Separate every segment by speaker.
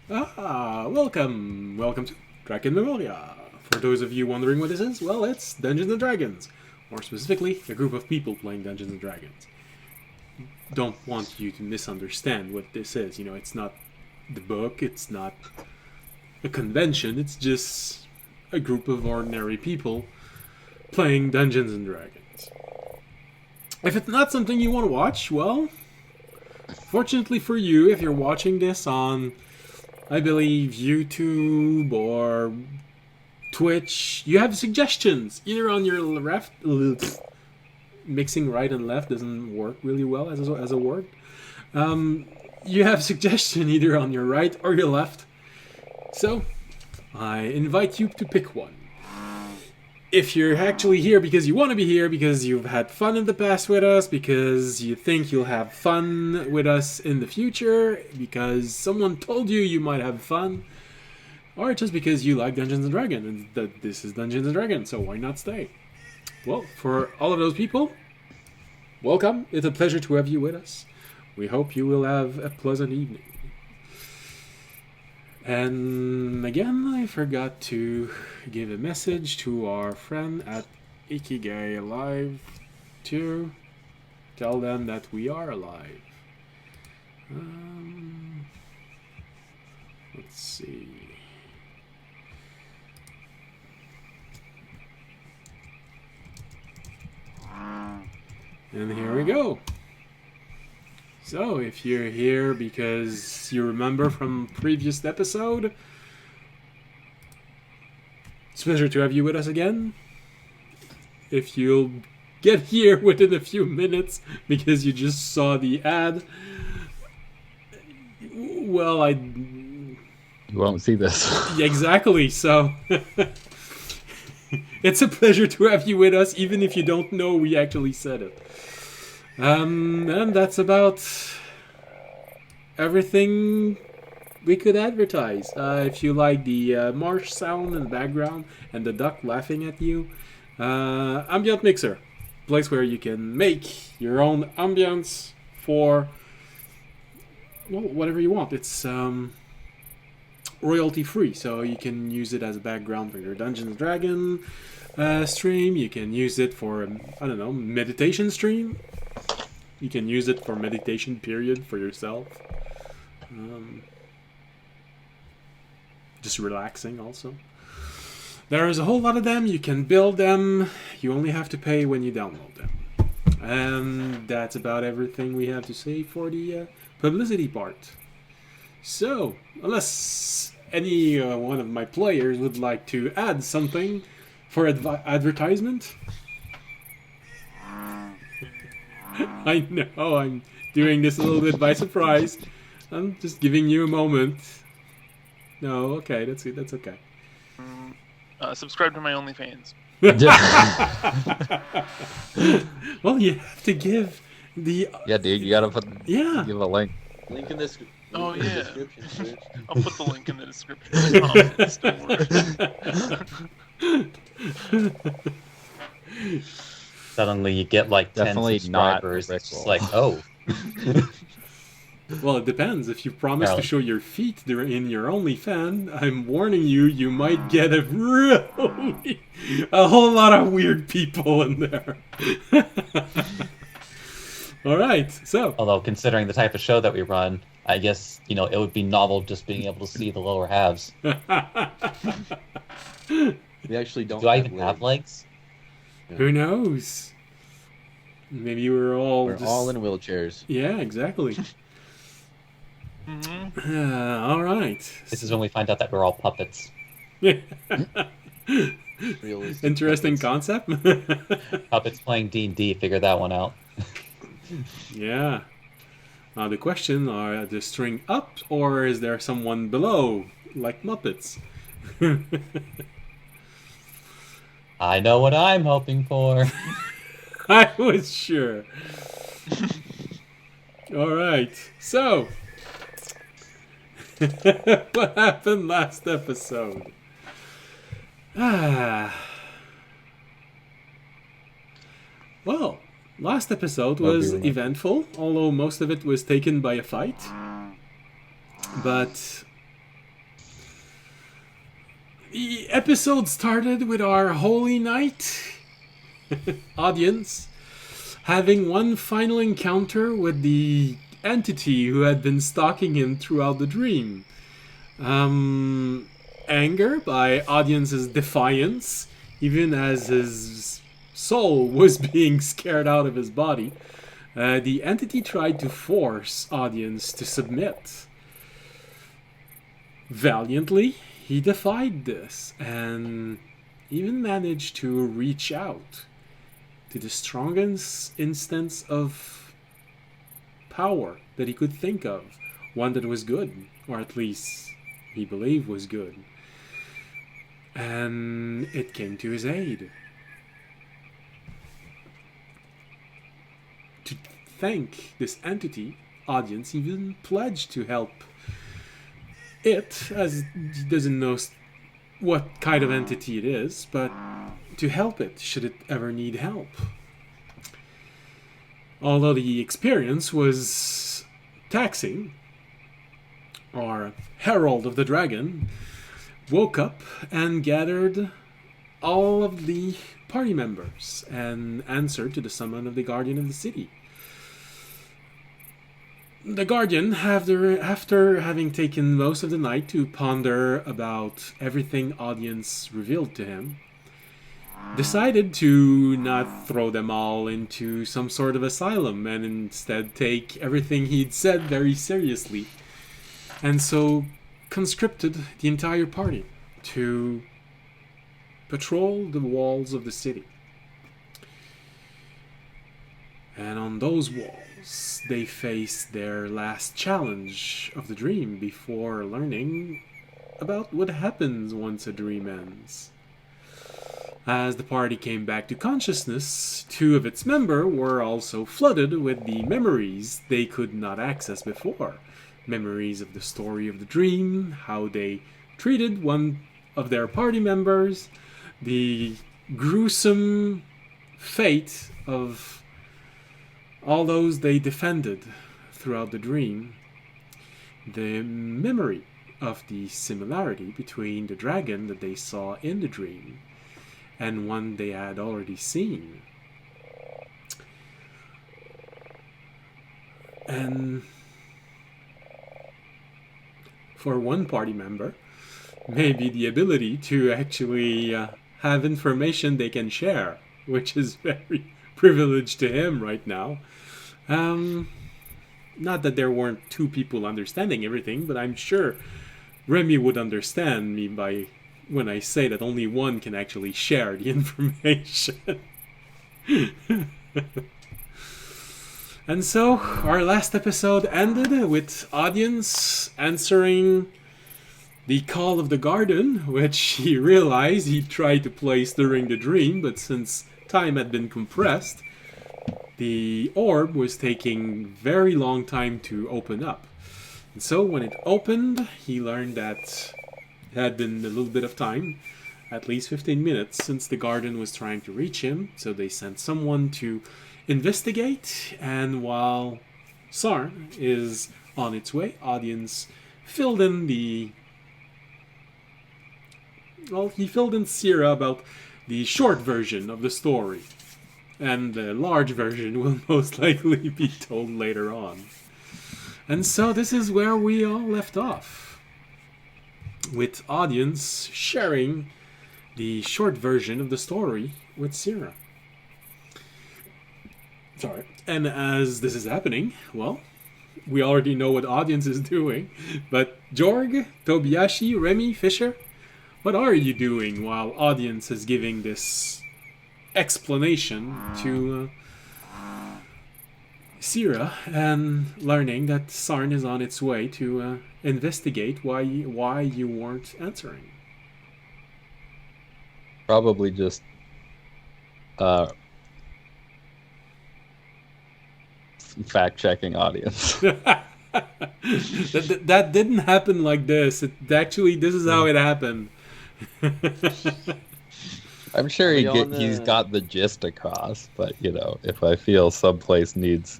Speaker 1: Welcome to Drakenmemoria. For those of you wondering what this is, well, it's Dungeons and Dragons. More specifically, a group of people playing Dungeons and Dragons. Don't want you to misunderstand what this is. You know, it's not the book, it's not a convention, it's just a group of ordinary people playing Dungeons and Dragons. If it's not something you want to watch, well, fortunately for you, if you're watching this on, I believe, YouTube or Twitch, you have suggestions either on your left. Mixing right and left doesn't work really well as a word. You have suggestion either on your right or your left. So, I invite you to pick one. If you're actually here because you want to be here, because you've had fun in the past with us, because you think you'll have fun with us in the future, because someone told you you might have fun, or just because you like Dungeons & Dragons, and that this is Dungeons & Dragons, so why not stay? Well, for all of those people, welcome. It's a pleasure to have you with us. We hope you will have a pleasant evening. And again, I forgot to give a message to our friend at Ikigai Alive to tell them that we are alive. Let's see. And here we go. So, if you're here because you remember from previous episode, it's a pleasure to have you with us again. If you'll get here within a few minutes because you just saw the ad, well,
Speaker 2: You won't see this.
Speaker 1: exactly, so it's a pleasure to have you with us, even if you don't know we actually said it. And that's about everything we could advertise. If you like the marsh sound in the background and the duck laughing at you, Ambient Mixer, place where you can make your own ambience for, well, whatever you want. It's royalty free, so you can use it as a background for your Dungeons & Dragons stream. You can use it for, I don't know, meditation stream. You can use it for meditation period for yourself. Just relaxing also. There is a whole lot of them. You can build them. You only have to pay when you download them. And that's about everything we have to say for the publicity part. So, unless any one of my players would like to add something for advertisement. I know, I'm doing this a little bit by surprise. I'm just giving you a moment. No, okay, that's it. That's okay.
Speaker 3: Subscribe to my OnlyFans.
Speaker 1: Well, you have to give the...
Speaker 2: Yeah, dude, you gotta give a link.
Speaker 4: Link in this.
Speaker 3: Oh,
Speaker 4: in the
Speaker 3: yeah.
Speaker 4: description, Serge.
Speaker 3: I'll put the link in the description.
Speaker 5: Suddenly you get like 10
Speaker 2: Definitely not
Speaker 5: subscribers.
Speaker 2: Rick
Speaker 5: It's just
Speaker 2: roll.
Speaker 5: like, oh.
Speaker 1: Well, it depends. If you promise to
Speaker 5: Well.
Speaker 1: show your feet in your OnlyFans, I'm warning you, you might get a whole lot of weird people in there. All right, so...
Speaker 5: Although considering the type of show that we run, I guess, it would be novel just being able to see the lower halves.
Speaker 4: We actually don't.
Speaker 5: Do I even have legs?
Speaker 1: Who knows? Maybe we're all
Speaker 4: We're all in wheelchairs.
Speaker 1: Yeah, exactly. All right.
Speaker 5: This is when we find out that we're all puppets.
Speaker 4: Realistic
Speaker 1: Interesting
Speaker 4: puppets.
Speaker 1: concept.
Speaker 5: Puppets playing D&D, figure that one out.
Speaker 1: Yeah. Now the question, are the string up or is there someone below, like Muppets?
Speaker 5: I know what I'm hoping for.
Speaker 1: I was sure. All right. So, what happened last episode? Well, last episode was eventful, although most of it was taken by a fight. But The episode started with our holy knight audience having one final encounter with the entity who had been stalking him throughout the dream. Anger by audience's defiance, even as his soul was being scared out of his body. The entity tried to force audience to submit. Valiantly, he defied this and even managed to reach out to the strongest instance of power that he could think of. One that was good, or at least he believed was good. And it came to his aid. To thank this entity, audience even pledged to help it, as he doesn't know what kind of entity it is, but to help it should it ever need help. Although the experience was taxing, our herald of the dragon woke up and gathered all of the party members and answered to the summon of the guardian of the city. The guardian, after having taken most of the night to ponder about everything audience revealed to him, decided to not throw them all into some sort of asylum and instead take everything he'd said very seriously, and so conscripted the entire party to patrol the walls of the city. And on those walls, they faced their last challenge of the dream before learning about what happens once a dream ends. As the party came back to consciousness, 2 of its members were also flooded with the memories they could not access before. Memories of the story of the dream, how they treated one of their party members, the gruesome fate of all those they defended throughout the dream, the memory of the similarity between the dragon that they saw in the dream and one they had already seen. And for one party member, maybe the ability to actually have information they can share, which is very privileged to him right now. Not that there weren't 2 people understanding everything, but I'm sure Remy would understand me when I say that only one can actually share the information. And so, our last episode ended with audience answering the call of the garden, which he realized he tried to place during the dream, but since time had been compressed, the orb was taking very long time to open up. And so when it opened, he learned that it had been a little bit of time, at least 15 minutes, since the garden was trying to reach him. So they sent someone to investigate, and while Sarn is on its way, audience filled in Sierra about the short version of the story. And the large version will most likely be told later on. And so this is where we all left off, with audience sharing the short version of the story with Sierra. Sorry. And as this is happening, well, we already know what audience is doing, but Jorg, Tobiyashi, Remy, Fisher, what are you doing while audience is giving this explanation to Sierra and learning that Sarn is on its way to investigate why you weren't answering?
Speaker 2: Probably just fact-checking audience.
Speaker 1: that didn't happen like this. This is how it happened.
Speaker 2: I'm sure he's got the gist across, but if I feel someplace needs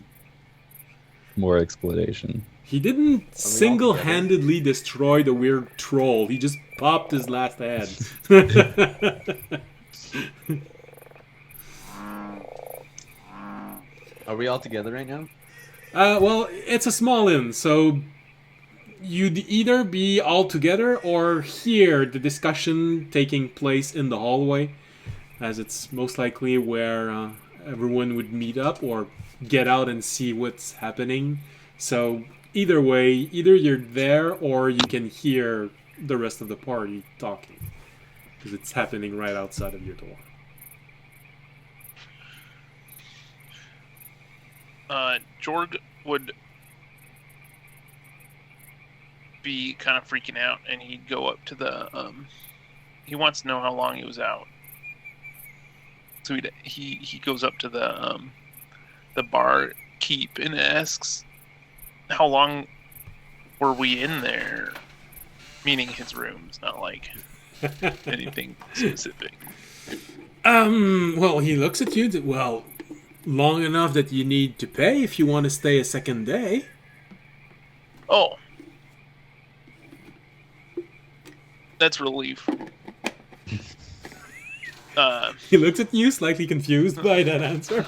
Speaker 2: more explanation.
Speaker 1: He didn't single-handedly destroy the weird troll. He just popped his last head.
Speaker 4: Are we all together right now?
Speaker 1: Well, it's a small inn, so you'd either be all together or hear the discussion taking place in the hallway, as it's most likely where everyone would meet up or get out and see what's happening. So either way, either you're there or you can hear the rest of the party talking, because it's happening right outside of your door.
Speaker 3: Jorg would be kind of freaking out, and he'd go up to the. He wants to know how long he was out, so he goes up to the bar keep and asks, "How long were we in there?" Meaning his rooms, not like anything specific.
Speaker 1: Well, he looks at you. Well, long enough that you need to pay if you want to stay a second day.
Speaker 3: Oh. That's relief.
Speaker 1: He looks at you, slightly confused by that answer.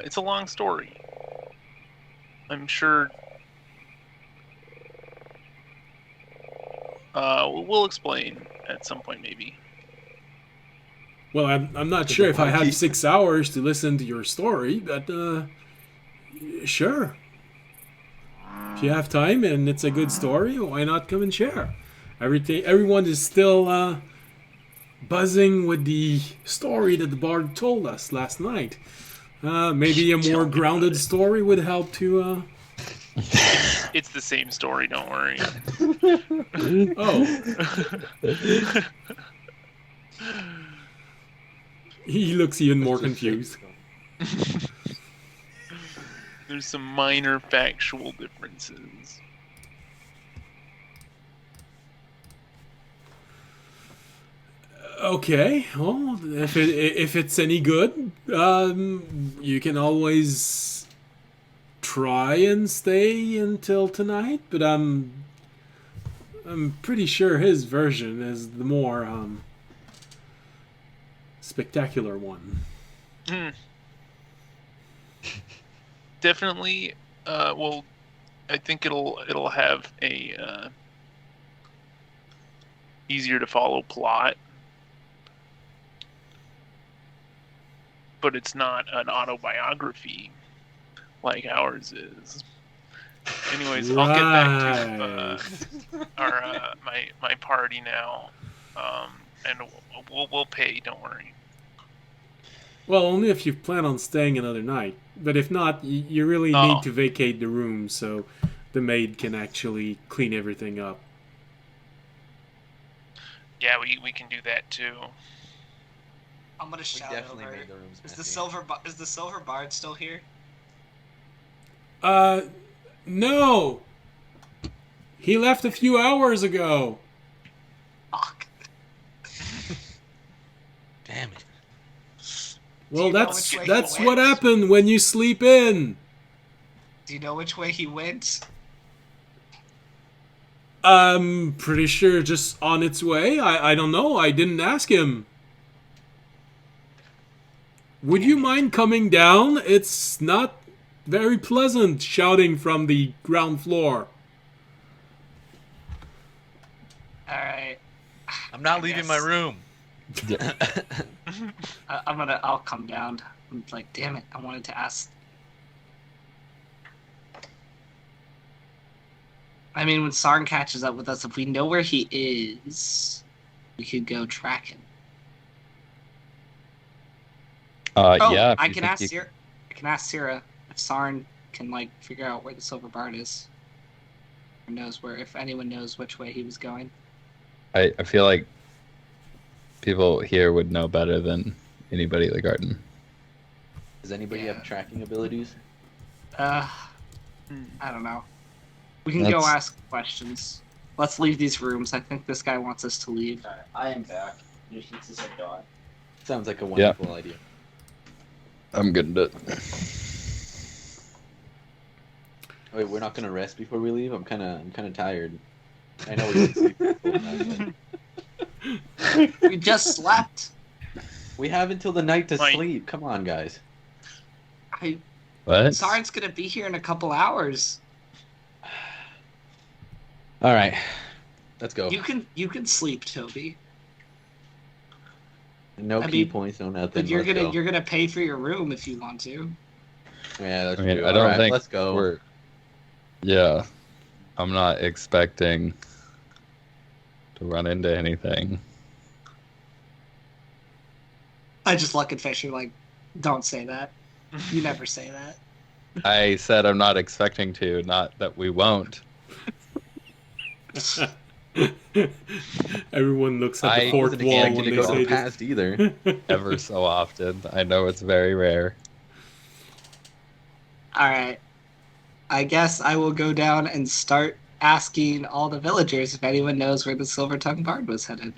Speaker 3: It's a long story. I'm sure. We'll explain at some point, maybe.
Speaker 1: Well, I'm not sure if I have 6 hours to listen to your story, but sure. If you have time and it's a good story, why not come and share? Everyone is still buzzing with the story that the bard told us last night. Maybe a more grounded story would help to...
Speaker 3: It's the same story, don't worry.
Speaker 1: Oh. He looks even more confused.
Speaker 3: There's some minor factual differences.
Speaker 1: Okay, well, if it's any good, you can always try and stay until tonight. But I'm pretty sure his version is the more spectacular one.
Speaker 3: Definitely. Well, I think it'll have a easier to follow plot. But it's not an autobiography like ours is. Anyways, I'll get back to our my party now, and we'll pay. Don't worry.
Speaker 1: Well, only if you plan on staying another night. But if not, you really need to vacate the room so the maid can actually clean everything up.
Speaker 3: Yeah, we can do that too.
Speaker 6: I'm gonna shout
Speaker 4: definitely
Speaker 6: over.
Speaker 4: made the rooms
Speaker 6: Is
Speaker 4: messy.
Speaker 6: the silver bard still here?
Speaker 1: No! He left a few hours ago.
Speaker 6: Fuck.
Speaker 4: Damn it.
Speaker 1: Well,
Speaker 6: you know
Speaker 1: that's
Speaker 6: which way he
Speaker 1: what
Speaker 6: went?
Speaker 1: happened when you sleep in.
Speaker 6: Do you know which way he went?
Speaker 1: I'm pretty sure just on its way. I don't know. I didn't ask him. Would you mind coming down? It's not very pleasant shouting from the ground floor.
Speaker 6: Alright.
Speaker 7: I'm not leaving my room.
Speaker 6: I'll come down. I'm like, damn it, I wanted to ask. I mean, when Sarn catches up with us, if we know where he is, we could go track him.
Speaker 2: Yeah.
Speaker 6: I can ask Sierra. I can ask Sierra if Sarn can figure out where the silver bard is, or knows where. If anyone knows which way he was going.
Speaker 2: I feel like people here would know better than anybody at the garden.
Speaker 4: Does anybody
Speaker 6: Yeah.
Speaker 4: have tracking abilities?
Speaker 6: I don't know. We can go ask questions. Let's leave these rooms. I think this guy wants us to leave.
Speaker 8: Alright, I am back. Just needs to say dog.
Speaker 4: Sounds like a wonderful idea.
Speaker 2: I'm good at it.
Speaker 4: Wait, we're not gonna rest before we leave. I'm kind of tired. I know we didn't sleep for full time, but
Speaker 6: We just slept.
Speaker 4: we have until the night to
Speaker 3: Right.
Speaker 4: sleep. Come on, guys.
Speaker 2: What?
Speaker 6: Sarn's gonna be here in a couple hours.
Speaker 4: All right, let's go.
Speaker 6: You can sleep, Toby.
Speaker 4: No
Speaker 6: I
Speaker 4: key
Speaker 6: mean,
Speaker 4: points, no nothing.
Speaker 6: But you're
Speaker 4: Let's go.
Speaker 6: gonna pay for your room if you want to.
Speaker 4: Yeah, that's
Speaker 2: I mean,
Speaker 4: true.
Speaker 2: I don't
Speaker 4: All right,
Speaker 2: think
Speaker 4: let's go.
Speaker 2: we're. Yeah, I'm not expecting to run into anything.
Speaker 6: I just look at Fisher like, don't say that. You never say that.
Speaker 2: I said I'm not expecting to, not that we won't.
Speaker 1: Everyone looks at
Speaker 2: I
Speaker 1: the fourth
Speaker 4: Wasn't
Speaker 1: wall
Speaker 4: expecting
Speaker 1: when
Speaker 4: to
Speaker 1: they
Speaker 4: go to
Speaker 1: say
Speaker 4: the
Speaker 1: this.
Speaker 4: past either.
Speaker 2: Ever so often. I know it's very rare.
Speaker 6: All right. I guess I will go down and start asking all the villagers if anyone knows where the Silver-Tongued Bard was headed.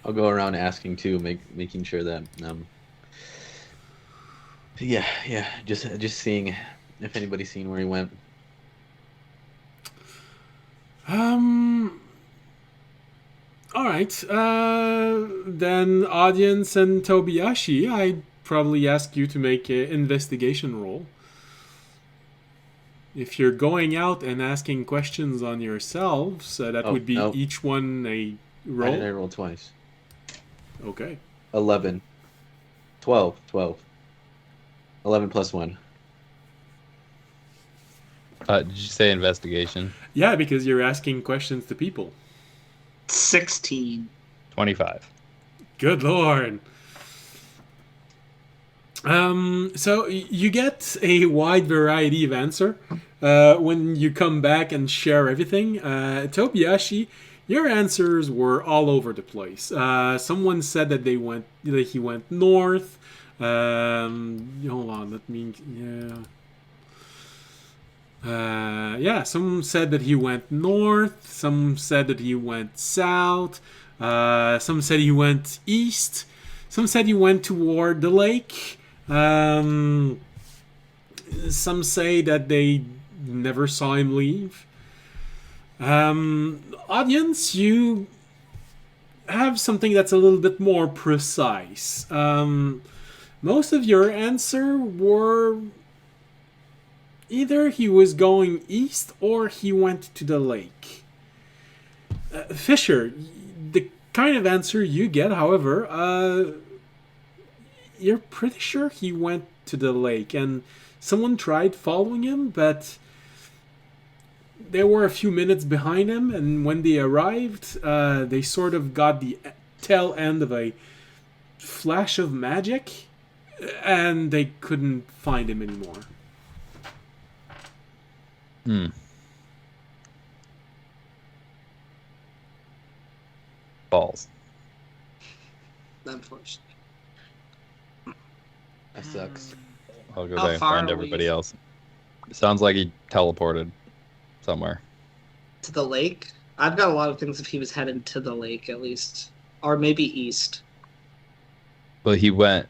Speaker 4: I'll go around asking too, making sure that just seeing if anybody's seen where he went.
Speaker 1: All right. Then audience and Tobiyashi, I'd probably ask you to make an investigation roll. If you're going out and asking questions on yourselves, that
Speaker 4: Oh,
Speaker 1: would be
Speaker 4: no.
Speaker 1: each one a
Speaker 4: Why did I
Speaker 1: roll.
Speaker 4: roll twice?
Speaker 1: Okay.
Speaker 4: 11. 12. 11 plus 1.
Speaker 2: Did you say investigation?
Speaker 1: Yeah, because you're asking questions to people.
Speaker 6: 16.
Speaker 2: 25.
Speaker 1: Good lord. So you get a wide variety of answer when you come back and share everything. Tobiyashi, your answers were all over the place. Someone said that he went north. Hold on, let me some said that he went north. Some said that he went south. Some said he went east. Some said he went toward the lake. Some say that they never saw him leave. Audience, you have something that's a little bit more precise. Most of your answer were either he was going east or he went to the lake. Fisher, the kind of answer you get, however, you're pretty sure he went to the lake, and someone tried following him, but they were a few minutes behind him, and when they arrived, they sort of got the tail end of a flash of magic, and they couldn't find him anymore.
Speaker 2: Balls.
Speaker 6: Unfortunately.
Speaker 4: That sucks.
Speaker 2: I'll go
Speaker 6: How
Speaker 2: there and
Speaker 6: far
Speaker 2: find
Speaker 6: are
Speaker 2: everybody
Speaker 6: we?
Speaker 2: else. It sounds like he teleported somewhere.
Speaker 6: To the lake? I've got a lot of things if he was headed to the lake, at least. Or maybe east.
Speaker 2: But he went.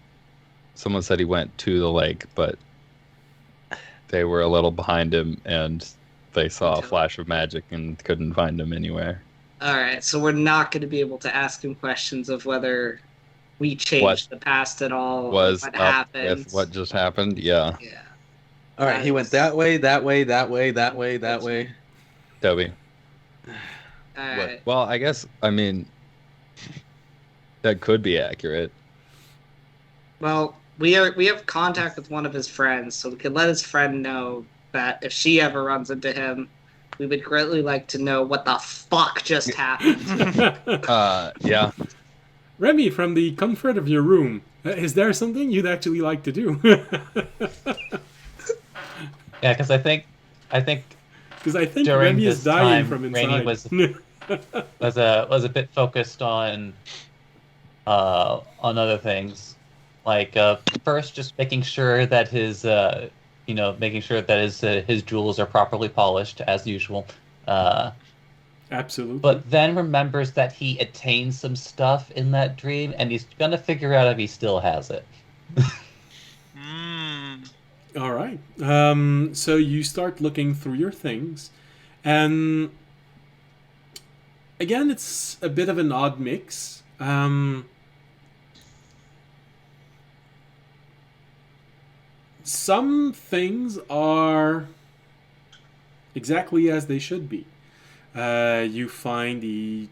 Speaker 2: Someone said he went to the lake, but they were a little behind him, and they saw a flash of magic and couldn't find him anywhere.
Speaker 6: Alright, so we're not going to be able to ask him questions of whether we changed the past at all,
Speaker 2: Was
Speaker 6: what
Speaker 2: up
Speaker 6: happened.
Speaker 2: with what just happened? Yeah,
Speaker 6: Yeah.
Speaker 4: All right, he went that way, that way, that way, that way, that way.
Speaker 2: Toby.
Speaker 6: Alright.
Speaker 2: Well, I guess that could be accurate.
Speaker 6: Well, we have contact with one of his friends, so we could let his friend know that if she ever runs into him, we would greatly like to know what the fuck just happened.
Speaker 2: Yeah.
Speaker 1: Remy, from the comfort of your room, is there something you'd actually like to do?
Speaker 5: Yeah, because I think
Speaker 1: Because I think
Speaker 5: during
Speaker 1: Remy is
Speaker 5: this
Speaker 1: dying
Speaker 5: time,
Speaker 1: from
Speaker 5: Rainey
Speaker 1: inside.
Speaker 5: was a bit focused on other things, like first just making sure that his his jewels are properly polished as usual.
Speaker 1: Absolutely.
Speaker 5: But then remembers that he attained some stuff in that dream, and he's gonna figure out if he still has it.
Speaker 1: All right. So you start looking through your things, and again, it's a bit of an odd mix. Some things are exactly as they should be. You find the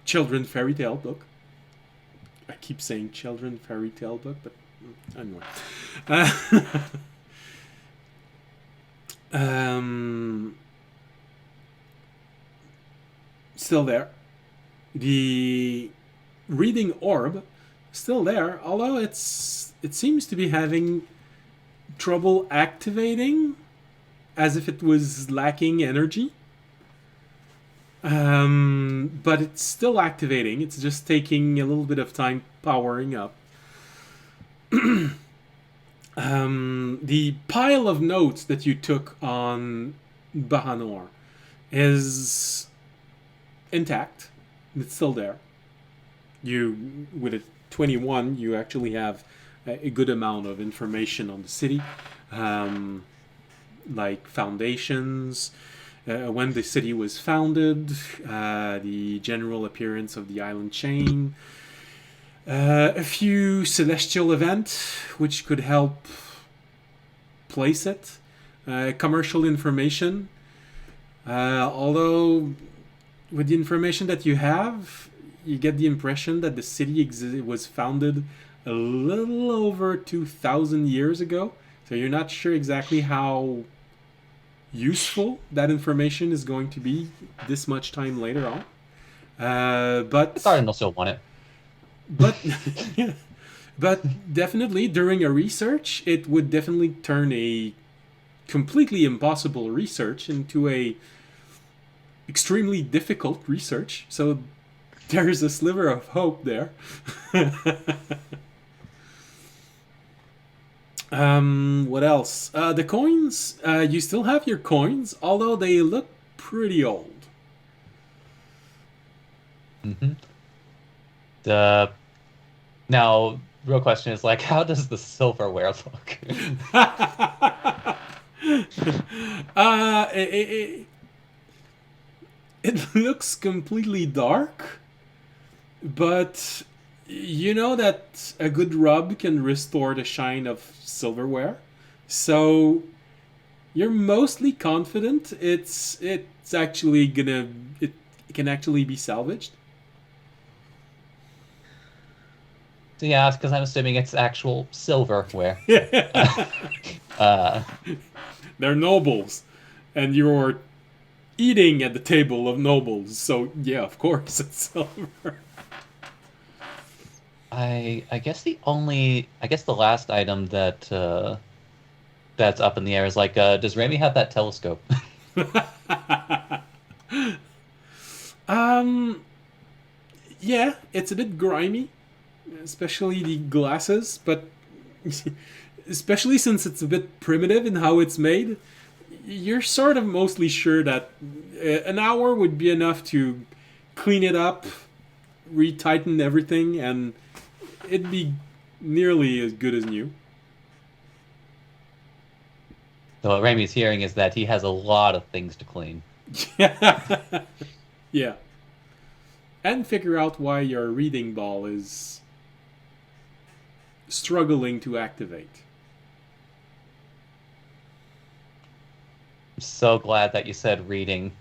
Speaker 1: children fairy tale book. I keep saying children fairy tale book, but anyway. Still there. The reading orb, still there, although it seems to be having trouble activating, as if it was lacking energy. But it's still activating. It's just taking a little bit of time powering up. The pile of notes that you took on Bahanor is intact. It's still there. You, with a 21, you actually have a good amount of information on the city, like foundations, when the city was founded, the general appearance of the island chain, a few celestial events which could help place it, commercial information. Although, with the information that you have, you get the impression that the city was founded a little over 2,000 years ago. So you're not sure exactly how useful that information is going to be this much time later on. But
Speaker 5: The Garden will still want it.
Speaker 1: But but definitely during a research, it would definitely turn a completely impossible research into a extremely difficult research. So there's a sliver of hope there. What else? The coins. You still have your coins, although they look pretty old.
Speaker 5: Mm-hmm. Now, real question is like, how does the silverware look?
Speaker 1: It looks completely dark, but you know that a good rub can restore the shine of silverware, so you're mostly confident it's actually gonna it can actually be salvaged.
Speaker 5: So yeah, because I'm assuming it's actual silverware.
Speaker 1: They're nobles, and you're eating at the table of nobles, so yeah, of course it's silver.
Speaker 5: I guess the last item that that's up in the air is like, does Remy have that telescope?
Speaker 1: Yeah, it's a bit grimy, especially the glasses, but especially since it's a bit primitive in how it's made, you're sort of mostly sure that an hour would be enough to clean it up, retighten everything, and it'd be nearly as good as new.
Speaker 5: So what Remy's hearing is that he has a lot of things to clean.
Speaker 1: Yeah. And figure out why your reading ball is struggling to activate.
Speaker 5: I'm so glad that you said reading.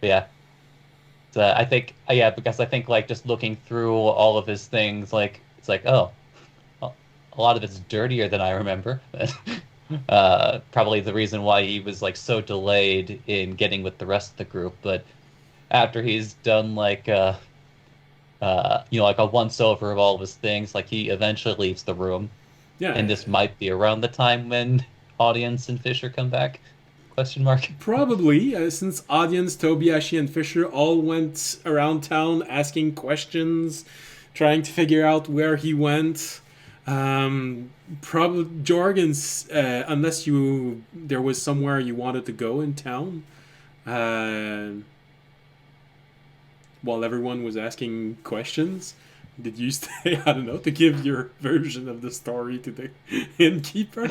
Speaker 5: Yeah. I think, because I think like just looking through all of his things, like it's like, oh, well, a lot of it's dirtier than I remember. Probably the reason why he was like so delayed in getting with the rest of the group. But after he's done like like a once over of all of his things, like he eventually leaves the room.
Speaker 1: Yeah.
Speaker 5: And this might be around the time when Audience and Fisher come back? Question mark.
Speaker 1: Probably, since Audience, Tobiashi, and Fisher all went around town asking questions, trying to figure out where he went. Probably Jorgens, unless there was somewhere you wanted to go in town, while everyone was asking questions, Did you stay, I don't know, to give your version of the story to the innkeeper?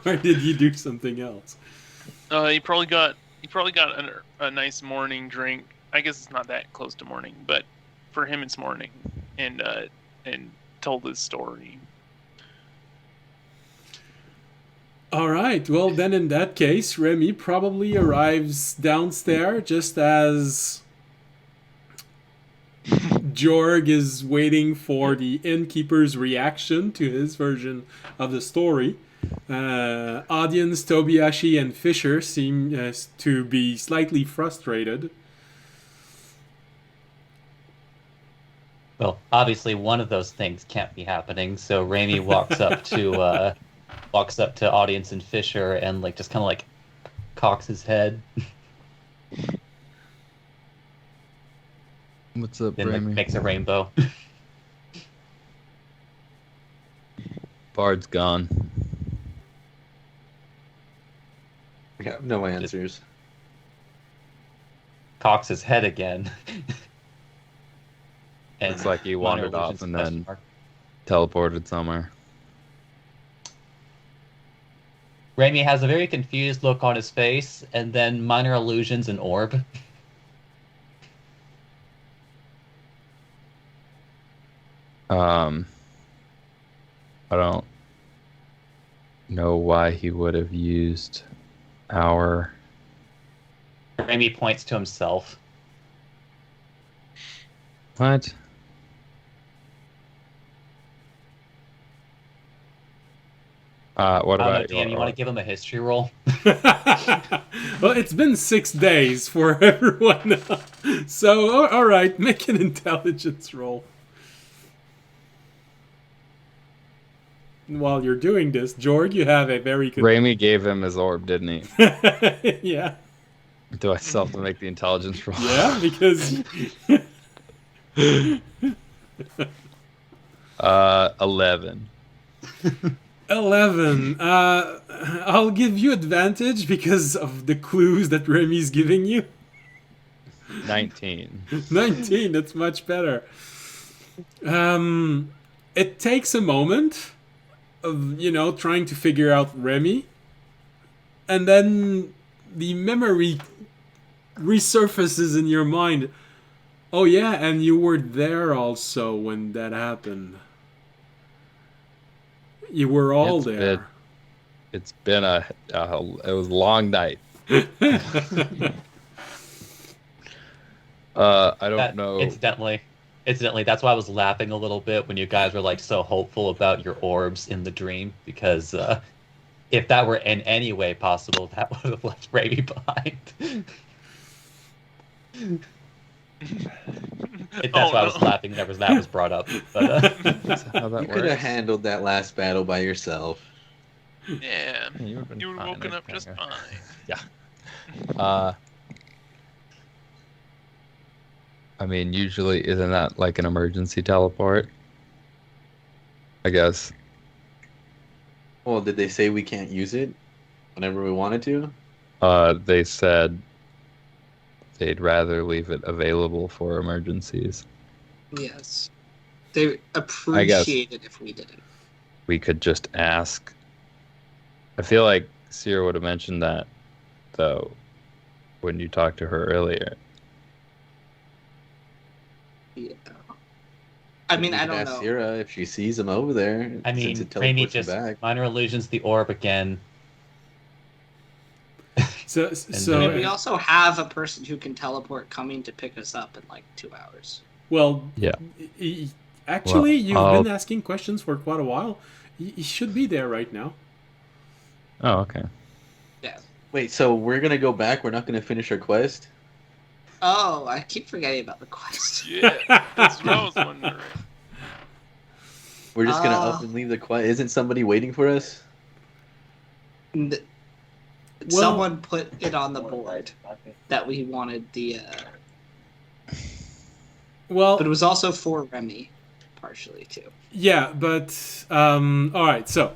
Speaker 1: Or did you do something else?
Speaker 3: He probably got a nice morning drink. I guess it's not that close to morning, but for him it's morning, and told his story.
Speaker 1: Alright, well then in that case, Remy probably arrives downstairs just as Jorg is waiting for the innkeeper's reaction to his version of the story. Audience, Tobiashi, and Fisher seem to be slightly frustrated.
Speaker 5: Well, obviously one of those things can't be happening, so Raimi walks up to Audience and Fisher and like just kind of like cocks his head.
Speaker 2: What's up,
Speaker 5: Then like,
Speaker 2: Remy?
Speaker 5: makes a rainbow.
Speaker 2: Bard's gone.
Speaker 4: I have no answers.
Speaker 5: Cocks his head again. And
Speaker 2: Looks like he
Speaker 5: minor
Speaker 2: wandered off
Speaker 5: illusions
Speaker 2: and
Speaker 5: question
Speaker 2: then
Speaker 5: mark.
Speaker 2: teleported somewhere.
Speaker 5: Raimi has a very confused look on his face, and then minor illusions and orb.
Speaker 2: I don't know why he would have used our...
Speaker 5: Raimi points to himself.
Speaker 2: What? What
Speaker 5: I don't know,
Speaker 2: about
Speaker 5: DM, you want to give him a history roll?
Speaker 1: Well, it's been 6 days for everyone. So, alright, make an intelligence roll. While you're doing this, Jorg, you have a very good...
Speaker 2: Raimi gave him his orb, didn't he?
Speaker 1: Yeah.
Speaker 2: Do I still have to make the intelligence roll?
Speaker 1: Yeah, because...
Speaker 2: 11.
Speaker 1: 11. I'll give you advantage because of the clues that Remy's giving you.
Speaker 2: 19.
Speaker 1: 19, that's much better. It takes a moment of, trying to figure out Remy. And then the memory resurfaces in your mind. Oh yeah, and you were there also when that happened. You were all there.
Speaker 2: It's been it was a long night. I don't know.
Speaker 5: Incidentally, that's why I was laughing a little bit when you guys were like so hopeful about your orbs in the dream, because if that were in any way possible, that would have left Raimi behind. That's why I was laughing whenever that was brought up. But,
Speaker 2: That's how that
Speaker 4: You could have
Speaker 2: works.
Speaker 4: handled that last battle by yourself.
Speaker 3: Yeah,
Speaker 2: You would've been
Speaker 3: you were
Speaker 2: fine,
Speaker 3: woken
Speaker 2: I
Speaker 3: up just
Speaker 2: think.
Speaker 3: fine.
Speaker 2: I mean, usually isn't that like an emergency teleport? I guess.
Speaker 4: Well, did they say we can't use it whenever we wanted to?
Speaker 2: They said they'd rather leave it available for emergencies.
Speaker 6: Yes. They appreciate it if we did it.
Speaker 2: We could just ask. I feel like Sierra would have mentioned that, though, when you talked to her earlier.
Speaker 6: Yeah. I mean,
Speaker 4: We
Speaker 6: I
Speaker 4: could
Speaker 6: don't
Speaker 4: ask
Speaker 6: know.
Speaker 4: Sierra if she sees him over there.
Speaker 5: I mean,
Speaker 4: since it
Speaker 5: Raimi
Speaker 4: teleports you
Speaker 5: just
Speaker 4: back.
Speaker 5: minor illusions the orb again.
Speaker 1: So,
Speaker 6: I mean, we also have a person who can teleport coming to pick us up in like 2 hours.
Speaker 1: well,
Speaker 2: Yeah.
Speaker 1: Actually,
Speaker 2: Well,
Speaker 1: you've
Speaker 2: I'll-
Speaker 1: been asking questions for quite a while. He should be there right now.
Speaker 2: Oh, okay.
Speaker 6: Yeah.
Speaker 4: Wait, so we're gonna go back? We're not gonna finish our quest?
Speaker 6: Oh, I keep forgetting about the quest.
Speaker 3: Yeah, that's what I was wondering.
Speaker 4: We're just gonna up and leave the quest? Isn't somebody waiting for us?
Speaker 6: N- Someone put it on the board that we wanted the.
Speaker 1: Well,
Speaker 6: But it was also for Remy, partially too.
Speaker 1: yeah, but all right. So,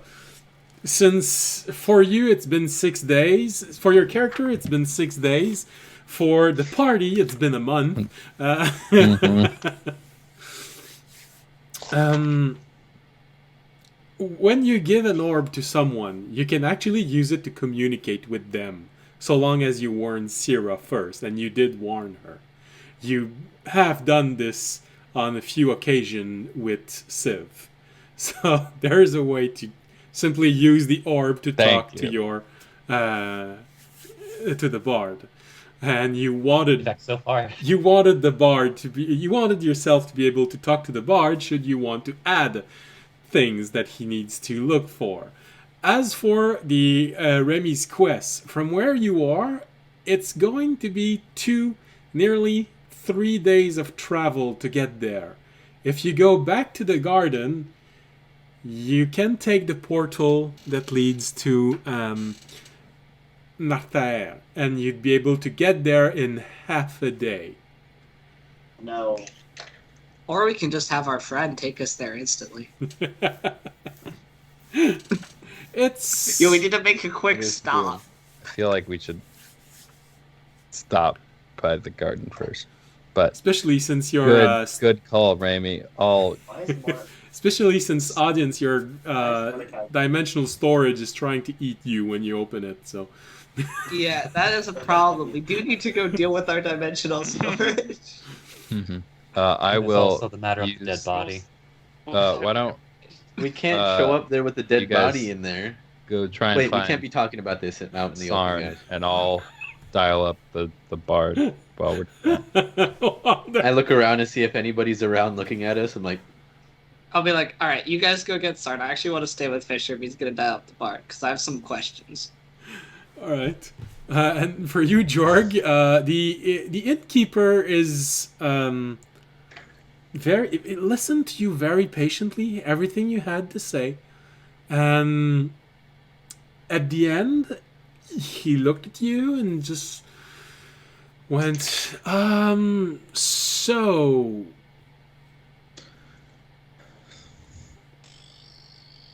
Speaker 1: since for you it's been 6 days, for your character it's been 6 days, for the party it's been a month. When you give an orb to someone, you can actually use it to communicate with them, so long as you warn Sierra first, and you did warn her. You have done this on a few occasions with Civ. So there's a way to simply use the orb to talk to your to the bard. And you wanted
Speaker 5: so far.
Speaker 1: You wanted the bard to be you wanted yourself to be able to talk to the bard should you want to add things that he needs to look for. As for the Remy's quest, from where you are, it's going to be nearly 3 days of travel to get there. If you go back to the garden, you can take the portal that leads to Nartaer, and you'd be able to get there in half a day.
Speaker 8: No.
Speaker 6: Or we can just have our friend take us there instantly.
Speaker 1: It's...
Speaker 6: Yo, we need to make a quick stop.
Speaker 2: I feel like we should stop by the garden first. But
Speaker 1: especially since you're...
Speaker 2: good call, Ramy.
Speaker 1: Especially since, audience, your dimensional storage is trying to eat you when you open it, so...
Speaker 6: Yeah, that is a problem. We do need to go deal with our dimensional storage.
Speaker 2: I
Speaker 5: It's
Speaker 2: will
Speaker 5: also the matter of the dead body.
Speaker 2: Why don't
Speaker 4: We can't show up there with the dead
Speaker 2: you guys
Speaker 4: body in there.
Speaker 2: go try and
Speaker 4: Wait,
Speaker 2: find
Speaker 4: we can't be talking about this out in the open,
Speaker 2: Sarn,
Speaker 4: guys.
Speaker 2: and I'll dial up the bard while we're
Speaker 4: I look around and see if anybody's around looking at us. I'm like,
Speaker 6: I'll be like, all right, you guys go get Sarn. I actually want to stay with Fisher if he's going to dial up the bar, because I have some questions.
Speaker 1: All right. And for you, Jorg, the innkeeper is it listened to you very patiently, everything you had to say. And at the end, he looked at you and just went, so...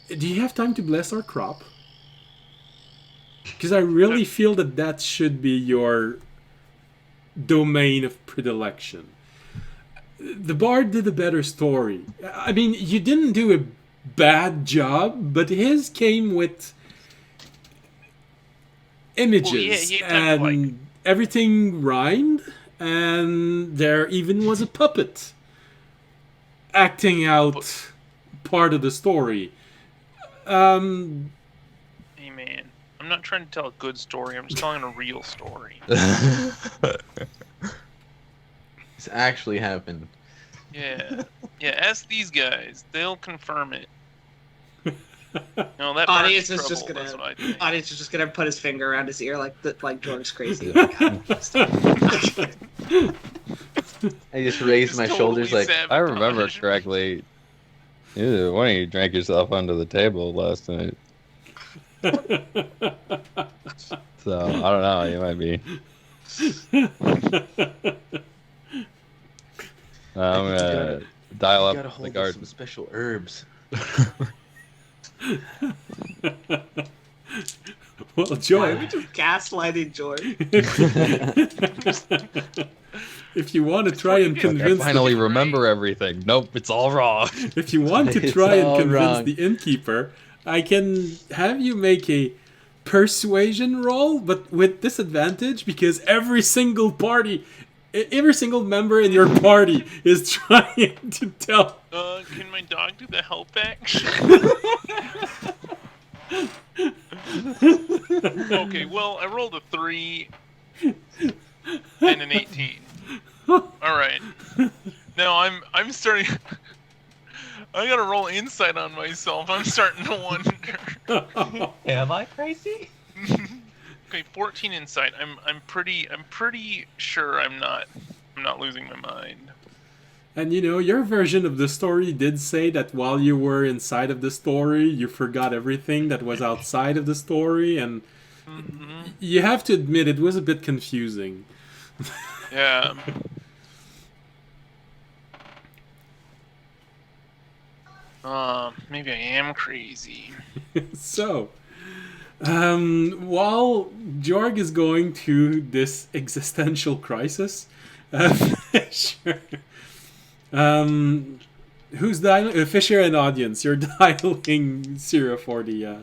Speaker 1: Do you have time to bless our crop? Because I really feel that should be your domain of predilection. The bard did a better story. I mean, you didn't do a bad job, but his came with images and everything rhymed, and there even was a puppet acting out part of the story.
Speaker 3: Hey man, I'm not trying to tell a good story. I'm just telling a real story.
Speaker 4: this actually happened.
Speaker 3: Yeah, ask these guys. They'll confirm it. No, that
Speaker 6: Audience
Speaker 3: bird's
Speaker 6: is just
Speaker 3: trouble,
Speaker 6: gonna.
Speaker 3: that's what I think.
Speaker 6: Audience is just gonna put his finger around his ear like George's crazy.
Speaker 4: I just raised my shoulders like,
Speaker 2: I remember correctly. Ew, why don't you drank yourself under the table last night? So, I don't know, you might be. I'm gonna dial up the garden.
Speaker 4: Some special herbs.
Speaker 1: Well, Joy,
Speaker 6: We just gaslighting George.
Speaker 1: if you want to try and
Speaker 2: I
Speaker 1: convince,
Speaker 2: finally remember everything. Nope, it's all wrong.
Speaker 1: if you want to
Speaker 4: It's
Speaker 1: try and
Speaker 4: all
Speaker 1: convince
Speaker 4: wrong.
Speaker 1: the innkeeper, I can have you make a persuasion roll, but with disadvantage because every single member in your party is trying to tell.
Speaker 3: Can my dog do the help action? Okay, well, I rolled a 3 and an 18. Alright. Now I'm starting... I gotta roll insight on myself. I'm starting to wonder.
Speaker 5: Am I crazy?
Speaker 3: Okay, 14 insight. I'm pretty sure I'm not losing my mind.
Speaker 1: And you know, your version of the story did say that while you were inside of the story, you forgot everything that was outside of the story, and you have to admit it was a bit confusing.
Speaker 3: Yeah. Maybe I am crazy.
Speaker 1: So, while Jorg is going through this existential crisis, sure. Who's dialing? Fisher and audience. You're dialing Sierra for the.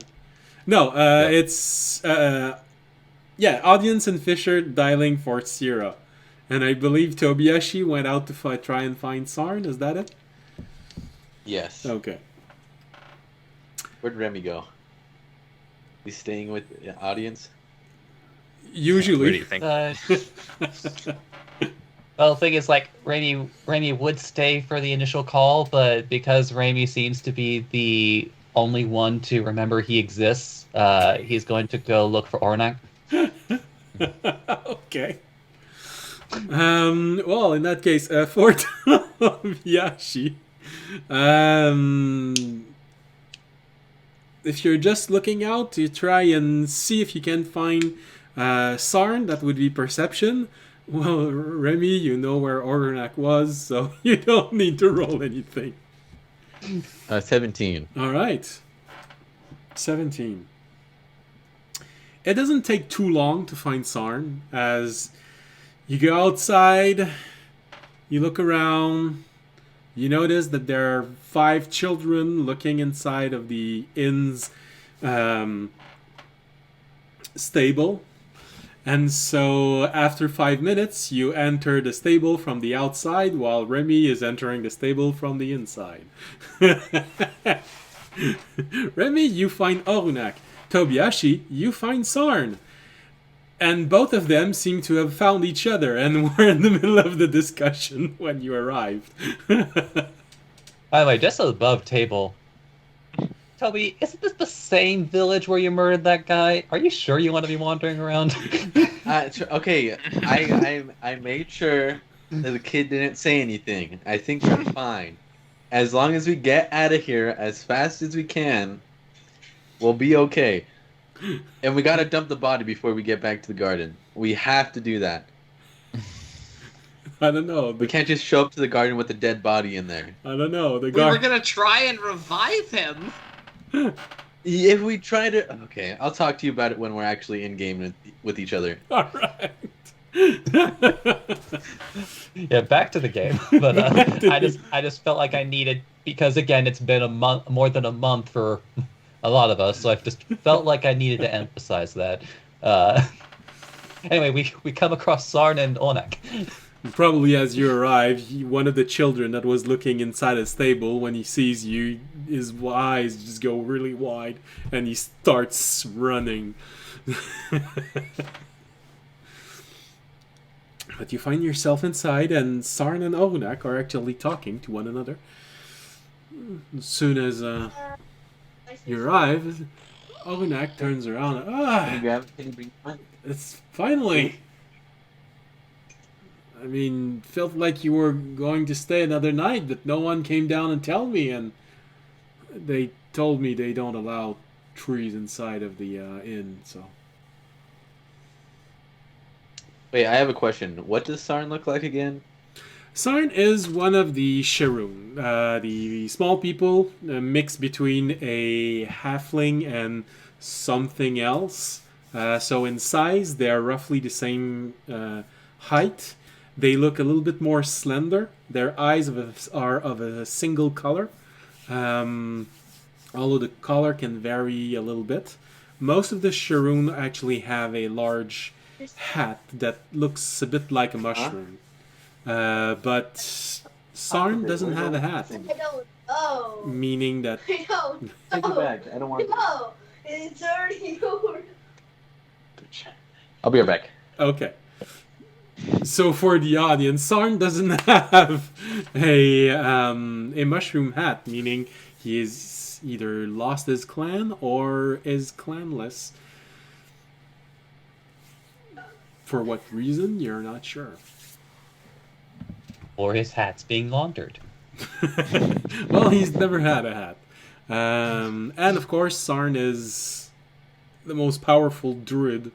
Speaker 1: No, it's audience and Fisher dialing for Sierra, and I believe Tobiashi went out to try and find Sarn. Is that it?
Speaker 4: Yes.
Speaker 1: Okay.
Speaker 4: Where'd Remy go? He's staying with the audience?
Speaker 2: Where do
Speaker 1: Usually.
Speaker 2: you think?
Speaker 5: Well, the thing is, like, Raimi would stay for the initial call, but because Raimi seems to be the only one to remember he exists, he's going to go look for Ornak.
Speaker 1: Okay. Well, in that case, for Tobiashi, if you're just looking out, you try and see if you can find Sarn. That would be perception. Well, Remy, you know where Ornak was, so you don't need to roll anything.
Speaker 4: 17.
Speaker 1: All right. 17. It doesn't take too long to find Sarn, as you go outside, you look around, you notice that there are 5 children looking inside of the inn's stable. And so after 5 minutes, you enter the stable from the outside while Remy is entering the stable from the inside. Remy, you find Ornak. Tobiashi, you find Sarn. And both of them seem to have found each other and were in the middle of the discussion when you arrived.
Speaker 5: By the way, just above table, Toby, isn't this the same village where you murdered that guy? Are you sure you want to be wandering around?
Speaker 4: Okay, I made sure that the kid didn't say anything. I think we're fine. As long as we get out of here as fast as we can, we'll be okay. And we gotta dump the body before we get back to the garden. We have to do that.
Speaker 1: I don't know.
Speaker 4: We can't just show up to the garden with a dead body in there.
Speaker 1: I don't know.
Speaker 6: We were gonna try and revive him.
Speaker 4: If we try to... Okay, I'll talk to you about it when we're actually in-game with each other.
Speaker 1: All right.
Speaker 5: Yeah, back to the game. But I just felt like I needed, because again, it's been a month, more than a month for a lot of us, so I just felt like I needed to emphasize that. Anyway, we come across Sarn and Ornak.
Speaker 1: Probably as you arrive, one of the children that was looking inside a stable, when he sees you, his eyes just go really wide, and he starts running. But you find yourself inside, and Sarn and Ornak are actually talking to one another. As soon as you arrive, Ornak turns around. It's finally... I mean, felt like you were going to stay another night, but no one came down and tell me, and they told me they don't allow trees inside of the inn, so...
Speaker 4: Wait, I have a question. What does Sarn look like again?
Speaker 1: Sarn is one of the Sharoon, the small people, mix between a halfling and something else. So in size, they are roughly the same height. They look a little bit more slender. Their eyes are of a single color, although the color can vary a little bit. Most of the Sharoon actually have a large hat that looks a bit like a mushroom. But Sarn doesn't have a hat.
Speaker 9: I don't know.
Speaker 1: Meaning that...
Speaker 9: I don't know.
Speaker 4: Take it back. I don't want
Speaker 9: No, it's already yours.
Speaker 4: I'll be right back.
Speaker 1: Okay. So for the audience, Sarn doesn't have a mushroom hat, meaning he is either lost his clan or is clanless. For what reason, you're not sure.
Speaker 5: Or his hat's being laundered.
Speaker 1: Well, he's never had a hat. And of course, Sarn is the most powerful druid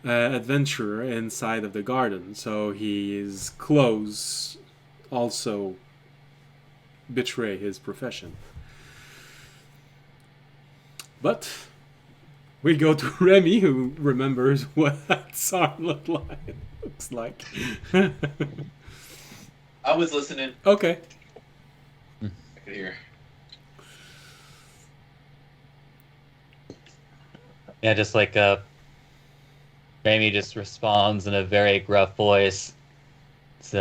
Speaker 1: adventurer inside of the garden, so his clothes also betray his profession. But we go to Remy, who remembers what Sarn looks like.
Speaker 4: I was listening.
Speaker 1: Okay.
Speaker 4: here.
Speaker 5: Yeah, just like Raimi just responds in a very gruff voice. It's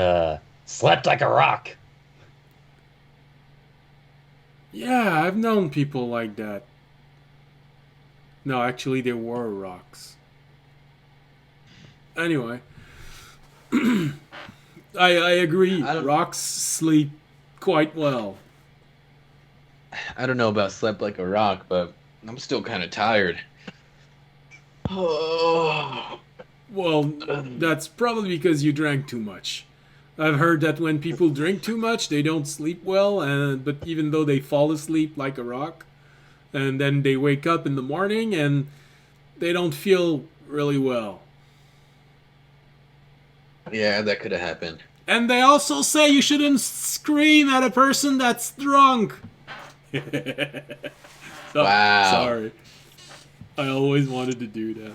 Speaker 5: slept like a rock.
Speaker 1: Yeah, I've known people like that. No, actually, they were rocks. Anyway, I agree.
Speaker 4: I don't-
Speaker 1: Rocks sleep quite well.
Speaker 4: I don't know about slept like a rock, but I'm still kind of tired. Oh.
Speaker 1: Well, that's probably because you drank too much. I've heard that when people drink too much, they don't sleep well, and but even though they fall asleep like a rock, and then they wake up in the morning and they don't feel really well.
Speaker 4: Yeah, that could have happened.
Speaker 1: And they also say you shouldn't scream at a person that's drunk. So,
Speaker 4: Wow.
Speaker 1: Sorry. I always wanted to do that.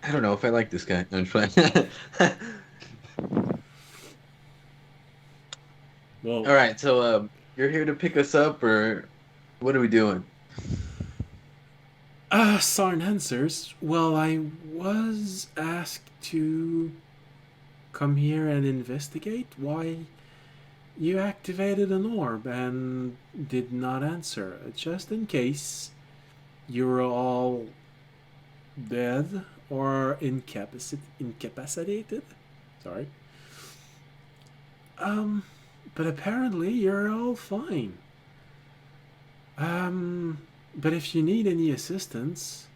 Speaker 4: I don't know if I like this guy. No, I'm fine.
Speaker 1: Well,
Speaker 4: All right, so you're here to pick us up, or what are we doing?
Speaker 1: Sarn answers. Well, I was asked to come here and investigate why you activated an orb and did not answer. Just in case you were all dead or incapacitated. Sorry. But apparently you're all fine. But if you need any assistance,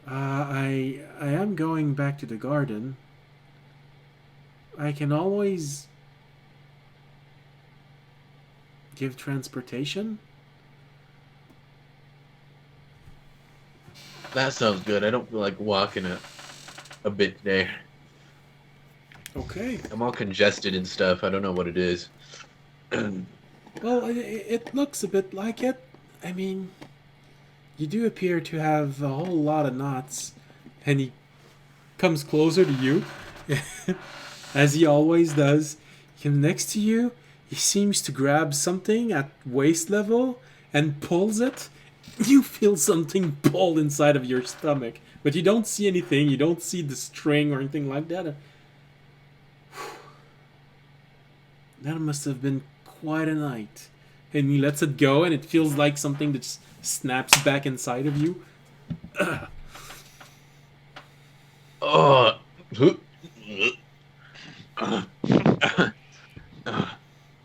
Speaker 1: I am going back to the garden. I can always give transportation.
Speaker 4: That sounds good. I don't feel like walking a bit today.
Speaker 1: Okay.
Speaker 4: I'm all congested and stuff. I don't know what it is.
Speaker 1: Well, it looks a bit like it. I mean, you do appear to have a whole lot of knots. And he comes closer to you, as he always does. He comes next to you. He seems to grab something at waist level and pulls it. You feel something pull inside of your stomach, but you don't see anything. You don't see the string or anything like that. That must have been quite a night. And he lets it go, and it feels like something that just snaps back inside of you.
Speaker 4: Oh.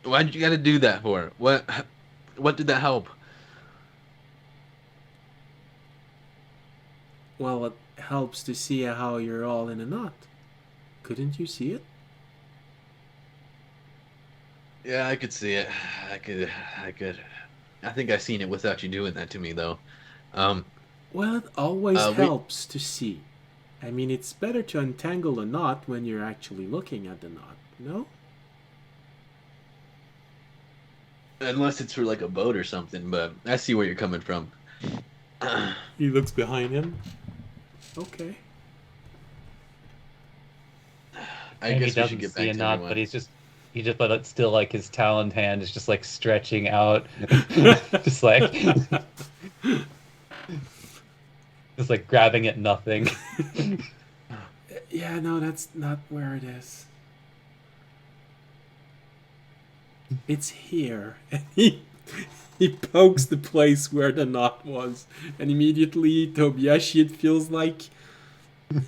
Speaker 4: Why'd you gotta do that for? What did that help?
Speaker 1: Well, it helps to see how you're all in a knot. Couldn't you see it?
Speaker 4: Yeah, I could see it. I could. I think I've seen it without you doing that to me, though.
Speaker 1: Well, it always
Speaker 4: we-
Speaker 1: helps to see. I mean, it's better to untangle a knot when you're actually looking at the knot, no?
Speaker 4: Unless it's for like a boat or something, but I see where you're coming from.
Speaker 1: He looks behind him. Okay.
Speaker 4: I
Speaker 5: Maybe
Speaker 4: guess
Speaker 5: he
Speaker 4: we should
Speaker 5: doesn't
Speaker 4: get
Speaker 5: see
Speaker 4: back
Speaker 5: a
Speaker 4: to
Speaker 5: knot,
Speaker 4: everyone.
Speaker 5: but but it's still like his taloned hand is just like stretching out, just like just like grabbing at nothing.
Speaker 1: Yeah, no, that's not where it is. It's here. And he pokes the place where the knot was. And immediately, Tobiashi, it feels like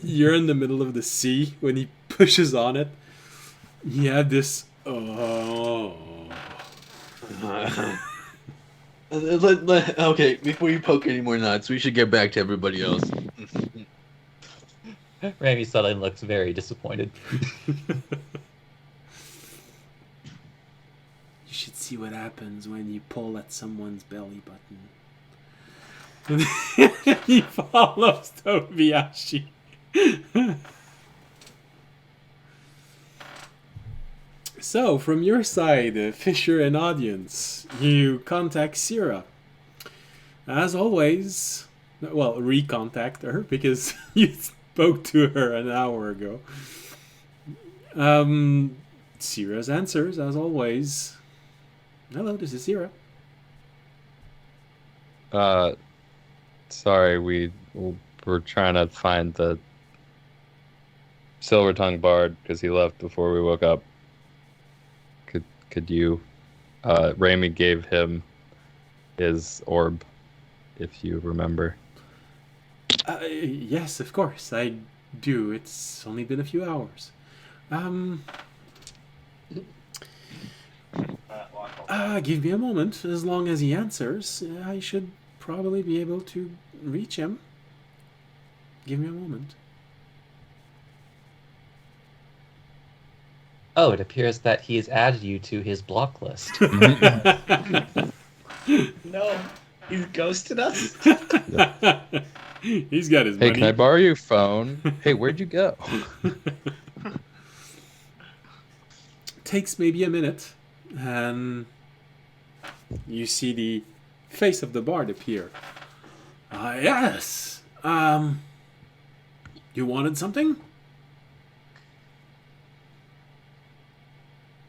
Speaker 1: you're in the middle of the sea when he pushes on it. You have this... Oh...
Speaker 4: Okay, before you poke any more knots, we should get back to everybody else.
Speaker 5: Raimi suddenly looks very disappointed.
Speaker 1: You should see what happens when you pull at someone's belly button. He follows Tobiashi. So, from your side, Fisher and audience, you contact Sierra. As always, well, recontact her because you spoke to her an hour ago. Sierra's answers, as always. Hello, this is Sierra.
Speaker 2: Sorry, we're trying to find the Silver Tongue Bard because he left before we woke up. Could you? Raimi gave him his orb, if you remember.
Speaker 1: Yes, of course, I do. It's only been a few hours. Give me a moment. As long as he answers, I should probably be able to reach him. Give me a moment.
Speaker 5: Oh, it appears that he has added you to his block list.
Speaker 6: No, he's ghosted us.
Speaker 1: He's got his
Speaker 2: Hey,
Speaker 1: money.
Speaker 2: can I borrow your phone? Hey, where'd you go?
Speaker 1: Takes maybe a minute, and you see the face of the bard appear. Yes. You wanted something?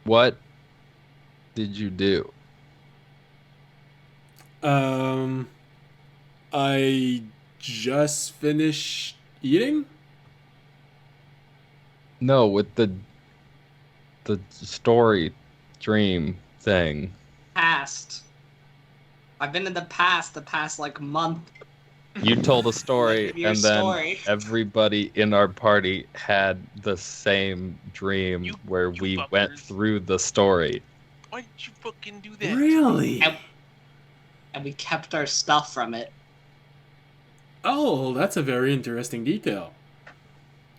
Speaker 2: What did you do?
Speaker 1: I just finished eating.
Speaker 2: No, with the story dream thing.
Speaker 6: Past. I've been in the past like month.
Speaker 2: You told a story,
Speaker 6: Your
Speaker 2: and then
Speaker 6: story.
Speaker 2: everybody in our party had the same dream
Speaker 3: You
Speaker 2: where we
Speaker 3: fuckers.
Speaker 2: went through the story.
Speaker 3: Why'd you fucking do that?
Speaker 1: Really?
Speaker 6: And we kept our stuff from it.
Speaker 1: Oh, that's a very interesting detail.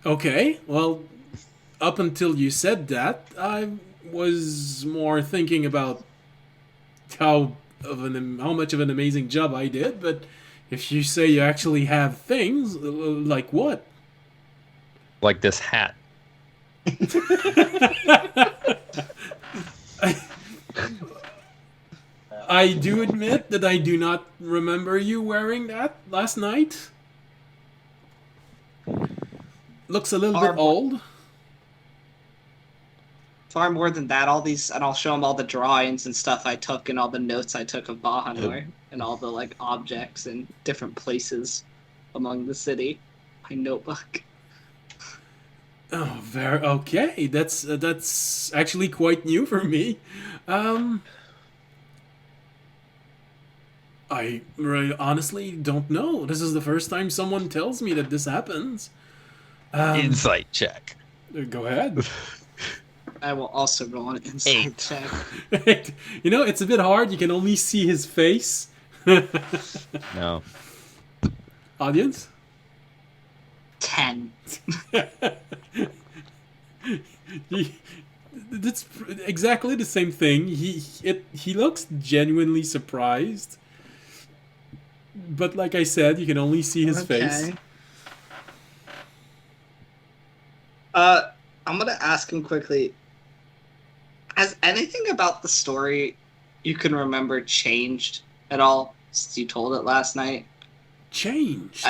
Speaker 1: Okay, well, up until you said that, I was more thinking about how much of an amazing job I did, but if you say you actually have things, like what?
Speaker 2: Like this hat.
Speaker 1: I do admit that I do not remember you wearing that last night. Looks a little bit old.
Speaker 6: Far more than that, all these, and I'll show him all the drawings and stuff I took and all the notes I took of Bahamut and all the like objects and different places among the city. My notebook.
Speaker 1: Oh, very okay. That's actually quite new for me. I really honestly don't know. This is the first time someone tells me that this happens.
Speaker 2: Insight check.
Speaker 1: Go ahead.
Speaker 6: I will also roll an insight check.
Speaker 1: You know, it's a bit hard. You can only see his face.
Speaker 2: No.
Speaker 1: Audience?
Speaker 6: 10.
Speaker 1: That's exactly the same thing. He looks genuinely surprised. But like I said, you can only see his face.
Speaker 6: I'm gonna ask him quickly. Has anything about the story you can remember changed at all since you told it last night?
Speaker 1: Changed?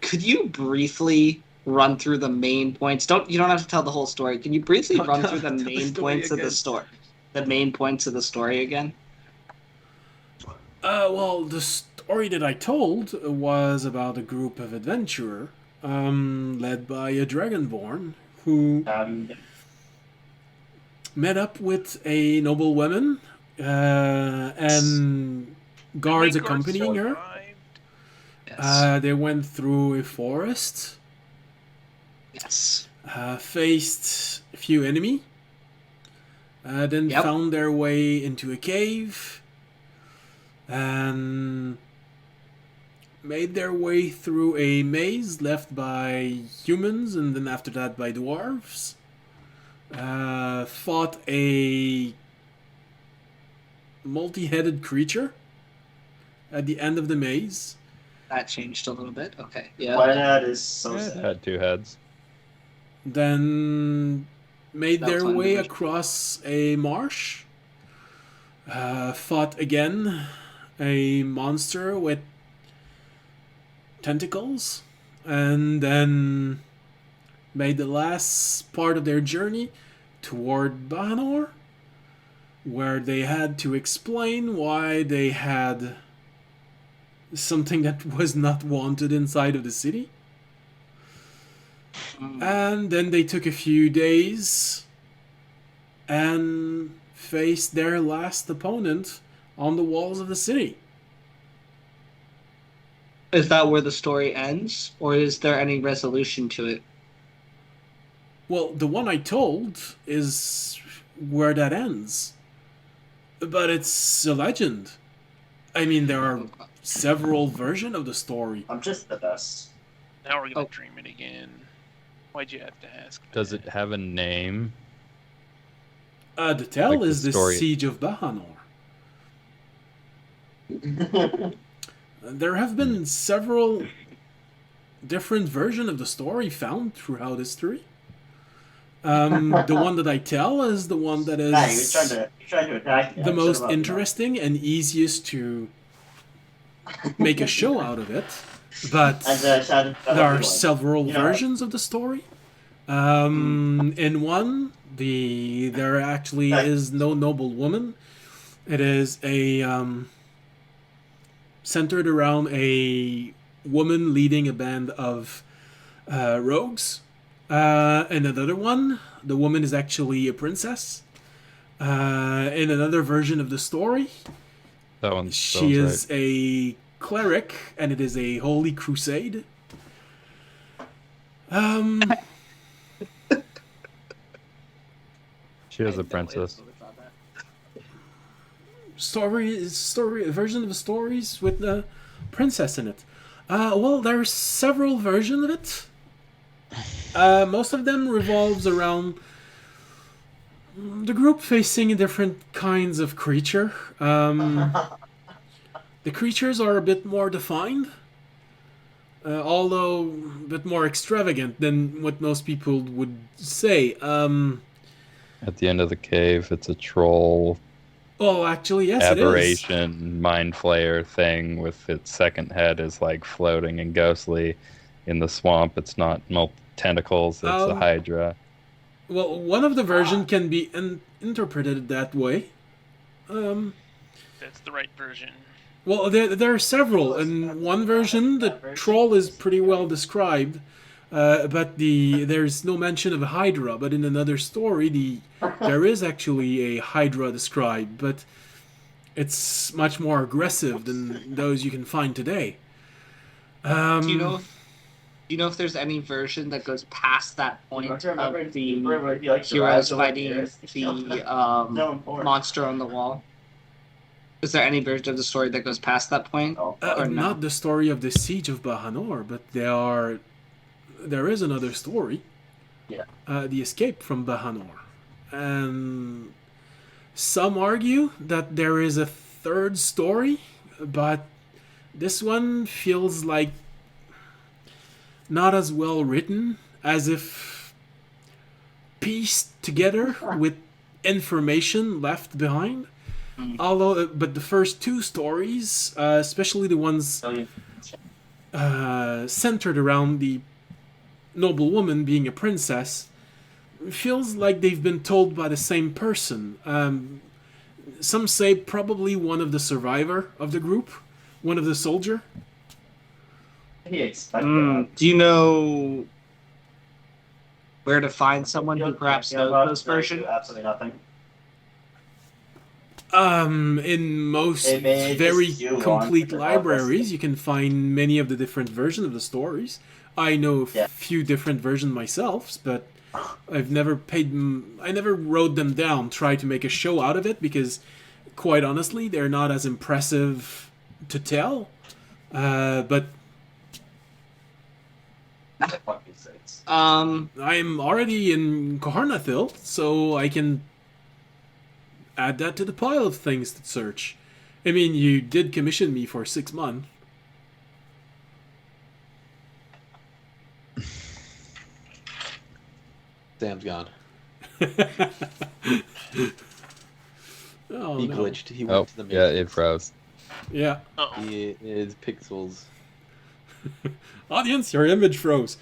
Speaker 6: Could you briefly run through the main points? You don't have to tell the whole story. Can you briefly run through the main points of the story? The main points of the story again?
Speaker 1: Well, the story that I told was about a group of adventurer, led by a dragonborn who met up with a noble woman, and guards accompanying her.
Speaker 6: Yes.
Speaker 1: They went through a forest,
Speaker 6: Yes.
Speaker 1: faced a few enemy, then
Speaker 6: Yep.
Speaker 1: found their way into a cave, and made their way through a maze left by humans, and then after that by dwarves. Fought a multi-headed creature at the end of the maze.
Speaker 6: That changed a little bit. Okay. Yeah.
Speaker 8: That is so
Speaker 2: It
Speaker 8: sad.
Speaker 2: had two heads.
Speaker 1: Then made
Speaker 6: That was
Speaker 1: their
Speaker 6: one
Speaker 1: way
Speaker 6: division.
Speaker 1: across a marsh. Fought again a monster with
Speaker 6: Mm-hmm.
Speaker 1: 10 tentacles, and then made their way across a marsh. Fought again a monster with 10 tentacles, and then made their way across a marsh. Fought again a monster with 10 tentacles, and then made their way across a marsh. Fought again a monster with 10 tentacles, and then made their way across a marsh. Fought again a monster with 10 tentacles, and then made the last part of their journey toward Bahanor, where they had to explain why they had something that was not wanted inside of the city. And then they took a few days and faced their last opponent on the walls of the city.
Speaker 6: Is that where the story ends, or is there any resolution to it?
Speaker 1: Well, the one I told is where that ends. But it's a legend. I mean, there are several versions of the story.
Speaker 8: I'm just the best.
Speaker 3: Now we're gonna dream it again. Why'd you have to ask?
Speaker 2: Does it have a name?
Speaker 1: The tell
Speaker 2: Like the
Speaker 1: is the
Speaker 2: story.
Speaker 1: Siege of Bahanor. There have been several different versions of the story found throughout history. The one that I tell is the one that
Speaker 8: Nah,
Speaker 1: is
Speaker 8: you're trying to attack me.
Speaker 1: the
Speaker 8: I
Speaker 1: most
Speaker 8: should've let you know.
Speaker 1: interesting and easiest to make a show out of it. But there are several versions of the story. In one, there actually is no noble woman. It is a centered around a woman leading a band of rogues. In another one, the woman is actually a princess. In another version of the story,
Speaker 2: That one.
Speaker 1: she is a cleric, and it is a holy crusade.
Speaker 2: She is a princess.
Speaker 1: A version of the stories with the princess in it. Well, there are several versions of it. Most of them revolves around the group facing different kinds of creature. The creatures are a bit more defined, although a bit more extravagant than what most people would say.
Speaker 2: At the end of the cave, it's a troll
Speaker 1: Oh, actually, yes, it is.
Speaker 2: aberration mind flayer thing with its second head is like floating and ghostly. In the swamp, it's not tentacles, it's a hydra.
Speaker 1: Well, one of the versions can be interpreted that way.
Speaker 3: That's the right version.
Speaker 1: Well, there are several. In one version, the troll is pretty well described, but there's no mention of a hydra. But in another story, there is actually a hydra described, but it's much more aggressive than those you can find today.
Speaker 6: Do you know if there's any version that goes past that point of the heroes fighting the monster on the wall? Is there any version of the story that goes past that point? Or no?
Speaker 1: Not the story of the Siege of Bahanor, but there is another story.
Speaker 8: Yeah.
Speaker 1: The escape from Bahanor. And some argue that there is a third story, but this one feels like not as well written, as if pieced together with information left behind. Although, but the first two stories, especially the ones centered around the noble woman being a princess, feels like they've been told by the same person. Some say probably one of the survivor of the group, one of the soldier.
Speaker 6: Do you know where to find someone who perhaps knows those versions?
Speaker 8: Absolutely nothing.
Speaker 1: In most
Speaker 8: It may
Speaker 1: very
Speaker 8: just you
Speaker 1: complete
Speaker 8: on-
Speaker 1: libraries, you can find many of the different versions of the stories. I know a few different versions myself, but I've never I never wrote them down, tried to make a show out of it, because quite honestly, they're not as impressive to tell. But I'm already in Koharnathil, so I can add that to the pile of things to search. I mean, you did commission me for 6 months.
Speaker 4: Sam's gone.
Speaker 1: Oh,
Speaker 4: He
Speaker 1: no.
Speaker 4: glitched. He
Speaker 2: Oh,
Speaker 4: went to the
Speaker 2: yeah,
Speaker 4: main.
Speaker 2: it froze.
Speaker 1: Yeah.
Speaker 3: Uh-oh.
Speaker 4: He is pixels.
Speaker 1: Audience, your image froze.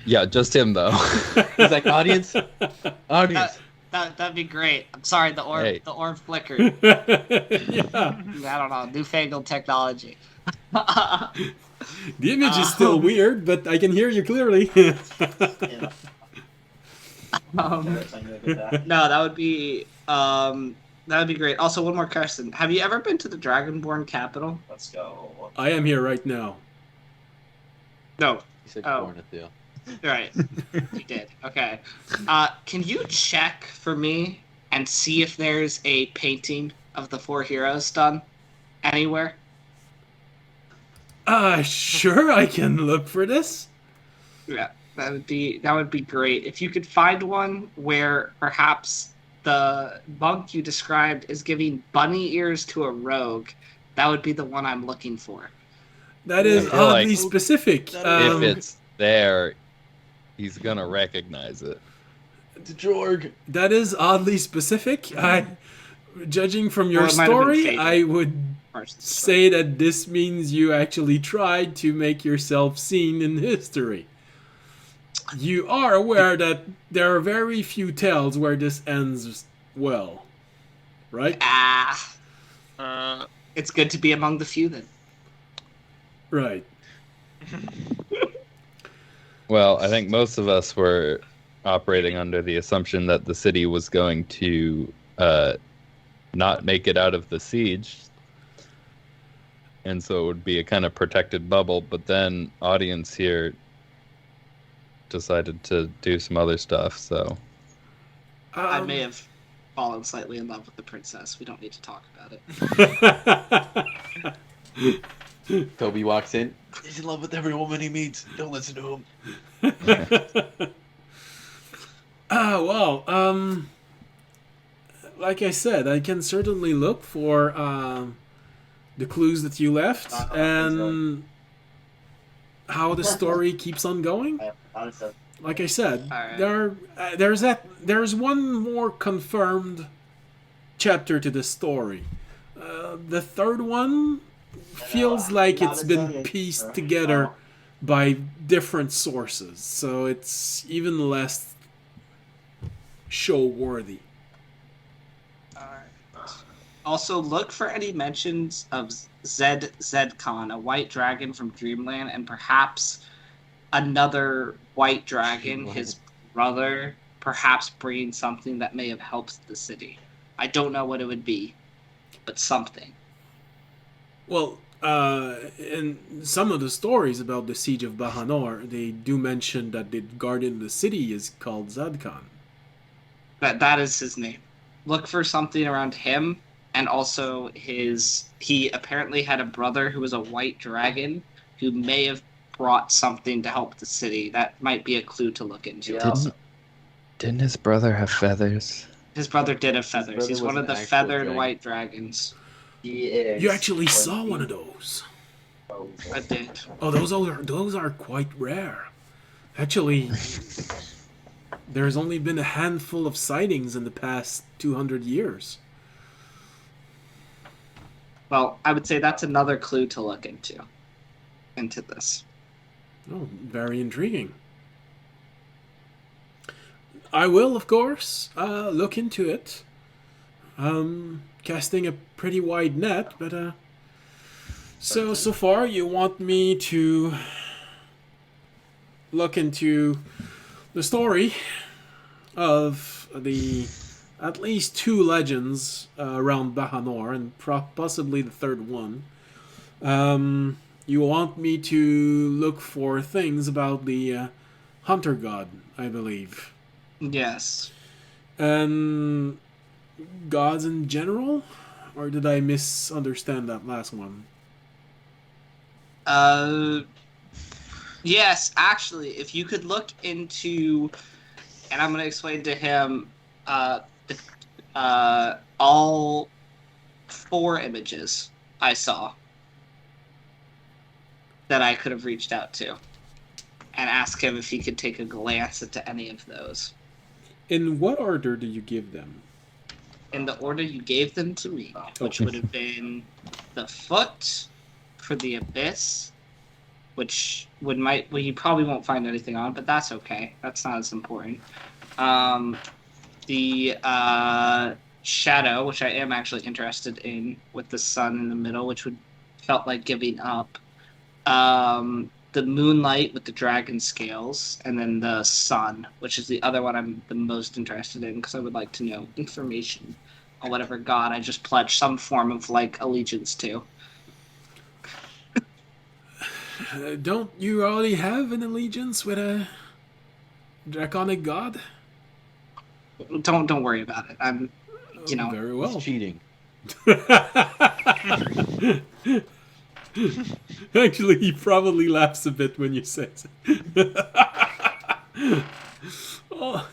Speaker 2: Yeah, just him though.
Speaker 4: He's like, audience, audience.
Speaker 6: That'd be great. I'm sorry, the orb flickered.
Speaker 1: Yeah.
Speaker 6: I don't know, newfangled technology.
Speaker 1: The image is still weird, but I can hear you clearly.
Speaker 8: Yeah.
Speaker 6: Um,
Speaker 8: That's how you look at that.
Speaker 6: no, that would be great. Also, one more question: have you ever been to the Dragonborn capital?
Speaker 8: Let's go.
Speaker 1: I am here right now.
Speaker 6: No.
Speaker 4: He said
Speaker 6: Oh.
Speaker 4: Cornethil.
Speaker 6: Right. You did. Okay. Can you check for me and see if there's a painting of the four heroes done anywhere?
Speaker 1: Sure, I can look for this.
Speaker 6: Yeah, that would be great. If you could find one where perhaps the monk you described is giving bunny ears to a rogue, that would be the one I'm looking for.
Speaker 1: That is
Speaker 2: I feel like-
Speaker 1: oddly specific.
Speaker 2: If it's there, he's gonna recognize it.
Speaker 4: It's a Jorg.
Speaker 1: That is oddly specific. Judging from your
Speaker 6: Or it might have been
Speaker 1: story,
Speaker 6: faded.
Speaker 1: I would say that this means you actually tried to make yourself seen in history. You are aware that there are very few tales where this ends well, right?
Speaker 6: It's good to be among the few then.
Speaker 1: Right.
Speaker 2: Well, I think most of us were operating under the assumption that the city was going to not make it out of the siege. And so it would be a kind of protected bubble. But then audience here decided to do some other stuff. So
Speaker 6: I may have fallen slightly in love with the princess. We don't need to talk about it.
Speaker 4: Toby walks in. He's in love with every woman he meets. Don't listen to him.
Speaker 1: Well, like I said, I can certainly look for the clues that you left and how the story keeps on going. Like I said,
Speaker 6: Alright.
Speaker 1: there's one more confirmed chapter to the story. The third one feels like it's been pieced together by different sources, so it's even less show-worthy.
Speaker 6: Also, look for any mentions of Zedcon, a white dragon from Dreamland, and perhaps another white dragon, his brother, perhaps bringing something that may have helped the city. I don't know what it would be, but something.
Speaker 1: Well, in some of the stories about the siege of Bahanor, they do mention that the guardian of the city is called Zadkan.
Speaker 6: That is his name. Look for something around him, and also he apparently had a brother who was a white dragon who may have brought something to help the city. That might be a clue to look into.
Speaker 8: Yeah.
Speaker 2: Didn't his brother have feathers?
Speaker 6: His brother did have feathers.
Speaker 4: brother
Speaker 6: He's
Speaker 4: was
Speaker 6: one of
Speaker 4: an
Speaker 6: the
Speaker 4: actual
Speaker 6: feathered
Speaker 4: dragon.
Speaker 6: white dragons.
Speaker 8: He is.
Speaker 1: You actually saw one of those.
Speaker 6: I did.
Speaker 1: Oh, those are quite rare. Actually, there's only been a handful of sightings in the past 200 years.
Speaker 6: Well, I would say that's another clue to look into this.
Speaker 1: Oh, very intriguing. I will, of course, look into it. Casting a pretty wide net, but so far you want me to look into the story of the at least two legends around Bahanor, and possibly the third one. You want me to look for things about the hunter god, I believe.
Speaker 6: Yes.
Speaker 1: And gods in general? Or did I misunderstand that last one?
Speaker 6: Yes, actually, if you could look into, and I'm going to explain to him, all 4 images I saw that I could have reached out to, and ask him if he could take a glance into any of those.
Speaker 1: In what order do you give them?
Speaker 6: In the order you gave them to me, which would have been the foot for the abyss, you probably won't find anything on, but that's okay. That's not as important. The shadow, which I am actually interested in, with the sun in the middle, which would felt like giving up. The moonlight with the dragon scales, and then the sun, which is the other one I'm the most interested in because I would like to know information on whatever god I just pledged some form of like allegiance to.
Speaker 1: Don't you already have an allegiance with a draconic god?
Speaker 6: Don't worry about it. I'm, you know,
Speaker 1: Very
Speaker 4: He's
Speaker 1: well.
Speaker 4: cheating.
Speaker 1: Actually, he probably laughs a bit when you say it. Oh,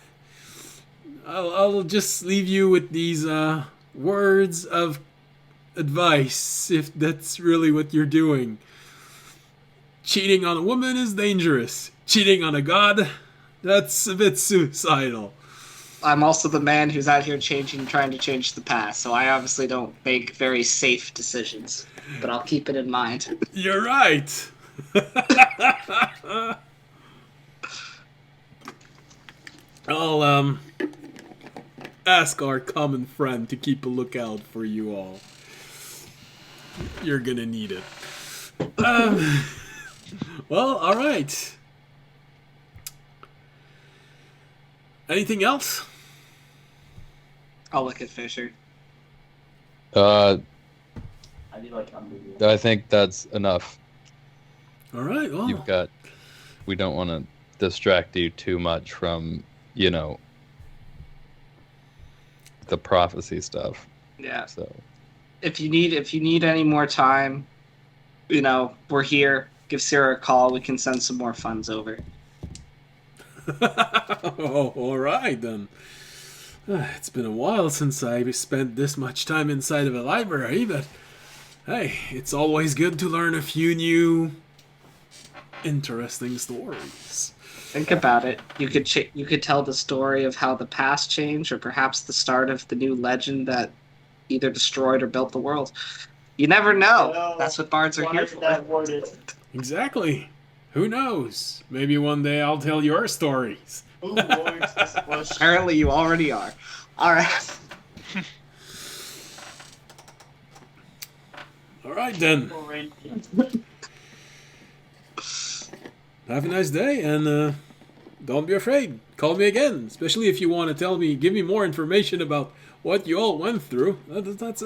Speaker 1: I'll just leave you with these words of advice, if that's really what you're doing. Cheating on a woman is dangerous. Cheating on a god, that's a bit suicidal.
Speaker 6: I'm also the man who's out here trying to change the past, so I obviously don't make very safe decisions. But I'll keep it in mind.
Speaker 1: You're right. I'll ask our common friend to keep a lookout for you all. You're gonna need it. Well, all right. Anything else?
Speaker 6: I'll look at Fisher.
Speaker 2: Uh,
Speaker 8: I do like unbelievable.
Speaker 2: I think that's enough.
Speaker 1: All right. Well,
Speaker 2: You've got. We don't want to distract you too much from, you know, the prophecy stuff.
Speaker 6: Yeah.
Speaker 2: So
Speaker 6: If you need any more time, you know, we're here. Give Sarah a call. We can send some more funds over.
Speaker 1: oh, all right then. It's been a while since I spent this much time inside of a library, but hey, it's always good to learn a few new, interesting stories.
Speaker 6: Think about it. You could tell the story of how the past changed, or perhaps the start of the new legend that either destroyed or built the world. You never know.
Speaker 8: Well,
Speaker 6: That's what bards are here
Speaker 8: Why that
Speaker 6: for.
Speaker 8: worded?
Speaker 1: Exactly. Who knows? Maybe one day I'll tell your stories.
Speaker 8: Ooh, Lord, this was
Speaker 6: Apparently, you already are. All right.
Speaker 1: All right then. Have a nice day, and don't be afraid. Call me again, especially if you want to give me more information about what you all went through. That's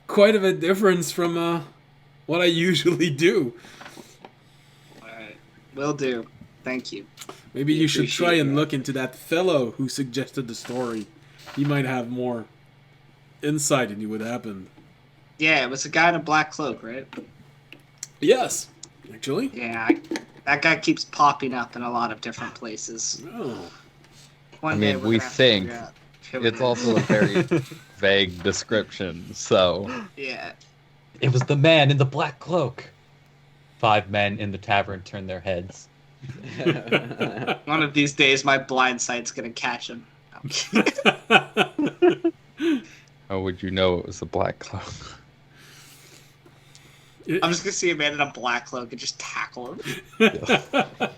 Speaker 1: quite of a difference from what I usually do.
Speaker 6: All right. Will do. Thank you.
Speaker 1: Maybe you should try
Speaker 6: Appreciate
Speaker 1: and
Speaker 6: that.
Speaker 1: look into that fellow who suggested the story. He might have more insight into what happened.
Speaker 6: Yeah, it was a guy in a black cloak, right?
Speaker 1: Yes, actually.
Speaker 6: Yeah, that guy keeps popping up in a lot of different places.
Speaker 1: Oh.
Speaker 6: One
Speaker 2: I
Speaker 6: day
Speaker 2: mean,
Speaker 6: we're
Speaker 2: we
Speaker 6: gonna have to
Speaker 2: think
Speaker 6: figure out who
Speaker 2: it's
Speaker 6: it
Speaker 2: also a very vague description. So
Speaker 6: is. Yeah.
Speaker 5: It was the man in the black cloak. 5 men in the tavern turned their heads.
Speaker 6: One of these days, my blind sight's gonna catch him.
Speaker 2: how would you know it was a black cloak?
Speaker 6: I'm just gonna see a man in a black cloak and just tackle him.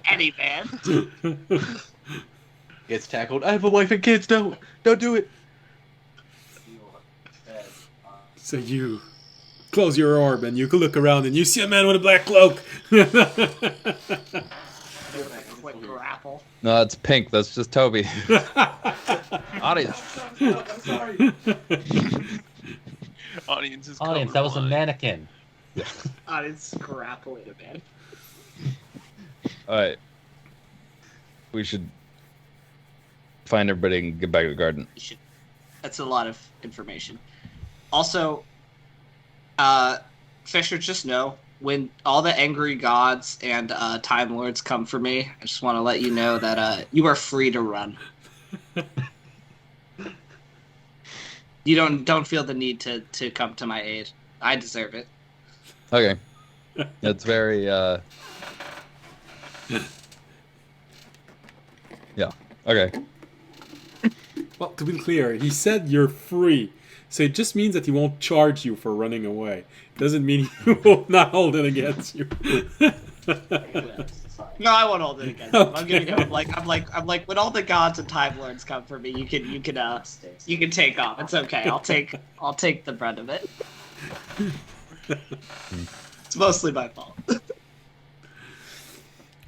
Speaker 6: Any man.
Speaker 4: Gets tackled. I have a wife and kids. Don't do it.
Speaker 1: So you close your orb and you can look around and you see a man with a black cloak.
Speaker 6: Quick grapple.
Speaker 2: No, it's pink. That's just Toby. Audience.
Speaker 3: Audience is
Speaker 5: Audience, that was a
Speaker 3: colorblind.
Speaker 5: mannequin.
Speaker 6: It's grappling a man.
Speaker 2: All right. We should find everybody and get back to the garden.
Speaker 6: You should. That's a lot of information. Also, Fisher, just know when all the angry gods and time lords come for me, I just want to let you know that you are free to run. You don't feel the need to come to my aid. I deserve it.
Speaker 2: Okay. It's very, yeah. Okay.
Speaker 1: Well, to be clear, he said you're free. So it just means that he won't charge you for running away. Doesn't mean he will not hold it against you.
Speaker 6: No, I won't hold it against him. I'm giving him I'm like when all the gods and time lords come for me, you can take off. It's okay. I'll take the brunt of it. It's mostly my fault.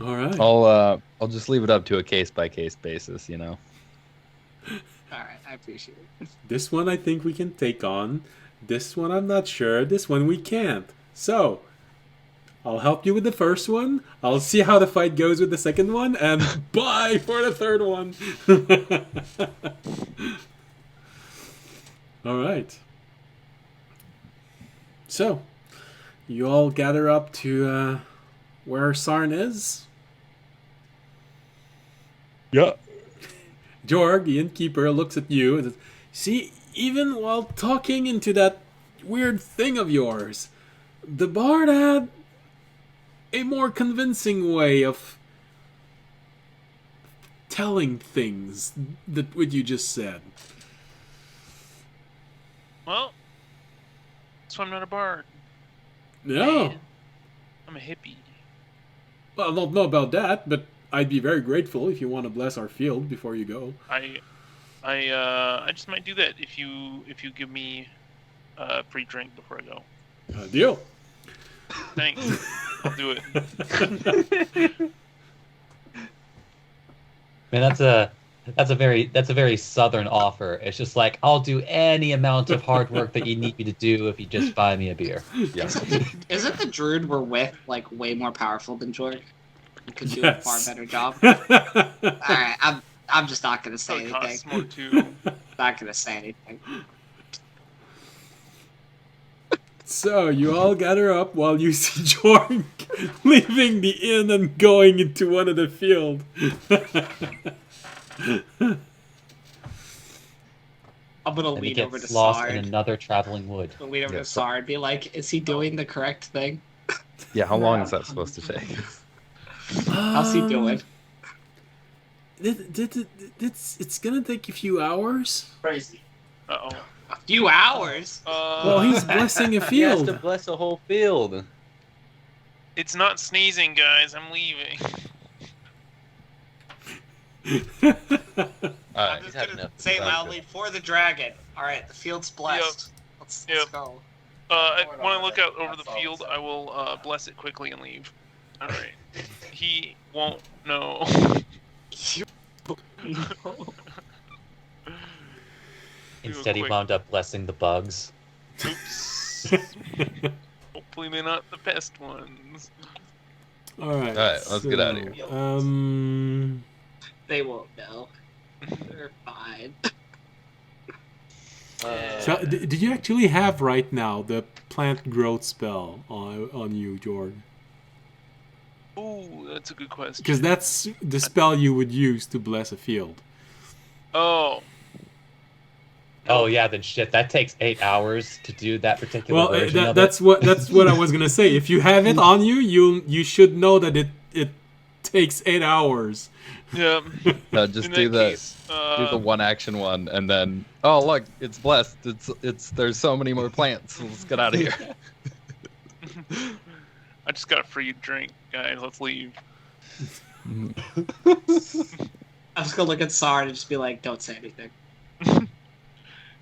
Speaker 1: All right.
Speaker 2: I'll just leave it up to a case by case basis, you know.
Speaker 6: All right, I appreciate it.
Speaker 1: This one I think we can take on. This one I'm not sure. This one we can't. So, I'll help you with the first one. I'll see how the fight goes with the second one, and bye for the third one. All right. So, you all gather up to where Sarn is.
Speaker 2: Yeah.
Speaker 1: Jorg, the innkeeper, looks at you and says, "See, even while talking into that weird thing of yours, the bard had a more convincing way of telling things that what you just said."
Speaker 3: Well, so I'm not a bard.
Speaker 1: No.
Speaker 3: Man, I'm a hippie.
Speaker 1: Well, I don't know about that, but I'd be very grateful if you want to bless our field before you go.
Speaker 3: I just might do that if you give me a free drink before I go.
Speaker 1: Deal.
Speaker 3: Thanks. I'll do it.
Speaker 5: Man, that's a very southern offer. It's just like, I'll do any amount of hard work that you need me to do if you just buy me a beer.
Speaker 2: Yeah.
Speaker 6: Isn't the druid we're with like way more powerful than Jorg? He could do
Speaker 1: Yes.
Speaker 6: a far better job. Alright, I'm just not gonna say
Speaker 3: It costs
Speaker 6: anything.
Speaker 3: more too.
Speaker 6: Not gonna say anything.
Speaker 1: So, you all gather up while you see Jorg leaving the inn and going into one of the field.
Speaker 6: I'm gonna
Speaker 5: And he
Speaker 6: lean over
Speaker 5: gets
Speaker 6: to
Speaker 5: lost
Speaker 6: Sard.
Speaker 5: in another traveling wood.
Speaker 6: I'm gonna lean over
Speaker 2: Yeah,
Speaker 6: to
Speaker 2: so-
Speaker 6: Sard and be like, is he doing the correct thing?
Speaker 2: Yeah, how long is that supposed to take?
Speaker 6: How's he doing?
Speaker 1: It's gonna take a few hours.
Speaker 8: Crazy.
Speaker 3: Uh-oh.
Speaker 6: A few hours?
Speaker 1: Well, he's blessing a
Speaker 4: He has to
Speaker 1: field.
Speaker 4: bless a whole field.
Speaker 3: It's not sneezing, guys. I'm leaving.
Speaker 2: Alright.
Speaker 6: I'm
Speaker 4: he's
Speaker 6: just
Speaker 4: had
Speaker 6: gonna
Speaker 4: enough.
Speaker 6: say
Speaker 4: Sounds
Speaker 6: loudly, for the dragon. Alright, the field's blessed. Let's
Speaker 3: Yep.
Speaker 6: go.
Speaker 3: When I look out over the field, I will bless it quickly and leave. Alright. He won't know.
Speaker 5: Instead, he
Speaker 3: quick-
Speaker 5: wound up blessing the bugs.
Speaker 3: Oops. Hopefully they're not the best ones.
Speaker 1: Alright.
Speaker 2: Alright, let's get outta here.
Speaker 6: They won't know. They're fine.
Speaker 1: So, did you actually have right now the plant growth spell on you, Jorg?
Speaker 3: Ooh, that's a good question.
Speaker 1: Because that's the spell you would use to bless a field.
Speaker 3: Oh.
Speaker 5: Oh yeah, then shit. That takes 8 hours to do that particular
Speaker 1: Well,
Speaker 5: version of
Speaker 1: that's what I was gonna say. If you have it on you, you should know that it takes 8 hours.
Speaker 3: Yeah.
Speaker 2: No, just
Speaker 3: In
Speaker 2: do
Speaker 3: that
Speaker 2: the
Speaker 3: case,
Speaker 2: do the one action one, and then look, it's blessed. It's there's so many more plants. Let's get out of here.
Speaker 3: I just got a free drink, guys. Let's leave.
Speaker 6: I'm just gonna look at Sard and just be like, don't say anything.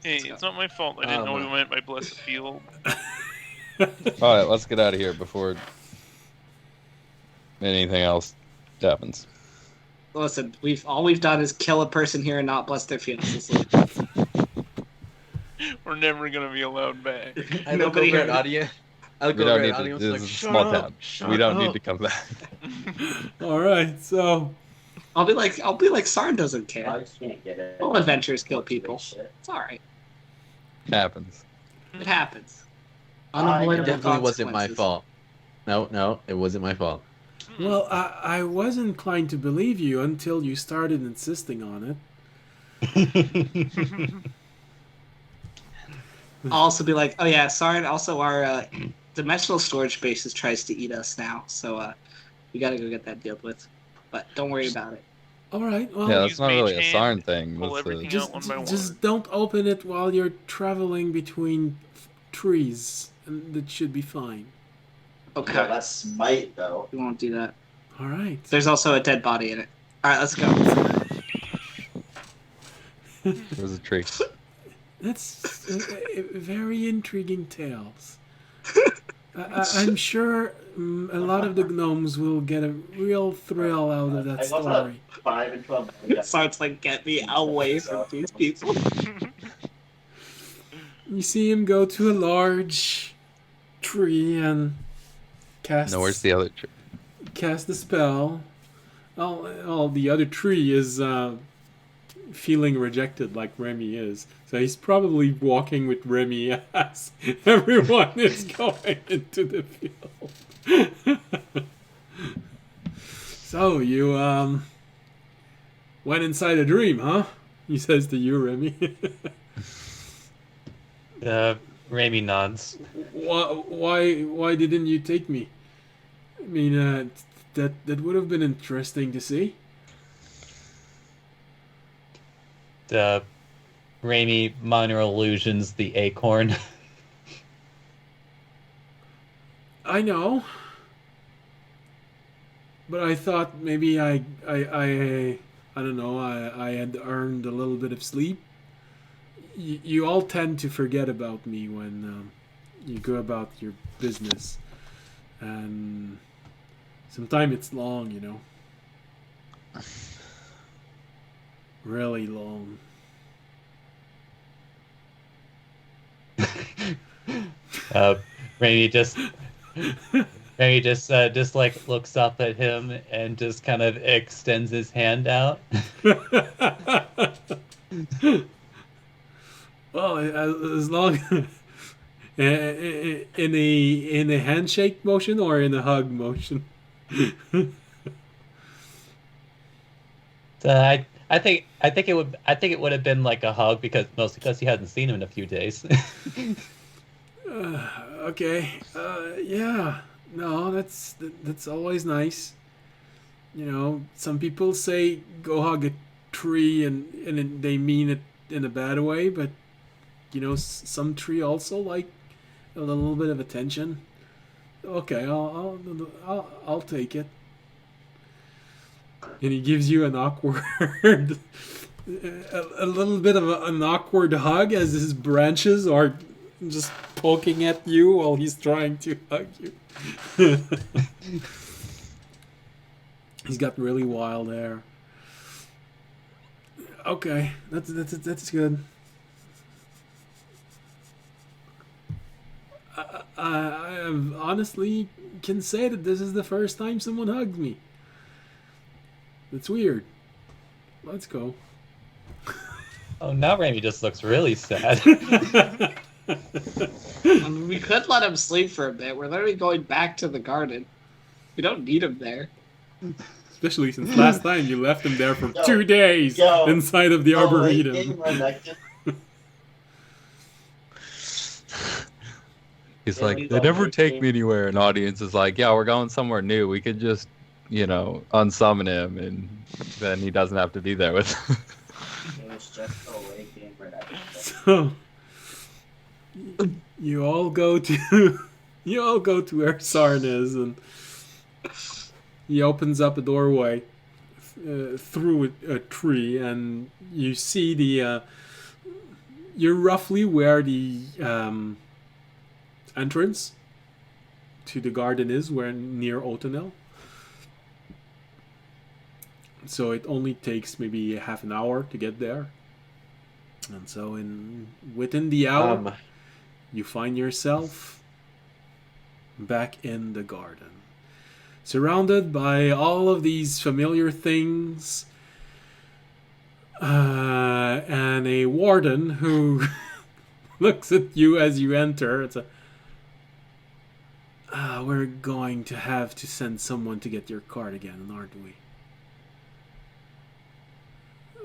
Speaker 3: Hey, it's not my fault. I didn't know what we meant by bless the field.
Speaker 2: All right, let's get out of here before anything else happens.
Speaker 6: Listen, all we've done is kill a person here and not bless their feelings. Let's leave.
Speaker 3: We're never gonna be allowed back.
Speaker 4: I look
Speaker 6: Nobody
Speaker 4: over at
Speaker 6: heard it.
Speaker 4: Adia. I look
Speaker 2: We
Speaker 4: over
Speaker 2: don't
Speaker 4: at
Speaker 2: need
Speaker 4: Adia
Speaker 2: to.
Speaker 4: and
Speaker 2: This
Speaker 4: like,
Speaker 2: is a
Speaker 4: "Shut
Speaker 2: small
Speaker 4: up,
Speaker 2: town.
Speaker 4: shut
Speaker 2: We don't need
Speaker 4: up."
Speaker 2: to come back.
Speaker 1: All right, so
Speaker 6: I'll be like, Sard doesn't
Speaker 8: I
Speaker 6: care.
Speaker 8: just can't get it.
Speaker 6: All adventurers kill people. It's alright.
Speaker 2: Happens.
Speaker 6: It happens.
Speaker 8: I
Speaker 4: It
Speaker 6: Unavoidable
Speaker 4: definitely wasn't my
Speaker 6: consequences.
Speaker 4: fault. No, it wasn't my fault.
Speaker 1: well, I was inclined to believe you until you started insisting on it.
Speaker 6: I'll also be like, oh yeah, Sard, also our dimensional storage bases tries to eat us now, so we gotta go get that dealt with. But don't worry about it.
Speaker 1: All right, well,
Speaker 2: Yeah,
Speaker 3: use
Speaker 2: that's not really a
Speaker 3: mage
Speaker 2: Sarn
Speaker 3: hand,
Speaker 2: thing.
Speaker 3: pull
Speaker 2: That's
Speaker 3: everything
Speaker 2: a,
Speaker 3: out one by one.
Speaker 1: just don't open it while you're traveling between trees, and that should be fine.
Speaker 6: Okay.
Speaker 8: No, that's smite though.
Speaker 6: We won't do that.
Speaker 1: All right.
Speaker 6: There's also a dead body in it. Alright, let's go.
Speaker 2: There's a tree.
Speaker 1: That's very intriguing tales. I'm sure a lot of the gnomes will get a real thrill out of that
Speaker 8: I got
Speaker 1: story.
Speaker 8: 5 and 12.
Speaker 6: So it's like, get me away from these people.
Speaker 1: You see him go to a large tree and cast
Speaker 2: No, where's the other tree?
Speaker 1: cast the spell. Oh, the other tree is feeling rejected like Remy is. So he's probably walking with Remy as everyone is going into the field. So you went inside a dream, huh? He says to you, Remy.
Speaker 5: Raimi nods.
Speaker 1: Why didn't you take me? I mean, that would have been interesting to see.
Speaker 5: Raimi minor illusions the acorn.
Speaker 1: I know, but I thought maybe I don't know. I had earned a little bit of sleep. You all tend to forget about me when you go about your business, and sometimes it's long, you know. Really long.
Speaker 5: Raimi just like looks up at him and just kind of extends his hand out.
Speaker 1: Well, as long in a handshake motion or in a hug motion.
Speaker 5: So I think it would have been like a hug mostly because he hadn't seen him in a few days.
Speaker 1: Okay. Yeah. No, that's always nice. You know, some people say go hug a tree and they mean it in a bad way, but you know, some tree also like a little bit of attention. Okay, I'll take it. And he gives you an awkward, a little bit of an awkward hug as his branches are just poking at you while he's trying to hug you. He's got really wild hair. Okay, that's good. I honestly can say that this is the first time someone hugged me. It's weird. Let's go.
Speaker 5: Oh, now Raimi just looks really sad.
Speaker 6: I mean, we could let him sleep for a bit. We're literally going back to the garden. We don't need him there.
Speaker 1: Especially since last time you left him there for
Speaker 8: Yo,
Speaker 1: 2 days inside of the arboretum.
Speaker 2: He's like, they never take me anywhere. And audience is like, yeah, we're going somewhere new. We could just, unsummon him, and then he doesn't have to be there with.
Speaker 8: It was just a late game production.
Speaker 1: So you all go to where Sarn is, and he opens up a doorway through a tree, and you see you're roughly where the entrance to the garden is, where near Otonel. So it only takes maybe half an hour to get there. And so within the hour, you find yourself back in the garden, surrounded by all of these familiar things, and a warden who looks at you as you enter. It's we're going to have to send someone to get your card again, aren't we?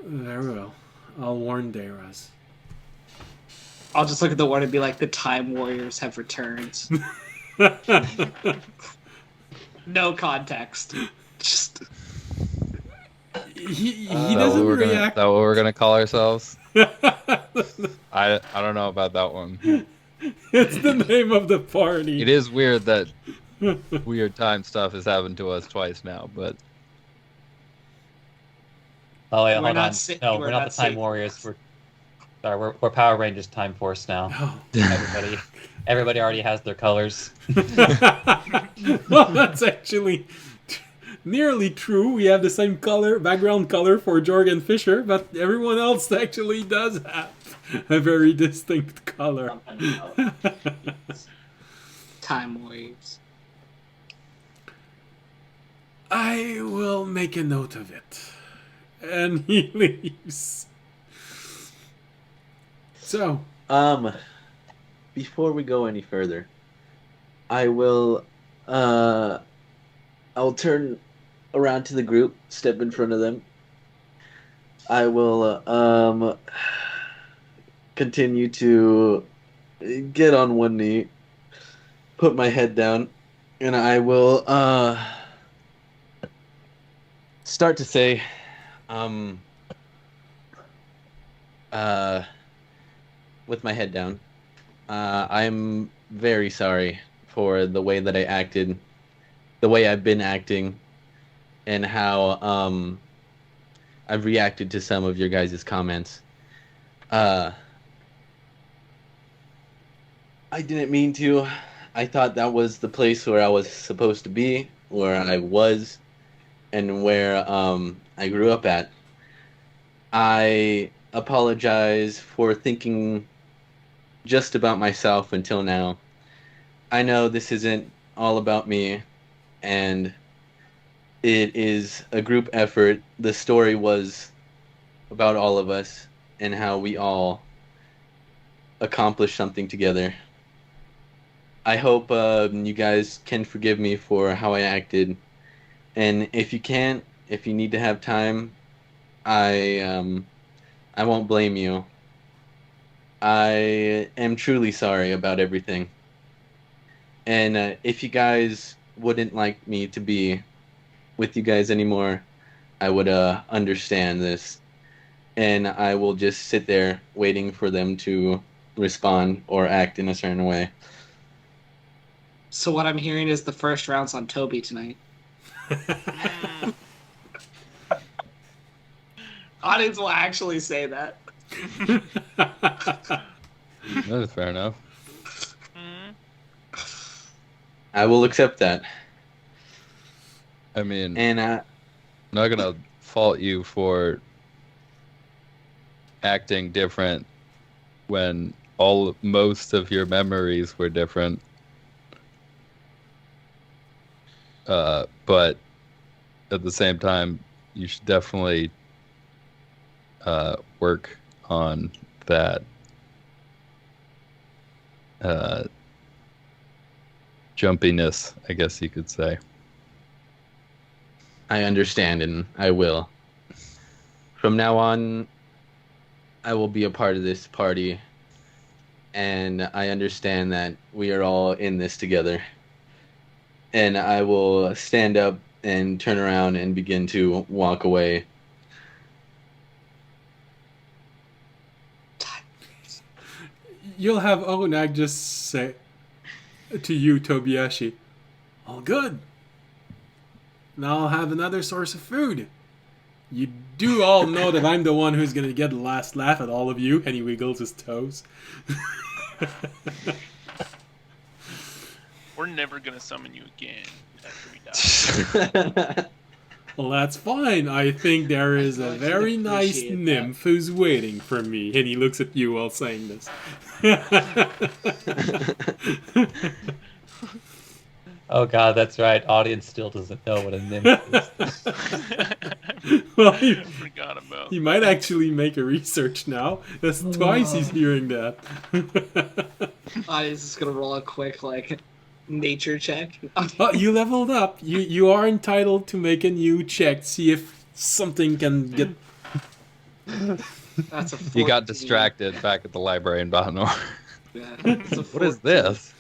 Speaker 1: Very well. I'll warn Deiraz.
Speaker 6: I'll just look at the one and be like, the Time Warriors have returned. No context. Just...
Speaker 1: He doesn't react.
Speaker 2: That what we're gonna call ourselves? I don't know about that one.
Speaker 1: It's the name of the party.
Speaker 2: It is weird that Weird time stuff has happened to us twice now, but
Speaker 5: Oh wait,
Speaker 6: We're
Speaker 5: hold
Speaker 6: not
Speaker 5: on.
Speaker 6: sa-
Speaker 5: No,
Speaker 6: we're
Speaker 5: we're not
Speaker 6: not
Speaker 5: the Time
Speaker 6: safe.
Speaker 5: Warriors. We're Power Rangers Time Force now.
Speaker 1: Oh.
Speaker 5: Everybody already has their colors.
Speaker 1: Well, that's actually nearly true. We have the same background color for Jorg and Fisher, but everyone else actually does have a very distinct color.
Speaker 8: Something else.
Speaker 6: Time Warriors.
Speaker 1: I will make a note of it. And he leaves. So,
Speaker 4: Before we go any further, I will, I'll turn around to the group, step in front of them. I will, continue to get on one knee, put my head down, and I will, start to say, with my head down, I'm very sorry for the way that I acted, the way I've been acting, and how I've reacted to some of your guys' comments. I didn't mean to. I thought that was the place where I was supposed to be, where I was, and where I grew up at. I apologize for thinking just about myself until now. I know this isn't all about me, and it is a group effort. The story was about all of us and how we all accomplished something together. I hope you guys can forgive me for how I acted, and if you can't, if you need to have time, I won't blame you. I am truly sorry about everything. And if you guys wouldn't like me to be with you guys anymore, I would understand this. And I will just sit there waiting for them to respond or act in a certain way.
Speaker 6: So what I'm hearing is the first round's on Toby tonight. Audience will actually say that.
Speaker 2: that's fair enough.
Speaker 4: I will accept that.
Speaker 2: I mean,
Speaker 4: And
Speaker 2: I'm not gonna fault you for acting different when most of your memories were different. But at the same time, you should definitely work on that jumpiness, I guess you could say.
Speaker 4: I understand, and I will. From now on, I will be a part of this party, and I understand that we are all in this together. And I will stand up and turn around and begin to walk away.
Speaker 1: you'll have Onag just say to you, Tobiashi, all good. Now I'll have another source of food. You do all know that I'm the one who's going to get the last laugh at all of you. And he wiggles his toes.
Speaker 3: We're never gonna summon you again after we die.
Speaker 1: Well, that's fine. I think there is a very nice
Speaker 6: appreciate
Speaker 1: nymph who's waiting for me. And he looks at you while saying this.
Speaker 5: Oh god, that's right. Audience still doesn't know what a nymph is.
Speaker 1: Well,
Speaker 3: I forgot about
Speaker 1: he might actually make a research now. That's twice he's hearing that.
Speaker 6: Audience is gonna roll a quick nature check.
Speaker 1: Oh, you leveled up. You are entitled to make a new check. See if something can get.
Speaker 6: That's a 14.
Speaker 2: You got distracted back at the library in Bahanor.
Speaker 6: Yeah, it's a
Speaker 2: What is
Speaker 6: 14.
Speaker 2: this?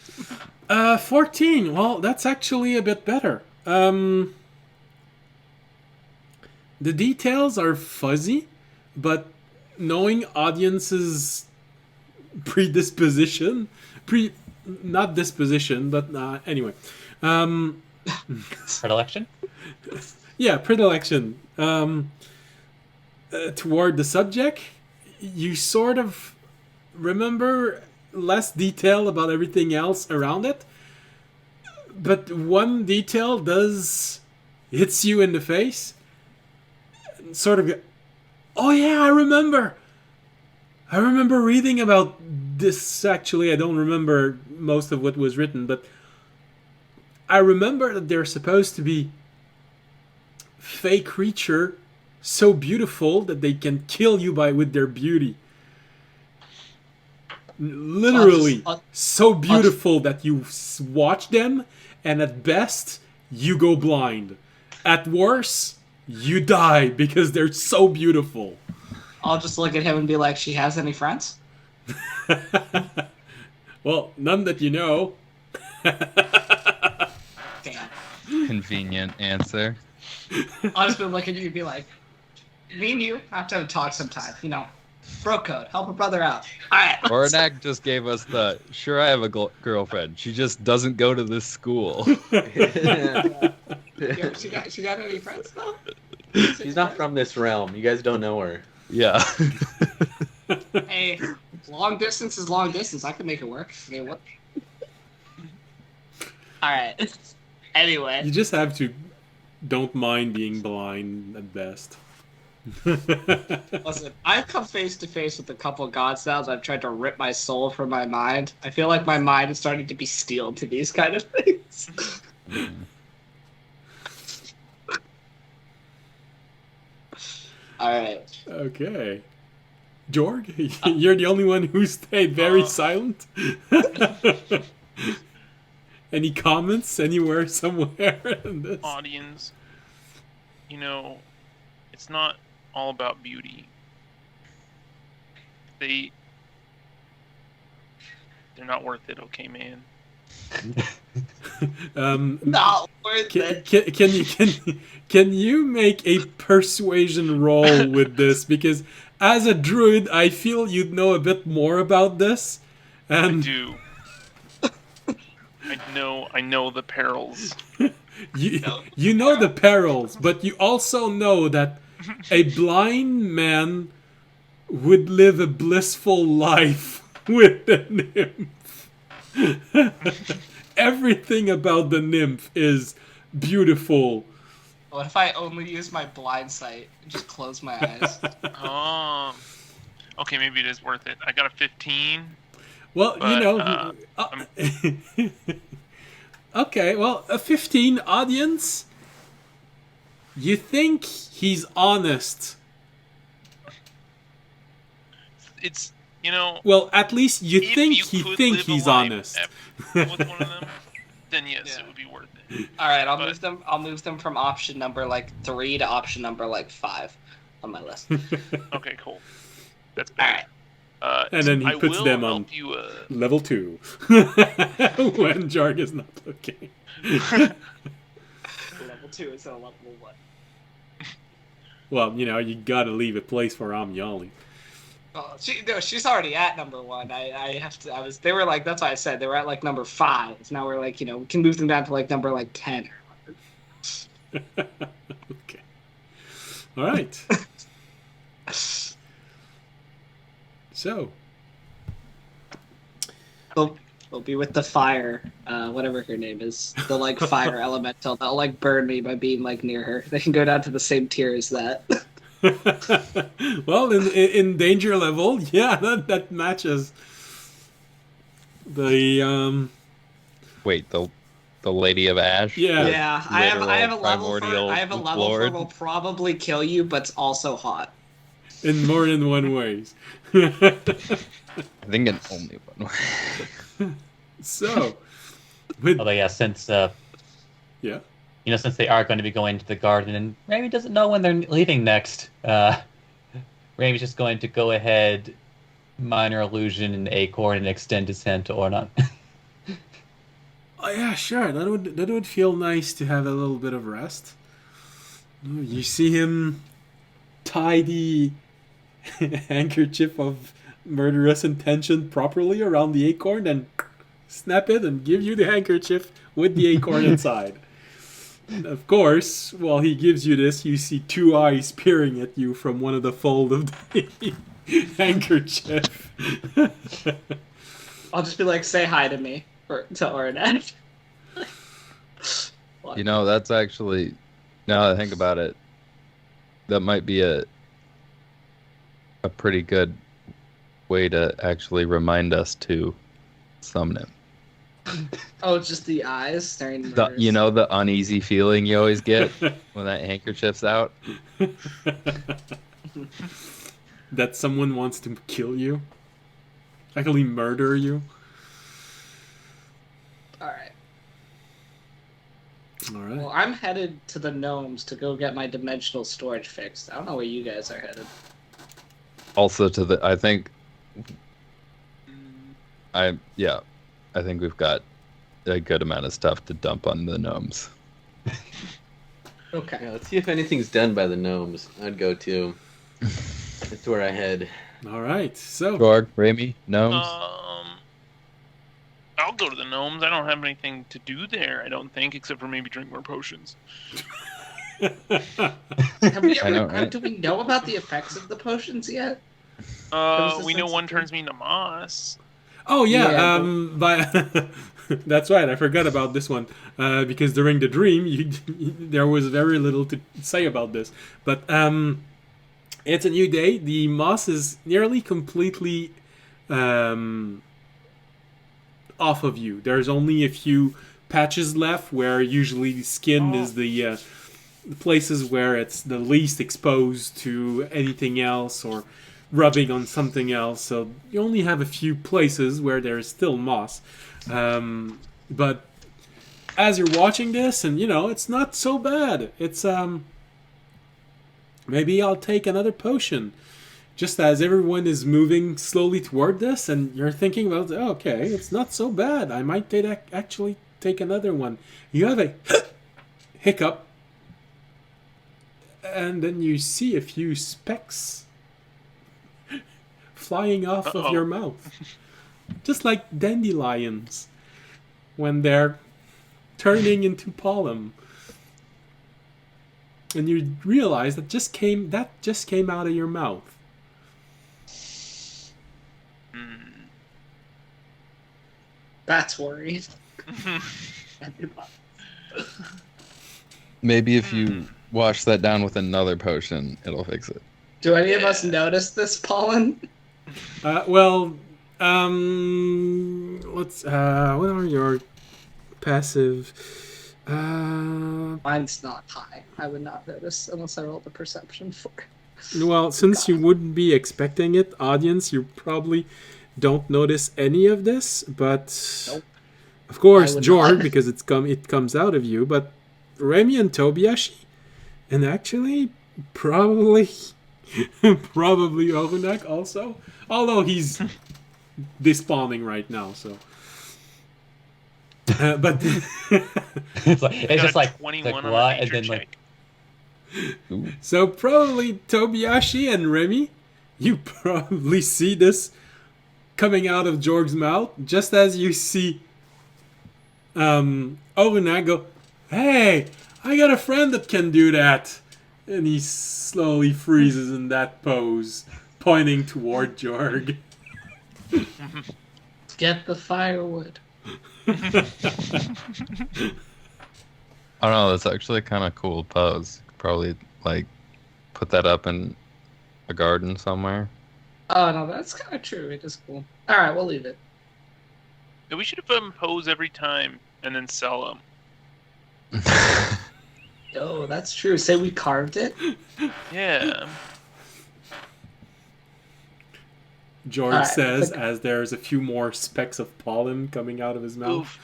Speaker 1: 14. Well, that's actually a bit better. The details are fuzzy, but knowing audience's predisposition, not disposition, but anyway,
Speaker 5: Predilection?
Speaker 1: Yeah, predilection. Toward the subject, you sort of remember less detail about everything else around it, but one detail does hits you in the face. Sort of, oh yeah, I remember. I remember reading about this. Actually, I don't remember most of what was written, but I remember that they're supposed to be fake creature so beautiful that they can kill you with their beauty. Literally, so beautiful that you watch them, and at best, you go blind. At worst, you die because they're so beautiful.
Speaker 6: I'll just look at him and be like, she has any friends?
Speaker 1: Well, none that you know.
Speaker 6: Damn.
Speaker 2: Convenient answer.
Speaker 6: I'll just be looking at you and be like, me and you have to have a talk sometime. You know, bro code. Help a brother out. All right.
Speaker 2: Oranak just gave us the, sure, I have a girlfriend. She just doesn't go to this school.
Speaker 6: Yo, she got any friends, though?
Speaker 4: She's not from this realm. You guys don't know her.
Speaker 2: Yeah.
Speaker 6: Hey, long distance is long distance. I can make it work. I mean, what? All right. Anyway.
Speaker 1: You just have to don't mind being blind at best.
Speaker 6: Listen, I've come face to face with a couple gods now. I've tried to rip my soul from my mind. I feel like my mind is starting to be steeled to these kind of things. All right.
Speaker 1: Okay. Jorg, you're the only one who stayed very silent. Any comments anywhere, somewhere in this?
Speaker 3: Audience, you know, it's not all about beauty. They're not worth it, okay, man?
Speaker 6: Not worth it.
Speaker 1: Can you make a persuasion roll with this? Because as a druid, I feel you'd know a bit more about this. And
Speaker 3: I do. I know the perils.
Speaker 1: You know the perils, but you also know that a blind man would live a blissful life with the nymph. Everything about the nymph is beautiful.
Speaker 6: What if I only use my blind sight and just close my eyes?
Speaker 3: Okay, maybe it is worth it. I got a 15.
Speaker 1: Well,
Speaker 3: But,
Speaker 1: you know... okay, well, a 15 audience. You think he's honest.
Speaker 3: It's, you know...
Speaker 1: Well, at least you
Speaker 3: if
Speaker 1: think
Speaker 3: you
Speaker 1: he
Speaker 3: could
Speaker 1: think
Speaker 3: live
Speaker 1: he's
Speaker 3: a life
Speaker 1: honest.
Speaker 3: with one of them, then yes,
Speaker 6: Yeah.
Speaker 3: it would be worth it.
Speaker 6: All right, I'll
Speaker 3: But-
Speaker 6: move them from option number 3 to option number 5 on my list.
Speaker 3: Okay, cool. That's
Speaker 6: All
Speaker 3: better.
Speaker 6: right.
Speaker 1: And then he
Speaker 3: I
Speaker 1: puts
Speaker 3: will
Speaker 1: them
Speaker 3: help
Speaker 1: on
Speaker 3: you,
Speaker 1: level 2. When Jarg is not looking.
Speaker 6: Level 2 is a level 1.
Speaker 1: Well, you know, you gotta leave a place for Amyali.
Speaker 6: Oh, she's already at number 1. They were like, that's why I said they were at like number 5. Now we're like, you know, we can move them down to like number 10.
Speaker 1: Okay. All right. So,
Speaker 6: They'll be with the fire, whatever her name is, the like fire elemental that'll like burn me by being like near her. They can go down to the same tier as that.
Speaker 1: well, in danger level, yeah, that matches. The
Speaker 2: Wait, the Lady of Ash?
Speaker 1: Yeah.
Speaker 6: Yeah, I have a
Speaker 2: Literal
Speaker 6: level for
Speaker 2: primordial lord.
Speaker 6: will probably kill you, but it's also hot.
Speaker 1: in more than one ways.
Speaker 2: I think in only one way.
Speaker 1: So, with
Speaker 5: Although, yeah, since
Speaker 1: yeah,
Speaker 5: since they are going to be going to the garden, and Rami doesn't know when they're leaving next, Rami's just going to go ahead, minor illusion and acorn, and extend his hand to Ornon.
Speaker 1: oh yeah, sure. That would feel nice to have a little bit of rest. You see him tie the handkerchief of murderous intention properly around the acorn and snap it, and give you the handkerchief with the acorn inside. And of course, while he gives you this, you see two eyes peering at you from one of the fold of the handkerchief.
Speaker 6: I'll just be like, say hi to me, or to Ornette.
Speaker 2: You know, that's actually, now that I think about it, that might be a pretty good way to actually remind us to summon him.
Speaker 6: Oh, it's just the eyes staring.
Speaker 2: You know the uneasy feeling you always get when that handkerchief's out?
Speaker 1: That someone wants to kill you? Actually murder you?
Speaker 6: Alright.
Speaker 1: Alright.
Speaker 6: Well, I'm headed to the gnomes to go get my dimensional storage fixed. I don't know where you guys are headed.
Speaker 2: Also I think we've got a good amount of stuff to dump on the gnomes.
Speaker 6: Okay.
Speaker 4: Yeah, let's see if anything's done by the gnomes. I'd go too. That's where I head.
Speaker 1: Alright, so...
Speaker 2: Jorg, Rami, gnomes?
Speaker 3: I'll go to the gnomes. I don't have anything to do there, I don't think, except for maybe drink more potions.
Speaker 6: Have we
Speaker 2: I know,
Speaker 6: ever,
Speaker 2: right?
Speaker 6: do we know about the effects of the potions yet?
Speaker 3: We know one turns me into moss.
Speaker 1: Oh yeah,
Speaker 6: Yeah,
Speaker 1: that's right. I forgot about this one because during the dream, there was very little to say about this. But it's a new day. The moss is nearly completely off of you. There's only a few patches left where usually the skin is the places where it's the least exposed to anything else or rubbing on something else. So you only have a few places where there is still moss. But as you're watching this, and it's not so bad. It's maybe I'll take another potion. Just as everyone is moving slowly toward this, and you're thinking, well, okay, it's not so bad. I might actually take another one. You have a hiccup, and then you see a few specks flying off of your mouth. Just like dandelions when they're turning into pollen. And you realize that just came out of your mouth.
Speaker 6: That's worried.
Speaker 2: Maybe if you wash that down with another potion, it'll fix it.
Speaker 6: Do any of us notice this pollen?
Speaker 1: Let's. What are your passive?
Speaker 6: Mine's not high. I would not notice unless I rolled a perception for it.
Speaker 1: Well, since you wouldn't be expecting it, audience, you probably don't notice any of this. But
Speaker 6: Nope.
Speaker 1: of course,
Speaker 6: I would
Speaker 1: Jorg,
Speaker 6: not.
Speaker 1: because it comes out of you. But Remy and Tobiashi, and actually, probably Orunak also. Although he's despawning right now, so. But
Speaker 5: it's just like
Speaker 3: 21 on
Speaker 5: what,
Speaker 3: a
Speaker 5: and then
Speaker 3: nature
Speaker 5: like
Speaker 3: check.
Speaker 1: so probably Tobiashi and Remy, you probably see this coming out of Jorg's mouth, just as you see Orunak go, "Hey, I got a friend that can do that," and he slowly freezes in that pose, pointing toward Jorg.
Speaker 6: Get the firewood.
Speaker 2: I don't know, that's actually kind of cool pose. Probably like put that up in a garden somewhere.
Speaker 6: Oh no, that's kind of true. It is cool. All right, we'll leave it.
Speaker 3: Yeah, we should have them pose every time and then sell them.
Speaker 6: Oh, that's true. Say we carved it.
Speaker 3: Yeah.
Speaker 1: Jorg
Speaker 6: Alright,
Speaker 1: says as there's a few more specks of pollen coming out of his mouth.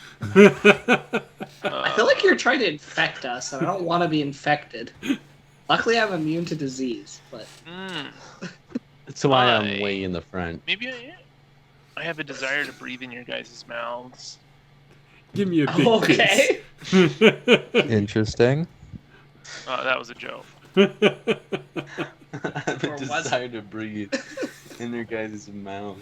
Speaker 6: I feel like you're trying to infect us, and I don't want to be infected. Luckily, I'm immune to disease, but
Speaker 4: That's why I'm way in the front.
Speaker 3: Maybe I have a desire to breathe in your guys' mouths.
Speaker 1: Give me a big
Speaker 6: okay.
Speaker 1: kiss.
Speaker 2: Interesting.
Speaker 3: That was a joke.
Speaker 4: I have
Speaker 6: Or
Speaker 4: a
Speaker 6: was
Speaker 4: desire to breathe in their guys' mouth.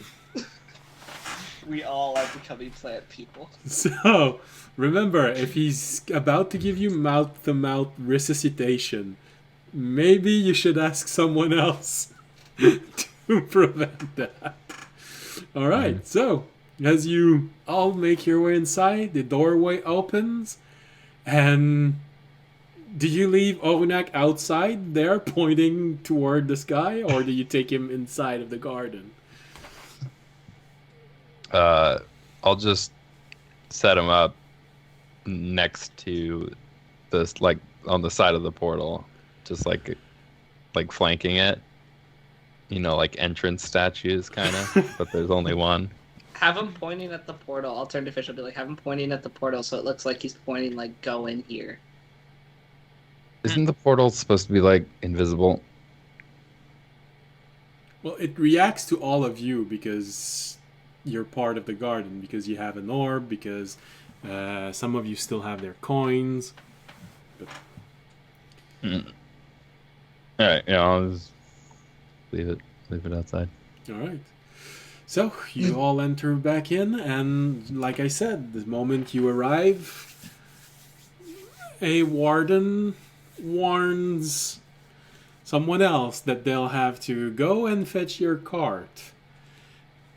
Speaker 6: We all are becoming plant people.
Speaker 1: So, remember, if he's about to give you mouth-to-mouth resuscitation, maybe you should ask someone else to prevent that. Alright, so, as you all make your way inside, the doorway opens, and do you leave Orunak outside there, pointing toward the sky, or do you take him inside of the garden?
Speaker 2: I'll just set him up next to this, like on the side of the portal, just like flanking it. You know, like entrance statues, kind of, but there's only one.
Speaker 6: Have him pointing at the portal. I'll turn to Fish. I'll be like, have him pointing at the portal so it looks like he's pointing, like, go in here.
Speaker 2: Isn't the portal supposed to be like invisible?
Speaker 1: Well, it reacts to all of you because you're part of the garden, because you have an orb, because some of you still have their coins. But...
Speaker 2: All right, yeah, I'll just leave it outside.
Speaker 1: All right. So you all enter back in, and like I said, the moment you arrive, a warden warns someone else that they'll have to go and fetch your cart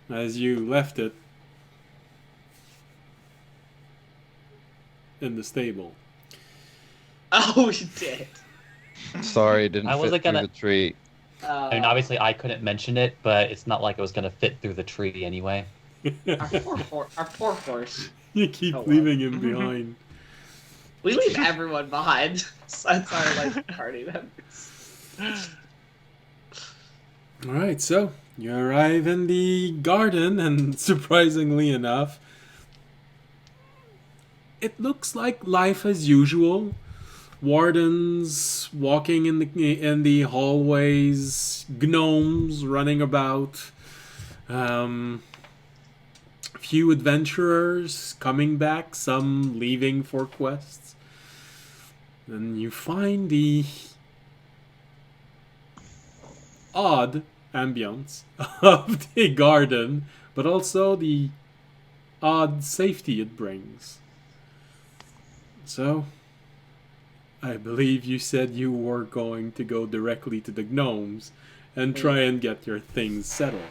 Speaker 1: as you left it in the stable.
Speaker 6: Oh, you did.
Speaker 2: Sorry, it didn't
Speaker 5: I
Speaker 2: fit
Speaker 5: wasn't
Speaker 2: through
Speaker 5: gonna-
Speaker 2: the tree.
Speaker 5: I mean, obviously, I couldn't mention it, but it's not like it was going to fit through the tree anyway.
Speaker 6: Our poor horse.
Speaker 1: You keep
Speaker 6: Oh, wow.
Speaker 1: leaving him behind.
Speaker 6: We leave everyone behind. That's our like party members.
Speaker 1: Alright, so you arrive in the garden, and surprisingly enough, it looks like life as usual. Wardens walking in the hallways, gnomes running about, few adventurers coming back, some leaving for quests. And you find the odd ambience of the garden, but also the odd safety it brings. So, I believe you said you were going to go directly to the gnomes and try and get your things settled.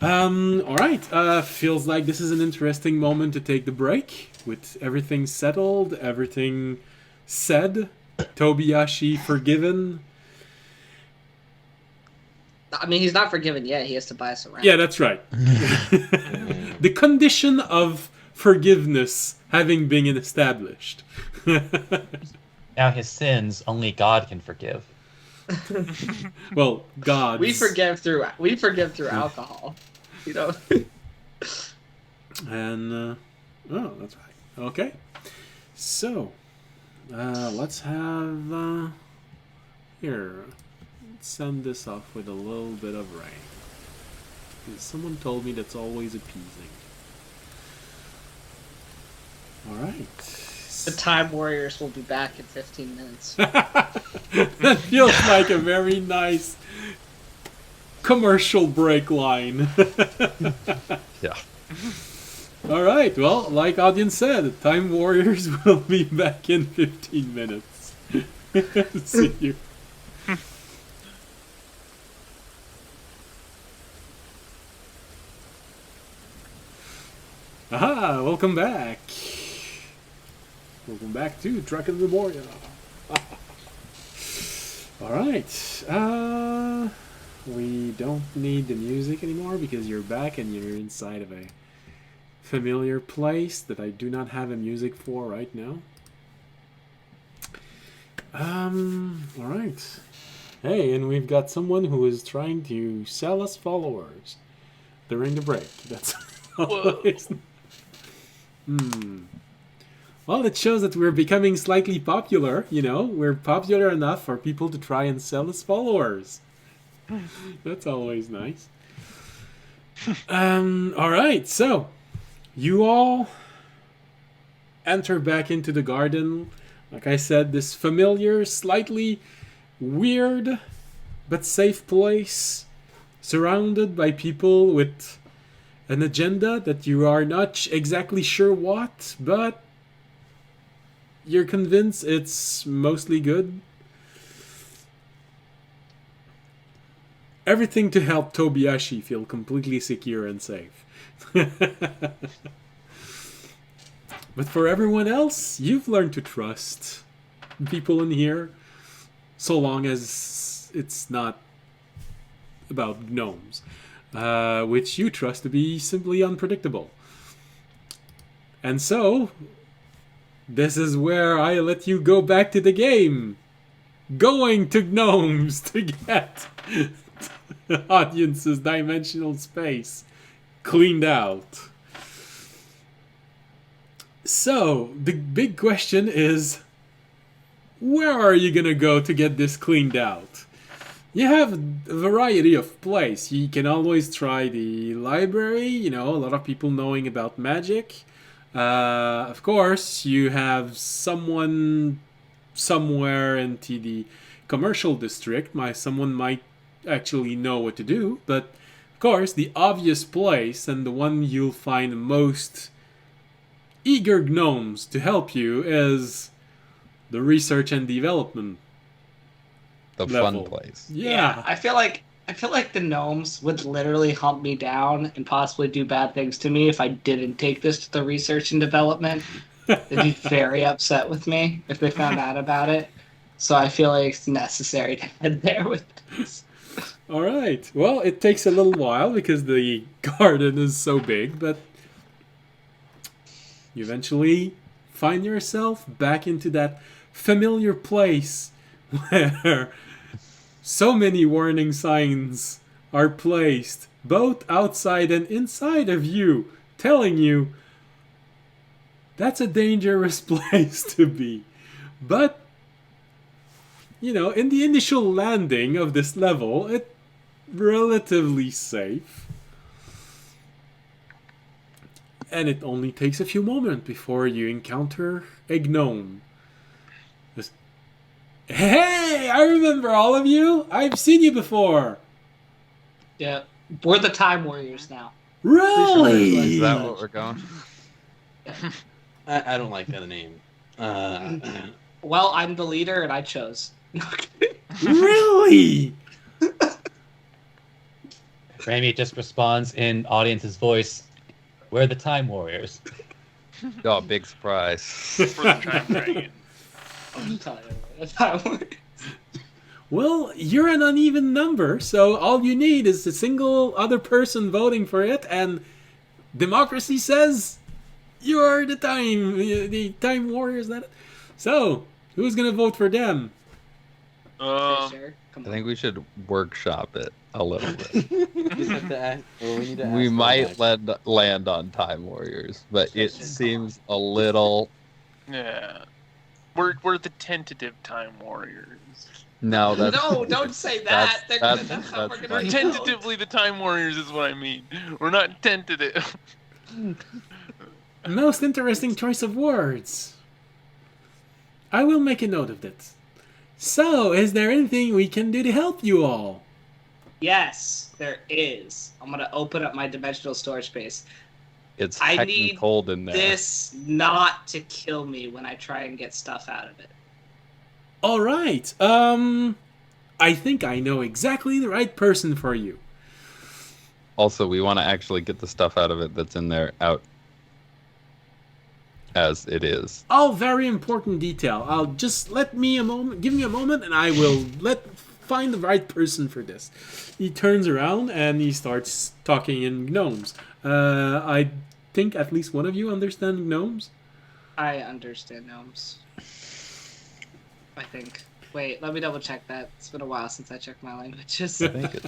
Speaker 1: Alright, feels like this is an interesting moment to take the break. With everything settled, everything said, Tobiyashi forgiven.
Speaker 6: I mean, he's not forgiven yet. He has to buy us around.
Speaker 1: Yeah, that's right. The condition of forgiveness having been established.
Speaker 5: Now his sins, only God can forgive.
Speaker 1: Well, God.
Speaker 6: We forgive through alcohol. You know.
Speaker 1: And oh, that's right. Okay. So, let's have here. Let's send this off with a little bit of rain. 'Cause someone told me that's always appeasing. All right.
Speaker 6: The Time Warriors will be back in 15 minutes.
Speaker 1: That feels like a very nice commercial break line.
Speaker 2: Yeah.
Speaker 1: All right. Well, like audience said, Time Warriors will be back in 15 minutes. See you. Aha! Welcome back. Welcome back to Drakenmemoria. Alright. We don't need the music anymore because you're back and you're inside of a familiar place that I do not have a music for right now. Alright. Hey, and we've got someone who is trying to sell us followers during the break. That's always... Well, it shows that we're becoming slightly popular, you know. We're popular enough for people to try and sell us followers. That's always nice. Alright, so you all enter back into the garden. Like I said, this familiar, slightly weird, but safe place, surrounded by people with an agenda that you are not exactly sure what, but you're convinced it's mostly good. Everything to help Tobiyashi feel completely secure and safe. But for everyone else, you've learned to trust people in here, so long as it's not about gnomes, which you trust to be simply unpredictable. And so, this is where I let you go back to the game. Going to gnomes to get the audience's dimensional space cleaned out. So, the big question is, where are you gonna go to get this cleaned out? You have a variety of places. You can always try the library, you know, a lot of people knowing about magic. Of course, you have someone somewhere into the commercial district. Someone might actually know what to do, but of course, the obvious place and the one you'll find most eager gnomes to help you is the research and development
Speaker 2: The
Speaker 1: level.
Speaker 2: fun place.
Speaker 1: Yeah.
Speaker 6: I feel like the gnomes would literally hunt me down and possibly do bad things to me if I didn't take this to the research and development. They'd be very upset with me if they found out about it. So I feel like it's necessary to head there with this.
Speaker 1: All right. Well, it takes a little while because the garden is so big, but you eventually find yourself back into that familiar place where so many warning signs are placed, both outside and inside of you, telling you that's a dangerous place to be. But, you know, in the initial landing of this level, it's relatively safe. And it only takes a few moments before you encounter a gnome. Hey, I remember all of you. I've seen you before.
Speaker 6: Yeah, we're the Time Warriors now.
Speaker 1: Really?
Speaker 2: Is that what we're going?
Speaker 4: I don't like that name.
Speaker 6: Well, I'm the leader, and I chose.
Speaker 1: Really?
Speaker 5: Rami just responds in audience's voice, "We're the Time Warriors."
Speaker 2: Oh, big surprise.
Speaker 3: For the Time Dragon.
Speaker 6: I'm telling you, we're the Time Warriors.
Speaker 1: Well, you're an uneven number, so all you need is a single other person voting for it, and democracy says you're the Time Warriors. So, who's gonna vote for them?
Speaker 6: Sure. Come
Speaker 2: I
Speaker 6: on.
Speaker 2: think we should workshop it a little bit.
Speaker 4: We just have to ask, well, we need to
Speaker 2: We
Speaker 4: ask
Speaker 2: might
Speaker 4: them
Speaker 2: land on Time Warriors, but it
Speaker 6: Just
Speaker 2: seems a little.
Speaker 3: Yeah. We're the tentative Time Warriors.
Speaker 2: No, that's
Speaker 6: No, don't say that.
Speaker 2: that's-
Speaker 6: That's how we're
Speaker 2: that's-
Speaker 6: gonna
Speaker 3: We're
Speaker 6: vote.
Speaker 3: tentatively the Time Warriors is what I mean. We're not tentative.
Speaker 1: Most interesting choice of words. I will make a note of that. So, is there anything we can do to help you all?
Speaker 6: Yes, there is. I'm gonna open up my dimensional storage space.
Speaker 2: It's
Speaker 6: I
Speaker 2: heckin'
Speaker 6: need
Speaker 2: cold in there.
Speaker 6: This not to kill me when I try and get stuff out of it.
Speaker 1: All right. I think I know exactly the right person for you.
Speaker 2: Also, we want to actually get the stuff out of it that's in there out as it is.
Speaker 1: All very important detail. I'll just give me a moment, and I will find the right person for this. He turns around and he starts talking in gnomes. I think at least one of you understand gnomes.
Speaker 6: I understand gnomes. I think. Wait, let me double check that. It's been a while since I checked my languages.
Speaker 2: I think it.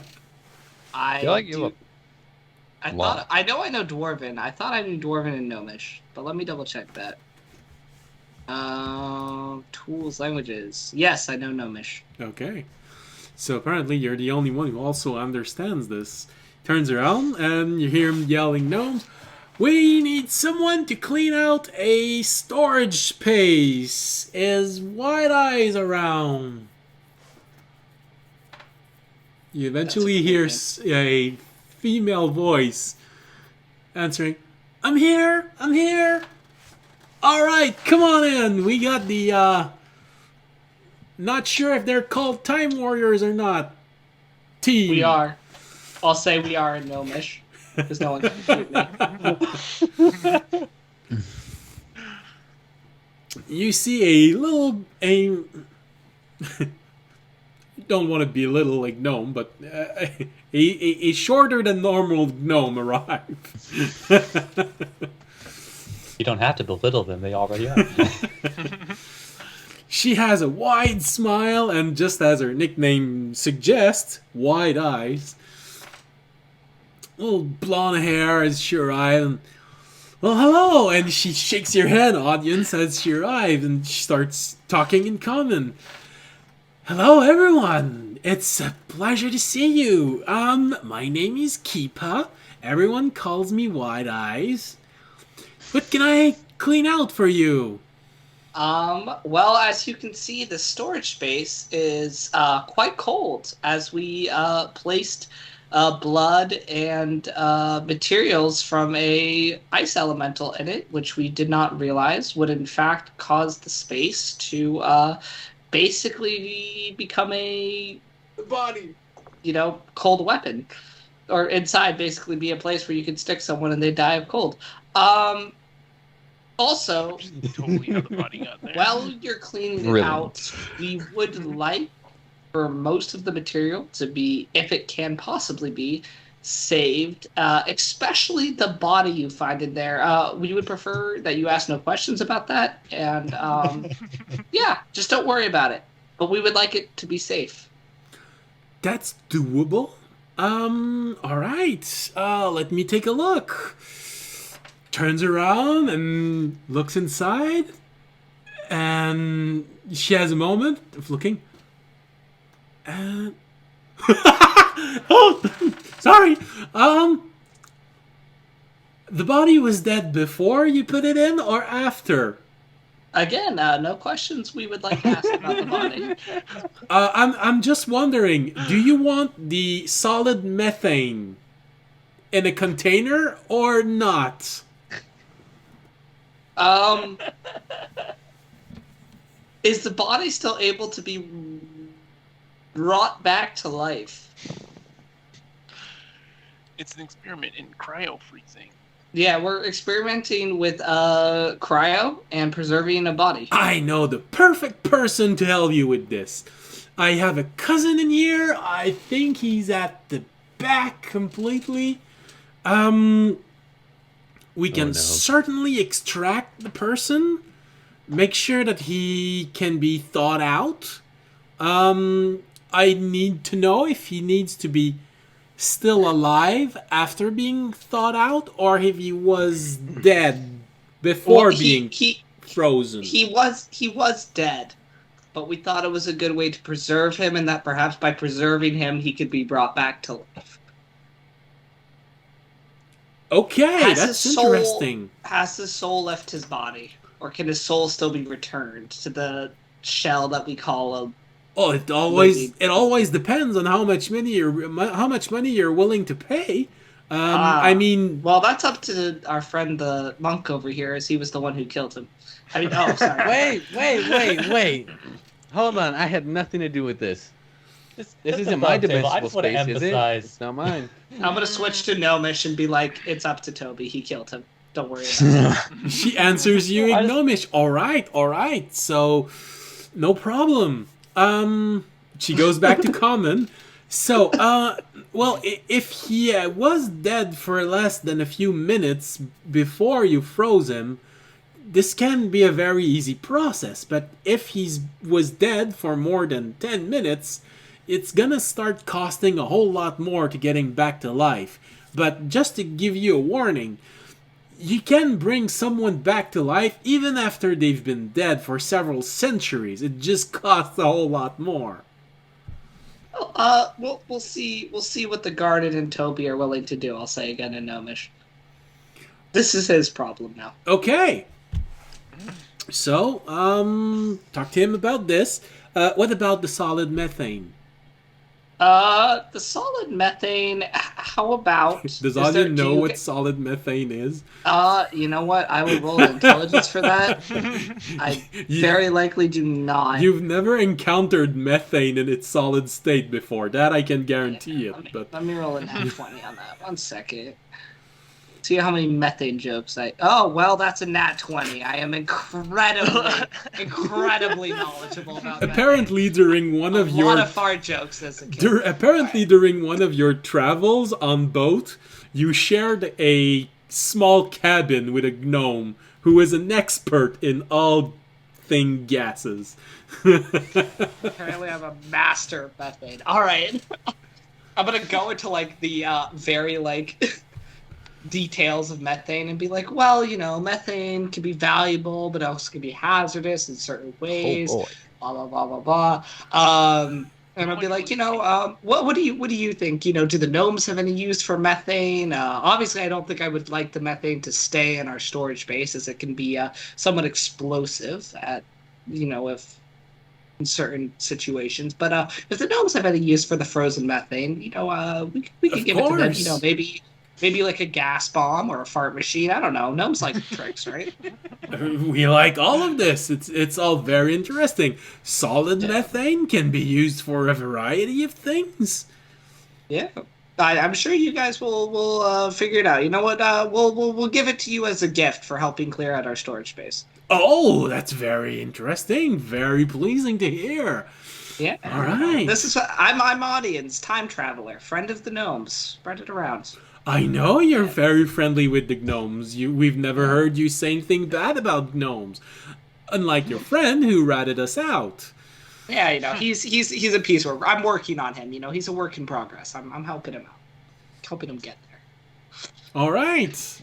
Speaker 6: I
Speaker 2: feel like you
Speaker 6: do-
Speaker 2: have
Speaker 6: I
Speaker 2: lot.
Speaker 6: thought I know Dwarven. I thought I knew Dwarven and Gnomish, but let me double check that. Tools, languages. Yes, I know Gnomish.
Speaker 1: Okay. So apparently you're the only one who also understands this. Turns around and you hear him yelling gnomes. We need someone to clean out a storage space. Is White Eyes around? You eventually hear a female voice answering, I'm here. All right, come on in. We got the, not sure if they're called Time Warriors or not. Team.
Speaker 6: We are. I'll say we are in Gnomish. Because no one can shoot me.
Speaker 1: You see a don't want to be little like gnome, but a shorter than normal gnome arrive.
Speaker 5: You don't have to belittle them; they already are.
Speaker 1: She has a wide smile and, just as her nickname suggests, wide eyes. Little blonde hair as she arrives. And, well, hello! And she shakes your hand, audience, as she arrives, and she starts talking in common. Hello, everyone! It's a pleasure to see you. My name is Keepa. Everyone calls me Wide Eyes. What can I clean out for you?
Speaker 6: Well, as you can see, the storage space is quite cold, as we placed blood and materials from a ice elemental in it, which we did not realize would in fact cause the space to basically become a
Speaker 4: body,
Speaker 6: cold weapon, or inside basically be a place where you could stick someone and they die of cold. Also,
Speaker 3: Totally how the body got there.
Speaker 6: while you're cleaning it
Speaker 2: Really?
Speaker 6: out, we would like for most of the material to be, if it can possibly be, saved, especially the body you find in there. We would prefer that you ask no questions about that, and yeah, just don't worry about it. But we would like it to be safe.
Speaker 1: That's doable. Alright. Let me take a look. Turns around and looks inside. And she has a moment of looking. And... oh, sorry. The body was dead before you put it in or after?
Speaker 6: Again, no questions we would like to ask about the body.
Speaker 1: I'm just wondering, do you want the solid methane in a container or not?
Speaker 6: Is the body still able to be brought back to life?
Speaker 3: It's an experiment in cryo freezing.
Speaker 6: Yeah, we're experimenting with cryo and preserving a body.
Speaker 1: I know the perfect person to help you with this. I have a cousin in here. I think he's at the back completely. We can certainly extract the person. Make sure that he can be thawed out. I need to know if he needs to be still alive after being thawed out, or if he was dead before being frozen.
Speaker 6: He was dead, but we thought it was a good way to preserve him, and that perhaps by preserving him, he could be brought back to life.
Speaker 1: Okay, that's interesting.
Speaker 6: Has his soul left his body, or can his soul still be returned to the shell that we call a?
Speaker 1: Oh, it always depends on how much money you're willing to pay. I mean,
Speaker 6: well, that's up to our friend the monk over here, as he was the one who killed him. I mean, oh, sorry.
Speaker 4: Wait. Hold on, I had nothing to do with this. This isn't my dimensional space, is it? It's not mine.
Speaker 6: I'm gonna switch to Gnomish and be like, it's up to Toby. He killed him. Don't worry about it.
Speaker 1: She answers you in Gnomish. All right. So, no problem. She goes back to common. So, well, if he was dead for less than a few minutes before you froze him, this can be a very easy process. But if he was dead for more than 10 minutes, it's gonna start costing a whole lot more to get him back to life. But just to give you a warning, you can bring someone back to life even after they've been dead for several centuries. It just costs a whole lot more.
Speaker 6: We'll see what the Garden and Toby are willing to do. I'll say again in Gnomish. This is his problem now.
Speaker 1: Okay. So, talk to him about this. What about the solid methane?
Speaker 6: The solid methane. How about?
Speaker 1: Does Anya know what solid methane is?
Speaker 6: You know what? I will roll intelligence for that. I very likely do not.
Speaker 1: You've never encountered methane in its solid state before. That I can guarantee it.
Speaker 6: Let me roll a nat 20 on that. 1 second. See how many methane jokes I. Oh well, that's a nat 20. I am incredibly knowledgeable about.
Speaker 1: Apparently, during one of your
Speaker 6: lot of fart jokes as a kid.
Speaker 1: During one of your travels on boat, you shared a small cabin with a gnome who is an expert in all thing gases.
Speaker 6: Apparently, I'm a master of methane. All right, I'm gonna go into like the very like details of methane and be like, well, you know, methane can be valuable, but also can be hazardous in certain ways.
Speaker 2: Oh boy.
Speaker 6: Blah blah blah blah blah. And I'll be like, you know, what do you think? You know, do the gnomes have any use for methane? Obviously, I don't think I would like the methane to stay in our storage space, as it can be somewhat explosive at, you know, if in certain situations. But if the gnomes have any use for the frozen methane, you know, we could give it to them. You know, maybe like a gas bomb or a fart machine. I don't know. Gnomes like tricks, right?
Speaker 1: We like all of this. It's all very interesting. Solid methane can be used for a variety of things.
Speaker 6: Yeah, I'm sure you guys will figure it out. You know what? We'll give it to you as a gift for helping clear out our storage space.
Speaker 1: Oh, that's very interesting. Very pleasing to hear.
Speaker 6: Yeah.
Speaker 1: All right.
Speaker 6: This is I'm audience, time traveler, friend of the gnomes. Spread it around.
Speaker 1: I know you're very friendly with the gnomes. We've never heard you say anything bad about gnomes. Unlike your friend who ratted us out.
Speaker 6: Yeah, you know, he's a piece where I'm working on him, you know, he's a work in progress. I'm helping him out. Helping him get there.
Speaker 1: All right.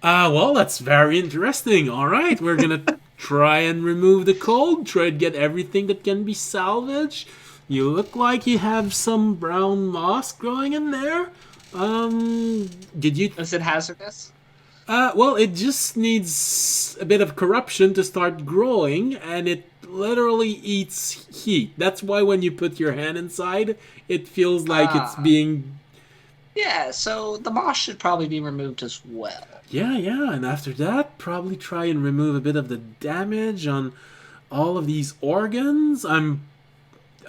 Speaker 1: Well, that's very interesting. All right, we're going to try and remove the cold, try to get everything that can be salvaged. You look like you have some brown moss growing in there. Did you...
Speaker 6: Is it hazardous?
Speaker 1: Well, it just needs a bit of corruption to start growing, and it literally eats heat. That's why when you put your hand inside, it feels like it's being...
Speaker 6: Yeah, so the moss should probably be removed as well.
Speaker 1: Yeah, and after that, probably try and remove a bit of the damage on all of these organs.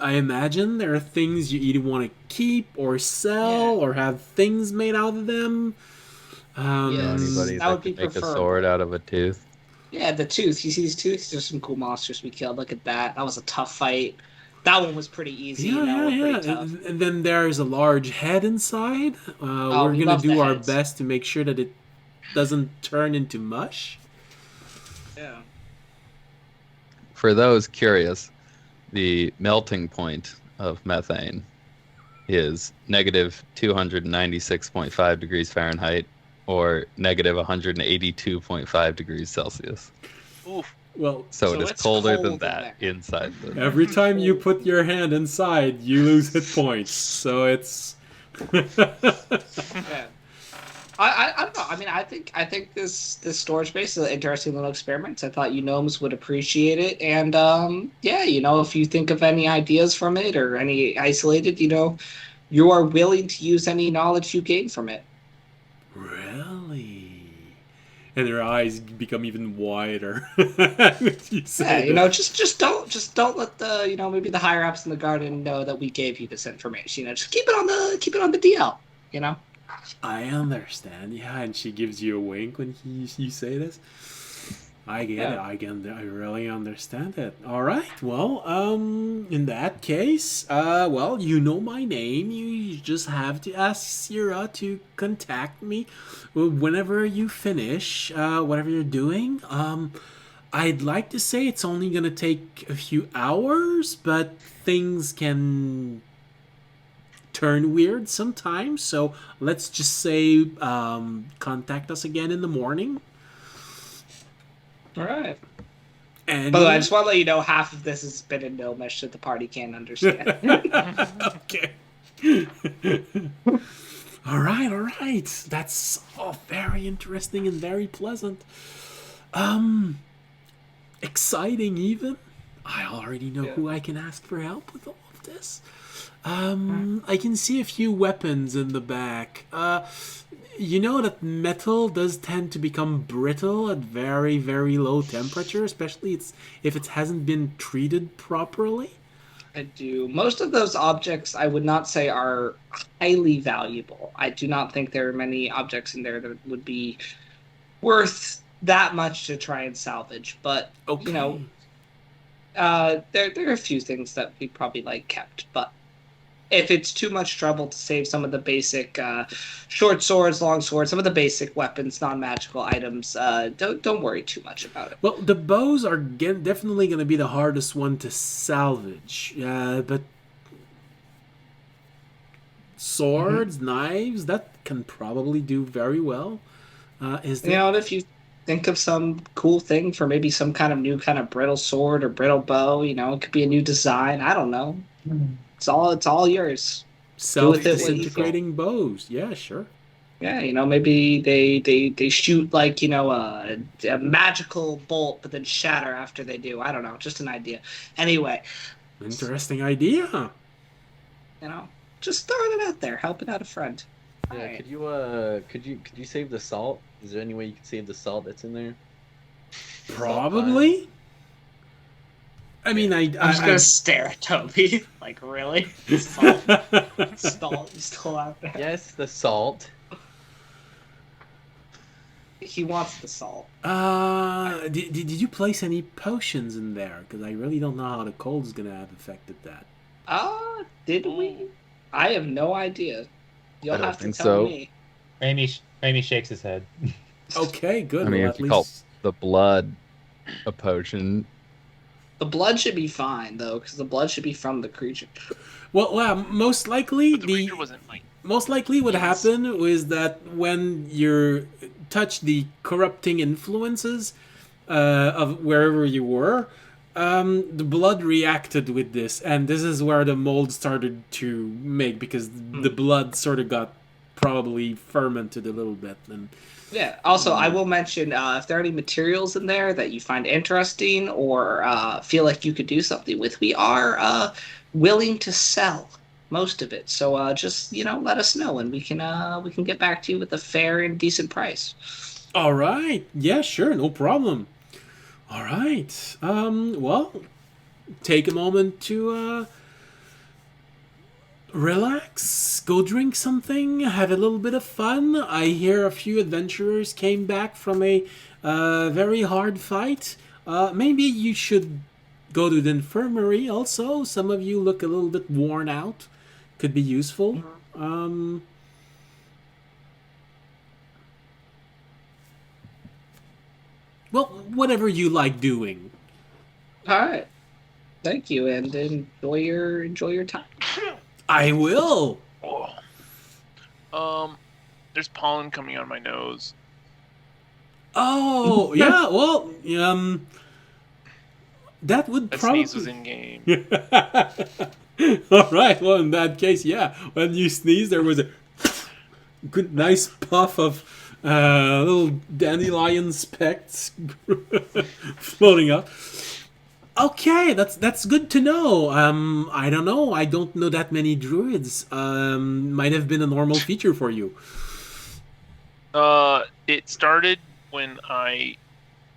Speaker 1: I imagine there are things you either want to keep or sell or have things made out of them.
Speaker 2: Anybody that could make a sword out of a tooth?
Speaker 6: Yeah, the tooth. You see these tooths? There's some cool monsters we killed. Look at that. That was a tough fight. That one was pretty easy.
Speaker 1: Yeah. And then there's a large head inside. We're going to do our best to make sure that it doesn't turn into mush.
Speaker 6: Yeah.
Speaker 2: For those curious, the melting point of methane is negative 296.5 degrees Fahrenheit or negative 182.5 degrees Celsius.
Speaker 3: Oof.
Speaker 1: Well,
Speaker 2: so it is colder than that inside.
Speaker 1: Every time you put your hand inside, you lose hit points. So it's...
Speaker 6: Yeah. I don't know. I mean, I think this storage space is an interesting little experiment. I thought you gnomes would appreciate it, and yeah, you know, if you think of any ideas from it or any isolated, you know, you are willing to use any knowledge you gain from it.
Speaker 1: Really? And her eyes become even wider.
Speaker 6: You know, just don't let the, you know, maybe the higher ups in the garden know that we gave you this information. You know, just keep it on the DL. You know.
Speaker 1: I understand, yeah, and she gives you a wink when you say this. I get it. I really understand it. All right. Well, in that case, well, you know my name. You just have to ask Sierra to contact me whenever you finish whatever you're doing. I'd like to say it's only gonna take a few hours, but things can turn weird sometimes. So let's just say contact us again in the morning.
Speaker 6: All right.
Speaker 1: And
Speaker 6: by the way, I just want to let you know half of this has been in Gnomish that the party can't understand.
Speaker 1: Okay. All right. That's all very interesting and very pleasant. Exciting even. I already know who I can ask for help with all of this. I can see a few weapons in the back. You know that metal does tend to become brittle at very, very low temperature, especially if it hasn't been treated properly.
Speaker 6: I do. Most of those objects I would not say are highly valuable. I do not think there are many objects in there that would be worth that much to try and salvage. But
Speaker 1: Okay.
Speaker 6: you know, there are a few things that we probably like kept. But if it's too much trouble to save some of the basic short swords, long swords, some of the basic weapons, non-magical items, don't worry too much about it.
Speaker 1: Well, the bows are definitely going to be the hardest one to salvage. But swords, knives, that can probably do very well. Is there...
Speaker 6: You know, if you think of some cool thing for maybe some kind of new kind of brittle sword or brittle bow, you know, it could be a new design. I don't know. It's all yours.
Speaker 1: Self-disintegrating bows. Yeah, sure.
Speaker 6: Yeah, you know, maybe they shoot like, you know, a magical bolt but then shatter after they do. I don't know, just an idea. Anyway,
Speaker 1: Interesting idea.
Speaker 6: you know, just throwing it out there, helping out a friend.
Speaker 4: Yeah,
Speaker 6: Alright.
Speaker 4: could you save the salt? Is there any way you could save the salt that's in there?
Speaker 1: Probably. I mean,
Speaker 6: I'm just gonna stare at Toby. Like, really? Salt? Salt? You still out there?
Speaker 4: Yes, the salt.
Speaker 6: He wants the salt.
Speaker 1: Did you place any potions in there? Because I really don't know how the cold is gonna have affected that.
Speaker 6: Did we? I have no idea. You'll
Speaker 2: I don't
Speaker 6: have to
Speaker 2: think
Speaker 6: tell
Speaker 2: so.
Speaker 6: me.
Speaker 5: Raimi shakes his head.
Speaker 1: Okay, good.
Speaker 2: I mean,
Speaker 1: Well,
Speaker 2: if
Speaker 1: at
Speaker 2: you call
Speaker 1: least...
Speaker 2: the blood a potion,
Speaker 6: The blood should be fine though, because the blood should be from the creature.
Speaker 1: Well, most likely
Speaker 3: But the creature wasn't like.
Speaker 1: Most likely what happened was that when you touched the corrupting influences of wherever you were, the blood reacted with this, and this is where the mold started to make, because the blood sort of got probably fermented a little bit. And
Speaker 6: Yeah. Also, I will mention if there are any materials in there that you find interesting or feel like you could do something with, we are willing to sell most of it. So just let us know, and we can get back to you with a fair and decent price.
Speaker 1: all right, yeah, sure, no problem. All right, well, take a moment to relax, go drink something, have a little bit of fun. I hear a few adventurers came back from a very hard fight. Maybe you should go to the infirmary also. Some of you look a little bit worn out. Could be useful. Well, whatever you like doing.
Speaker 6: All right. Thank you, and enjoy your time.
Speaker 1: I will.
Speaker 3: There's pollen coming out of my nose.
Speaker 1: Oh, yeah, well, that would
Speaker 3: That
Speaker 1: probably...
Speaker 3: sneeze was in game.
Speaker 1: All right, well, in that case, yeah. When you sneeze, there was a good, nice puff of little dandelion specks floating up. Okay, that's good to know. I don't know. I don't know that many druids. Might have been a normal feature for you.
Speaker 3: It started when I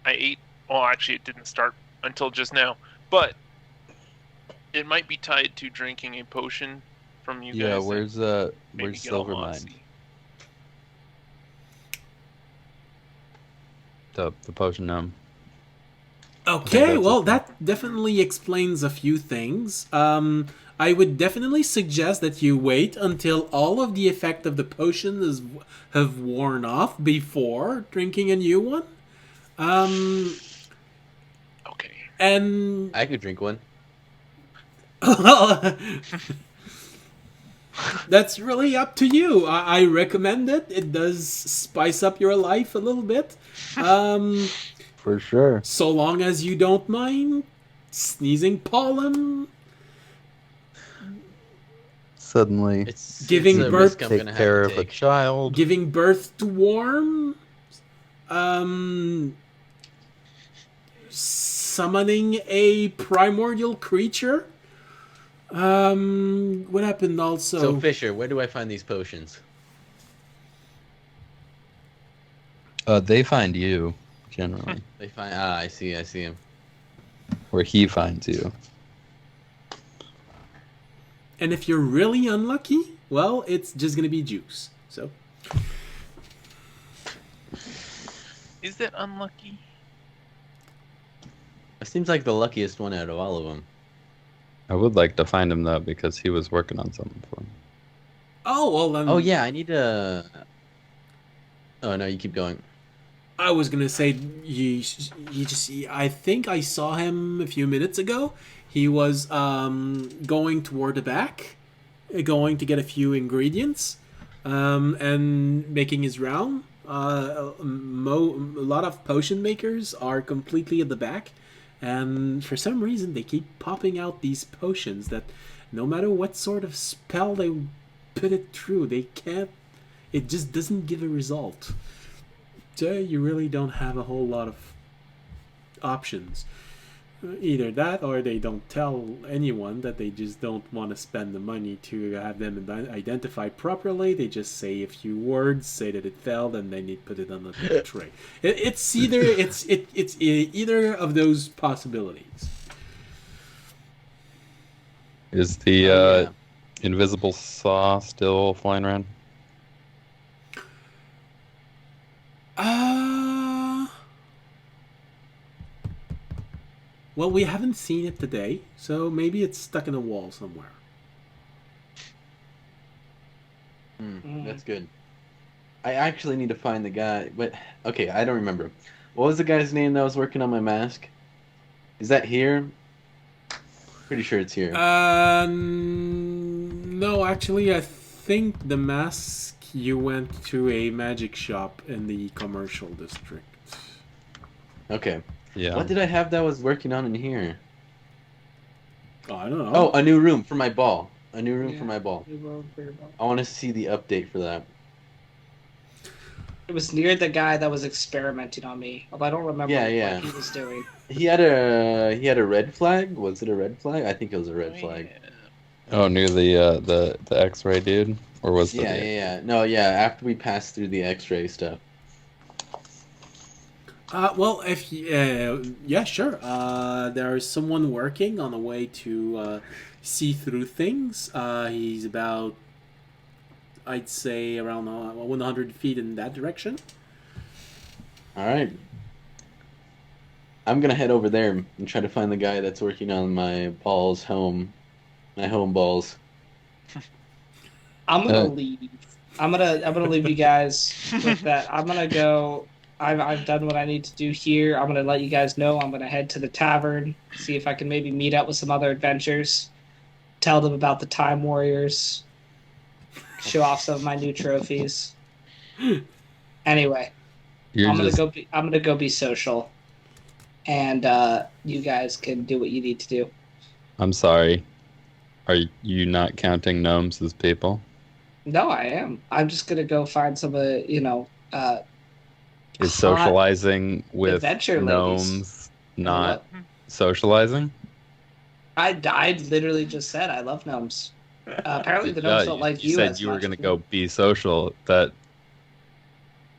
Speaker 3: ate. Well, actually, it didn't start until just now. But it might be tied to drinking a potion from you guys.
Speaker 2: yeah. Where's
Speaker 3: Maybe get all
Speaker 2: Silvermine?
Speaker 3: mossy.
Speaker 2: The potion gnome.
Speaker 1: Okay,
Speaker 2: that's
Speaker 1: well,
Speaker 2: okay.
Speaker 1: that definitely explains a few things. I would definitely suggest that you wait until all of the effect of the potion have worn off before drinking a new one.
Speaker 3: Okay.
Speaker 1: And
Speaker 4: I could drink one.
Speaker 1: that's really up to you. I recommend it. It does spice up your life a little bit.
Speaker 2: For sure.
Speaker 1: So long as you don't mind sneezing pollen,
Speaker 2: Suddenly,
Speaker 4: It's
Speaker 1: Giving
Speaker 4: it's a
Speaker 1: birth-
Speaker 4: risk I'm
Speaker 2: take
Speaker 4: gonna have
Speaker 2: care
Speaker 4: to
Speaker 2: of a
Speaker 4: take.
Speaker 2: child.
Speaker 1: giving birth to worm, summoning a primordial creature, What happened also?
Speaker 4: So Fisher, where do I find these potions?
Speaker 2: They find you generally,
Speaker 4: They find. I see him.
Speaker 2: where he finds you.
Speaker 1: And if you're really unlucky, well, it's just gonna be juice. So
Speaker 3: Is that unlucky?
Speaker 4: It seems like the luckiest one out of all of them.
Speaker 2: I would like to find him though because he was working on something for me.
Speaker 1: oh well. Then
Speaker 4: Oh yeah, I need to. Oh no, you keep going.
Speaker 1: I was gonna say you just. I think I saw him a few minutes ago. He was going toward the back, going to get a few ingredients, and making his round. A lot of potion makers are completely at the back, and for some reason they keep popping out these potions that, no matter what sort of spell they put it through, they can't. It just doesn't give a result. So you really don't have a whole lot of options. Either that, or they don't tell anyone that they just don't want to spend the money to have them identified properly. They just say a few words, say that it failed, and then they put it on the tray. It's either of those possibilities.
Speaker 2: Is the
Speaker 4: Oh, yeah.
Speaker 2: invisible saw still flying around?
Speaker 1: Well, we haven't seen it today, so maybe it's stuck in a wall somewhere.
Speaker 4: That's good. I actually need to find the guy, but okay, I don't remember. What was the guy's name that was working on my mask? Is that here? Pretty sure it's here.
Speaker 1: No, actually, I think the mask you went to a magic shop in the commercial district.
Speaker 4: Okay.
Speaker 2: Yeah.
Speaker 4: What did I have that was working on in here?
Speaker 1: Oh, I don't know.
Speaker 4: Oh, a new room for my ball. A new room
Speaker 6: Yeah.
Speaker 4: for my ball. I want to see the update for that.
Speaker 6: It was near the guy that was experimenting on me. Although I don't remember
Speaker 4: Yeah.
Speaker 6: what he was doing.
Speaker 4: He had a red flag. Was it a red flag? I think it was a red flag.
Speaker 2: Oh, near the X-ray dude, or was the
Speaker 4: Yeah. No, yeah. After we passed through the X-ray stuff.
Speaker 1: Well, if yeah, sure. There's someone working on a way to see through things. He's about, I'd say, around 100 feet in that direction.
Speaker 4: All right. I'm gonna head over there and try to find the guy that's working on my balls home, my home balls.
Speaker 6: I'm gonna leave. I'm gonna leave you guys with that. I'm gonna go. I've done what I need to do here. I'm gonna let you guys know. I'm gonna head to the tavern, see if I can maybe meet up with some other adventurers, tell them about the Time Warriors, show off some of my new trophies. Anyway,
Speaker 2: You're
Speaker 6: I'm
Speaker 2: just
Speaker 6: gonna go be social, and you guys can do what you need to do.
Speaker 2: I'm sorry. Are you not counting gnomes as people?
Speaker 6: No, I am. I'm just gonna go find some
Speaker 2: Is
Speaker 6: hot
Speaker 2: socializing with
Speaker 6: adventure ladies.
Speaker 2: gnomes not
Speaker 6: What?
Speaker 2: socializing?
Speaker 6: I literally just said I love gnomes. Apparently the gnomes don't like you
Speaker 2: said
Speaker 6: as
Speaker 2: you were
Speaker 6: much.
Speaker 2: going to go be social. That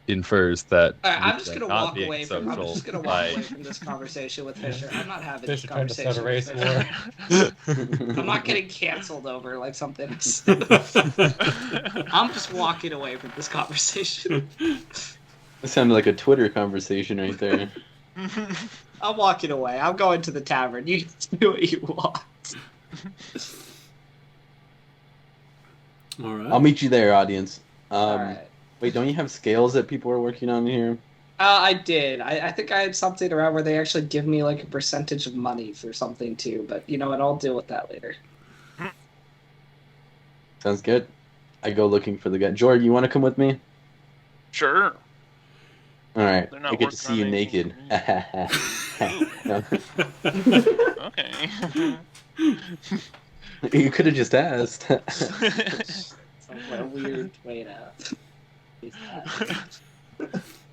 Speaker 2: infers that
Speaker 6: I'm
Speaker 2: you
Speaker 6: just
Speaker 2: are
Speaker 6: gonna
Speaker 2: not
Speaker 6: walk
Speaker 2: being
Speaker 6: away from. I'm
Speaker 2: social
Speaker 6: just gonna walk
Speaker 2: by-
Speaker 6: away from this conversation with Fisher. I'm not having
Speaker 5: Fisher
Speaker 6: this
Speaker 5: trying to start
Speaker 6: conversation.
Speaker 5: a race
Speaker 6: with Fisher.
Speaker 5: war.
Speaker 6: I'm not getting canceled over like something. I'm just walking away from this conversation.
Speaker 4: That sounded like a Twitter conversation right there.
Speaker 6: I'm walking away. I'm going to the tavern. You can do what you want.
Speaker 1: All right.
Speaker 4: I'll meet you there, audience.
Speaker 6: All right.
Speaker 4: Wait, don't you have scales that people are working on here?
Speaker 6: I did. I think I had something around where they actually give me like a percentage of money for something too. But you know what? I'll deal with that later.
Speaker 4: Sounds good. I go looking for the guy. Jordan, you want to come with me?
Speaker 3: Sure.
Speaker 4: All right.
Speaker 3: They're not
Speaker 4: I get to
Speaker 3: working
Speaker 4: see
Speaker 3: on
Speaker 4: you
Speaker 3: anything
Speaker 4: naked.
Speaker 3: Okay.
Speaker 4: You could have just asked.
Speaker 6: Sounds like a weird way to.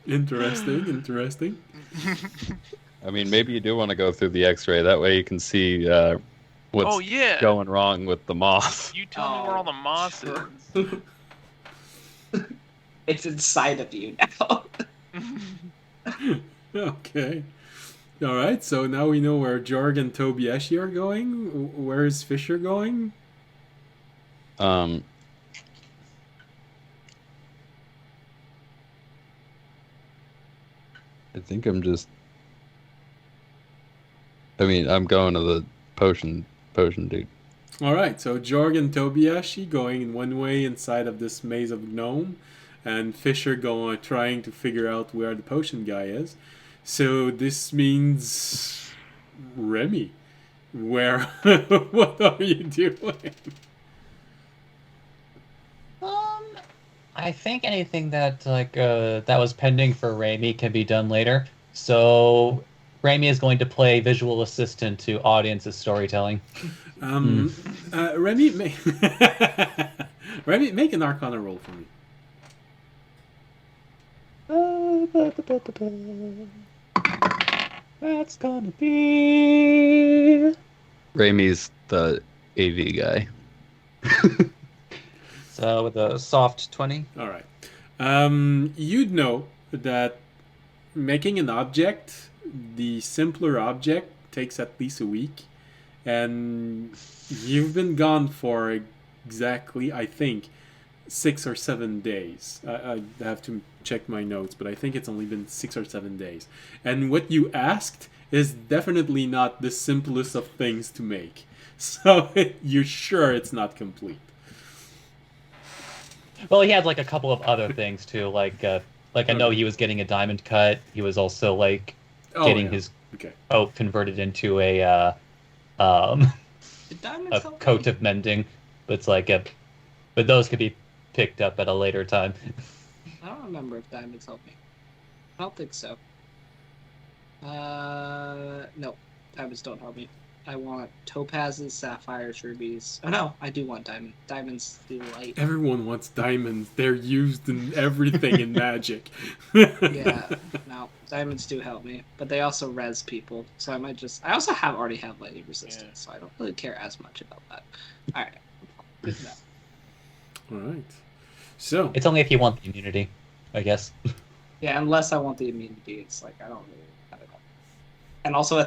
Speaker 1: Interesting.
Speaker 2: I mean, maybe you do want to go through the X-ray. That way you can see What's
Speaker 3: Oh yeah.
Speaker 2: going wrong with the moth?
Speaker 3: You tell me where all the moss
Speaker 6: sure.
Speaker 3: is.
Speaker 6: It's inside of you now.
Speaker 1: Okay. All right. So now we know where Jorg and Tobiashi are going. Where is Fisher going?
Speaker 2: Um, I think I'm just. I mean, I'm going to the potion dude.
Speaker 1: All right. So Jorg and Tobiashi going in one way inside of this maze of gnome, and Fisher going trying to figure out where the potion guy is. So this means Remy. Where? What are you doing?
Speaker 5: I think anything that that was pending for Raimi can be done later. So Raimi is going to play visual assistant to audience's storytelling.
Speaker 1: Remy, Remy, make an Arcana roll for me.
Speaker 5: That's gonna be
Speaker 2: Raimi's the AV guy.
Speaker 5: so with a soft 20.
Speaker 1: All right. You'd know that making an object, the simpler object, takes at least a week, and you've been gone for exactly, I think, 6 or 7 days. I have to check my notes, but I think it's only been 6 or 7 days. And what you asked is definitely not the simplest of things to make. So you're sure it's not complete.
Speaker 5: Well, he had like a couple of other things too, I know he was getting a diamond cut. He was also getting his oak converted into a
Speaker 6: Did diamonds help
Speaker 5: coat
Speaker 6: me?
Speaker 5: of mending, but but those could be picked up at a later time.
Speaker 6: I don't remember if diamonds help me. I don't think so. No, diamonds don't help me. I want topazes, sapphires, rubies. Oh no, I do want diamond. Diamonds do light.
Speaker 1: Everyone wants diamonds. They're used in everything in Magic.
Speaker 6: Yeah, no, diamonds do help me, but they also res people. So I might just. I also already have lightning resistance, so I don't really care as much about that. All right, good to know.
Speaker 1: All right. So
Speaker 5: It's only if you want the immunity, I guess.
Speaker 6: Yeah, unless I want the immunity, it's like I don't really. I don't know. And also,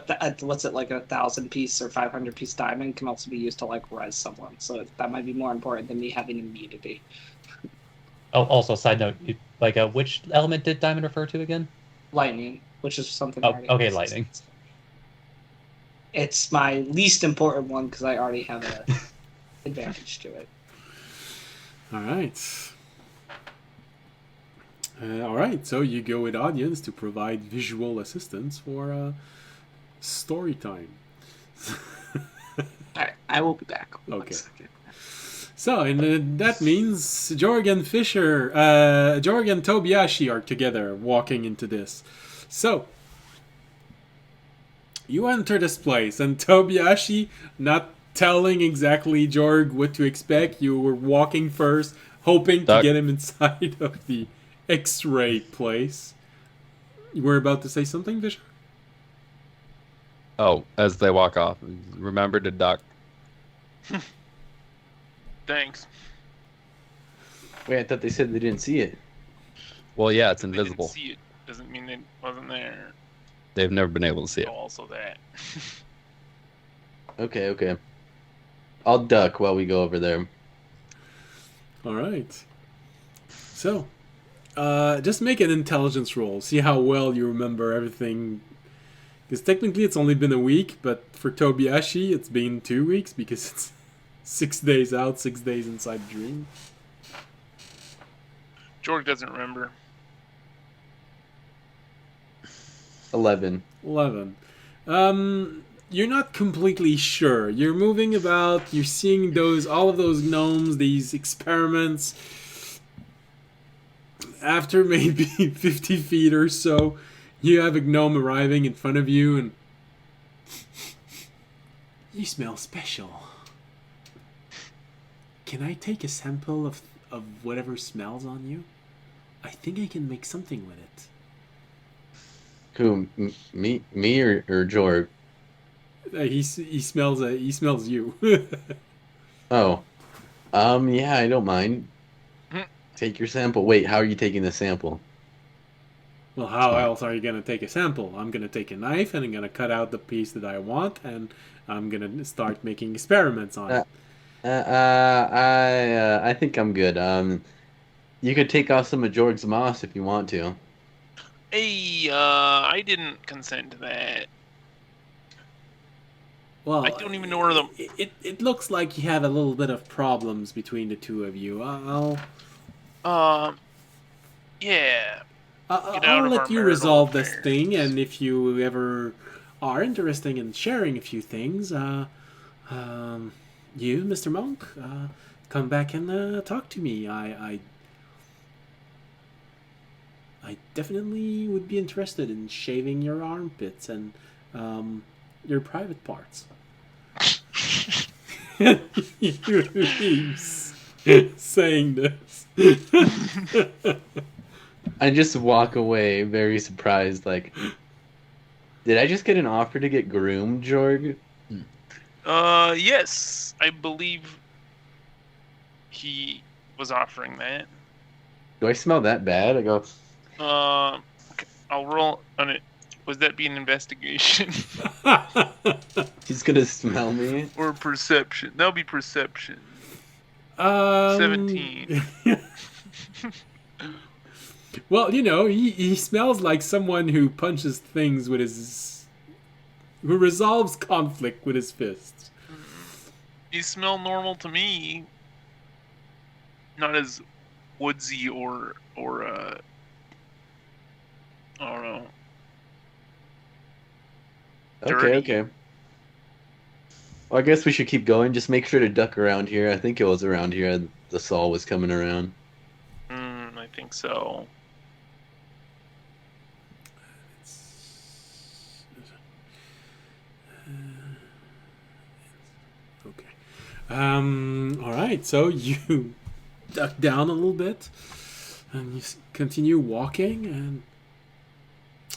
Speaker 6: what's it like? 1,000-piece or 500-piece diamond can also be used to res someone. So that might be more important than me having immunity.
Speaker 5: Oh, also, side note, which element did diamond refer to again?
Speaker 6: Lightning, which is something.
Speaker 5: Oh,
Speaker 6: I already
Speaker 5: okay,
Speaker 6: have.
Speaker 5: lightning.
Speaker 6: It's my least important one because I already have an advantage to it.
Speaker 1: all right. All right. So you go with audience to provide visual assistance for story time.
Speaker 6: All right, I will be back. One
Speaker 1: Okay.
Speaker 6: second.
Speaker 1: So, and that means Jorg and Fisher, Jorg and Tobiashi are together walking into this. So, you enter this place, and Tobiashi, not telling exactly Jorg what to expect, you were walking first, hoping to
Speaker 2: Duck.
Speaker 1: get him inside of the X-ray place. You were about to say something, Fisher?
Speaker 2: Oh, as they walk off, remember to duck.
Speaker 3: Thanks.
Speaker 4: Wait, I thought they said they didn't see it.
Speaker 2: Well, yeah, it's
Speaker 3: They
Speaker 2: invisible.
Speaker 3: didn't see it. Doesn't mean it wasn't there.
Speaker 2: They've never been able to see it.
Speaker 3: Also that.
Speaker 4: Okay. I'll duck while we go over there.
Speaker 1: All right. So, just make an intelligence roll. See how well you remember everything. Because technically it's only been a week, but for Tobiashi it's been 2 weeks because it's 6 days out, 6 days inside the dream.
Speaker 3: George doesn't remember.
Speaker 4: 11.
Speaker 1: 11. You're not completely sure. You're moving about, you're seeing all of those gnomes, these experiments. After maybe 50 feet or so, you have a gnome arriving in front of you and... You smell special. Can I take a sample of whatever smells on you? I think I can make something with it.
Speaker 4: Who? Me or Jorg?
Speaker 1: He smells you.
Speaker 4: Oh. Yeah, I don't mind. Take your sample. Wait, how are you taking the sample?
Speaker 1: Well, how else are you gonna take a sample? I'm gonna take a knife and I'm gonna cut out the piece that I want, and I'm gonna start making experiments on it.
Speaker 4: I think I'm good. You could take off some of Jorg's moss if you want to.
Speaker 3: Hey, I didn't consent to that.
Speaker 1: Well,
Speaker 3: I don't even know where the.
Speaker 1: It looks like you have a little bit of problems between the two of you.
Speaker 3: Yeah. Get out
Speaker 1: I'll
Speaker 3: of
Speaker 1: let
Speaker 3: our
Speaker 1: you
Speaker 3: marital
Speaker 1: resolve this
Speaker 3: affairs.
Speaker 1: thing, and if you ever are interested in sharing a few things, you, Mr. Monk, come back and talk to me. I definitely would be interested in shaving your armpits and your private parts. He's saying this.
Speaker 4: I just walk away very surprised, like, did I just get an offer to get groomed, Jorg?
Speaker 3: Yes, I believe he was offering that.
Speaker 4: Do I smell that bad? I go,
Speaker 3: Okay, I'll roll on it. Was that be an investigation
Speaker 4: he's gonna smell me?
Speaker 3: or perception? That'll be perception. 17.
Speaker 1: Well, you know, he smells like someone who punches things with his... who resolves conflict with his fists.
Speaker 3: You smell normal to me. Not as woodsy or I don't know. Dirty.
Speaker 4: Okay. Well, I guess we should keep going. Just make sure to duck around here. I think it was around here the Saul was coming around.
Speaker 3: I think so.
Speaker 1: Okay. All right. So you duck down a little bit, and you continue walking, and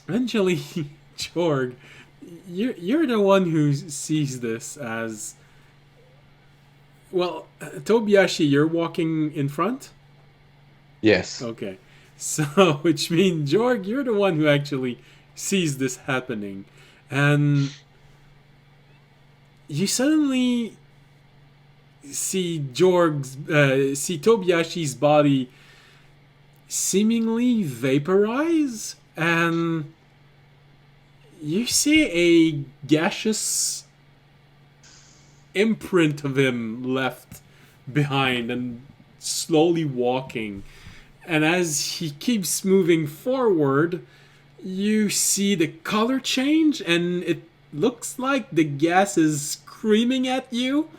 Speaker 1: eventually, Jorg, you're the one who sees this as well. Tobiyashi, you're walking in front.
Speaker 4: Yes.
Speaker 1: Okay. So, which means, Jorg, you're the one who actually sees this happening. And you suddenly see see Tobiyashi's body seemingly vaporize, and you see a gaseous imprint of him left behind and slowly walking. And as he keeps moving forward, you see the color change, and it looks like the gas is screaming at you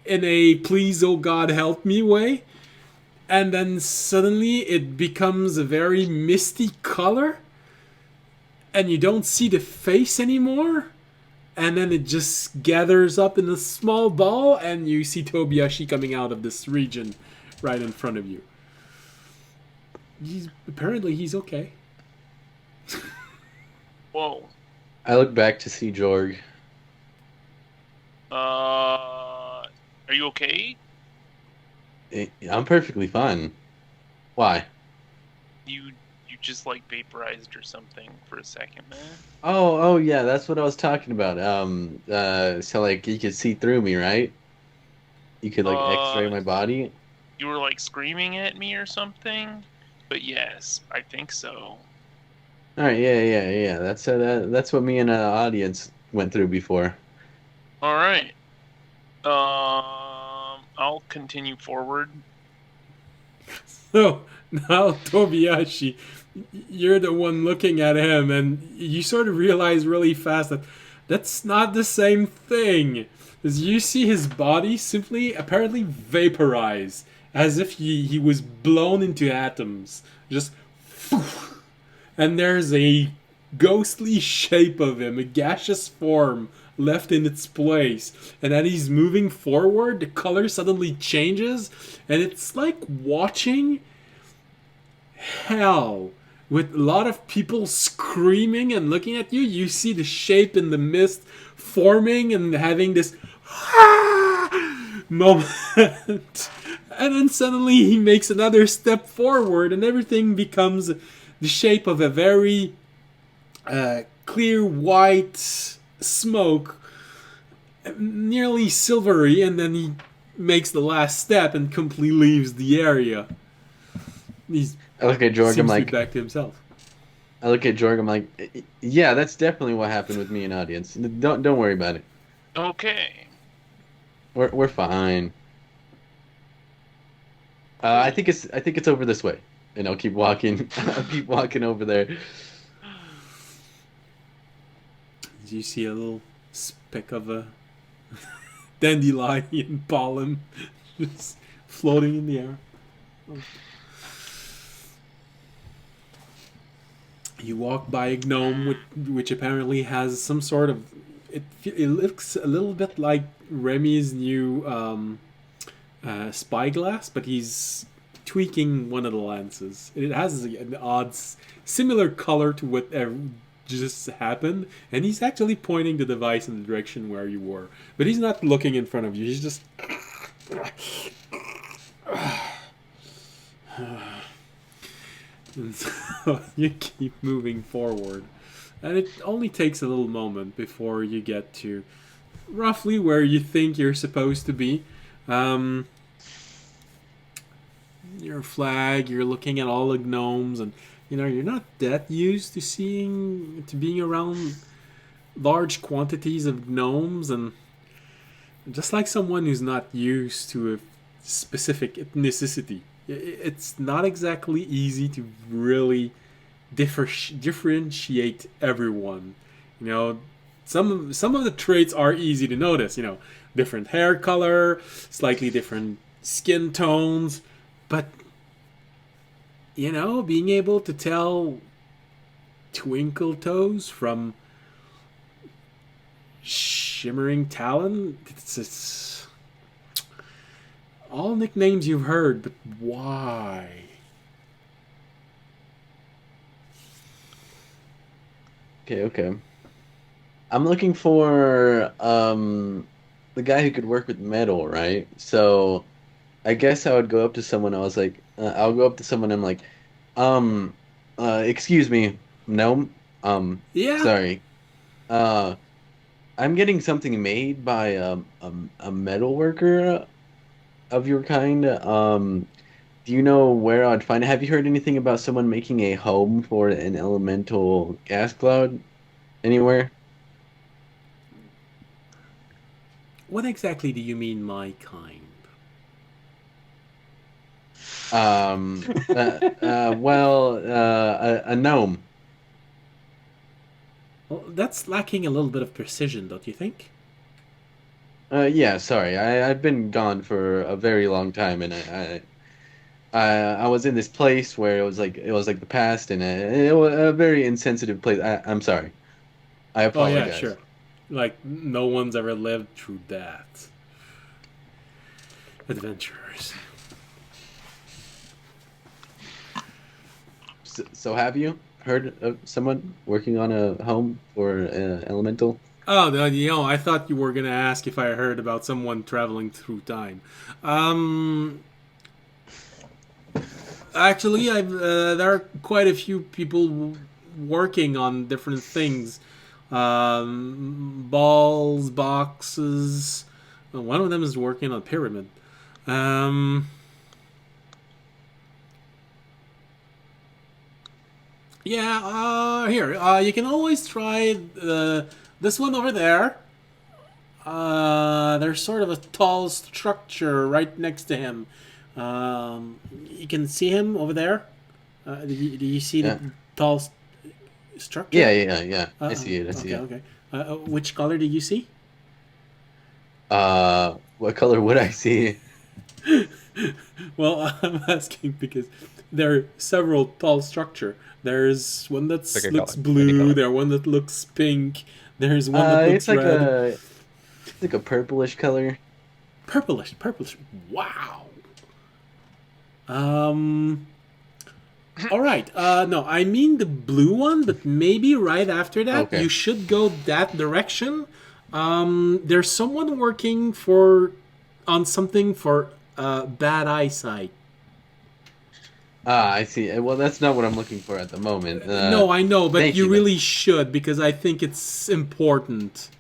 Speaker 1: in a please oh God help me way. And then suddenly it becomes a very misty color, and you don't see the face anymore. And then it just gathers up in a small ball, and you see Tobiyashi coming out of this region right in front of you. Apparently he's okay.
Speaker 3: Whoa.
Speaker 4: I look back to see Jorg.
Speaker 3: Are you okay?
Speaker 4: I'm perfectly fine. Why?
Speaker 3: You just like vaporized or something for a second, man.
Speaker 4: Oh yeah, that's what I was talking about. So like you could see through me, right? You could like X-ray my body.
Speaker 3: You were like screaming at me or something? But yes, I think so.
Speaker 4: All right, yeah. That's what me and audience went through before.
Speaker 3: All right. I'll continue forward.
Speaker 1: So now, Tobiyashi, you're the one looking at him, and you sort of realize really fast that that's not the same thing. As you see his body simply, apparently vaporize, as if he was blown into atoms. Just, and there's a ghostly shape of him, a gaseous form left in its place. And as he's moving forward, the color suddenly changes, and it's like watching hell with a lot of people screaming and looking at you. You see the shape in the mist forming and having this moment. And then suddenly he makes another step forward and everything becomes the shape of a very clear white smoke, nearly silvery, and then he makes the last step and completely leaves the area. He's
Speaker 4: I look at Jorg, I'm
Speaker 1: seems to
Speaker 4: like,
Speaker 1: be back to himself.
Speaker 4: I look at Jorg, I'm like, yeah, that's definitely what happened with me and audience. Don't worry about it.
Speaker 3: Okay.
Speaker 4: We're fine. I think it's over this way, and I'll keep walking. I'll keep walking over there.
Speaker 1: You see a little speck of a dandelion pollen just floating in the air. You walk by a gnome which apparently has some sort of... It looks a little bit like Remy's new spyglass, but he's tweaking one of the lenses. It has an odd, similar color to what just happened, and he's actually pointing the device in the direction where you were. But he's not looking in front of you, he's just... And so you keep moving forward. And it only takes a little moment before you get to roughly where you think you're supposed to be. Your flag, you're looking at all the gnomes, and you're not that used to being around large quantities of gnomes, and just like someone who's not used to a specific ethnicity, it's not exactly easy to really differentiate everyone. Some of the traits are easy to notice. Different hair color, slightly different skin tones, but being able to tell twinkle toes from shimmering talon, it's all nicknames you've heard, but why?
Speaker 4: Okay. I'm looking for the guy who could work with metal, right? So I guess I would go up to someone. I was like, I'll go up to someone. I'm like, excuse me, gnome.
Speaker 1: Yeah.
Speaker 4: Sorry. I'm getting something made by a metal worker of your kind. Do you know where I'd find it? Have you heard anything about someone making a home for an elemental gas cloud anywhere?
Speaker 1: What exactly do you mean, my kind?
Speaker 4: A gnome.
Speaker 1: Well, that's lacking a little bit of precision, don't you think?
Speaker 4: Yeah, sorry. I've been gone for a very long time, and I was in this place where it was like the past, and it was a very insensitive place. I'm sorry. I apologize.
Speaker 1: Oh yeah, sure. Like no one's ever lived through that. Adventurers.
Speaker 4: So have you heard of someone working on a home for elemental?
Speaker 1: Oh, I thought you were gonna ask if I heard about someone traveling through time. Actually, there are quite a few people working on different things. Balls, boxes. One of them is working on a pyramid. Yeah, here. You can always try this one over there. There's sort of a tall structure right next to him. You can see him over there. Do you see the tall structure?
Speaker 4: Yeah. I see it.
Speaker 1: Okay. Which color do you see?
Speaker 4: What color would I see?
Speaker 1: Well, I'm asking because there are several tall structure. There's one that looks blue. There's one that looks pink. There's one that looks red.
Speaker 4: It's like a purplish color.
Speaker 1: Purplish. Wow. All right. No, I mean the blue one, but maybe right after that,
Speaker 4: Okay.
Speaker 1: you should go that direction. There's someone working on something for bad eyesight.
Speaker 4: Ah, I see. Well, that's not what I'm looking for at the moment.
Speaker 1: No, I know, but
Speaker 4: thank
Speaker 1: you
Speaker 4: you,
Speaker 1: really should because I think it's important.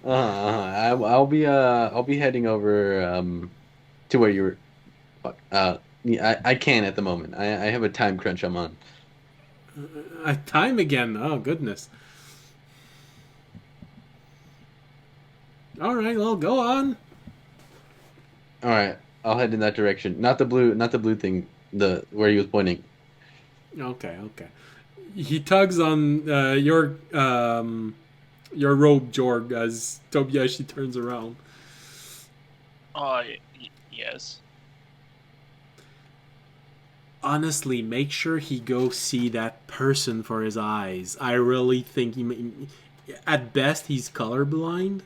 Speaker 4: I'll be heading over to where you were. Fuck. Yeah, I can at the moment. I have a time crunch I'm on.
Speaker 1: Time again. Oh goodness. All right, well, go on.
Speaker 4: All right, I'll head in that direction. Not the blue thing. The where he was pointing.
Speaker 1: Okay. He tugs on your robe, Jorg, as Tobiashi turns around.
Speaker 3: Yes.
Speaker 1: Honestly, make sure he go see that person for his eyes. I really think at best he's colorblind,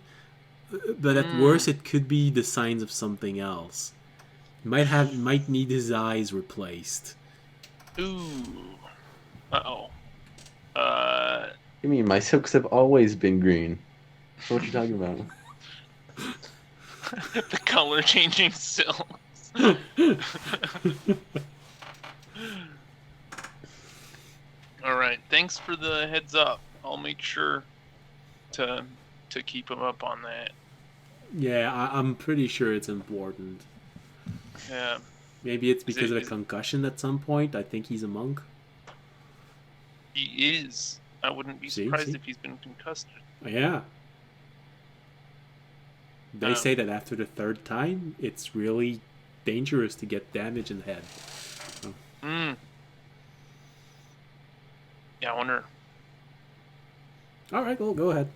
Speaker 1: but at worst it could be the signs of something else. Might need his eyes replaced.
Speaker 3: Ooh. Uh-oh.
Speaker 4: You mean my silks have always been green? What you talking about?
Speaker 3: The color changing silks. All right. Thanks for the heads up. I'll make sure to keep him up on that.
Speaker 1: Yeah, I'm pretty sure it's important.
Speaker 3: Yeah.
Speaker 1: Maybe it's because of a
Speaker 3: is-
Speaker 1: concussion at some point. I think he's a monk.
Speaker 3: He is. I wouldn't be
Speaker 1: See?
Speaker 3: surprised if he's been concussed.
Speaker 1: Yeah. They
Speaker 3: Um,
Speaker 1: say that after the third time, it's really dangerous to get damage in the head.
Speaker 3: Yeah, I wonder.
Speaker 1: All right, well, go ahead.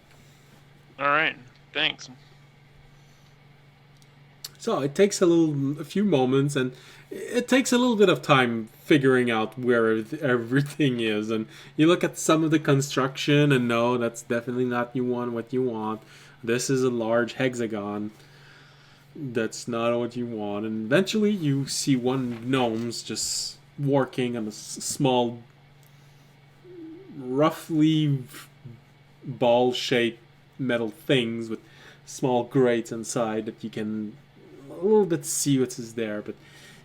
Speaker 3: All right. Thanks.
Speaker 1: So it takes a few moments, and it takes a little bit of time figuring out where everything is. And you look at some of the construction, and no, that's definitely not what you want. This is a large hexagon. That's not what you want. And eventually, you see one gnome's just working on a small, roughly ball-shaped metal things with small grates inside that you can a little bit see what is there, but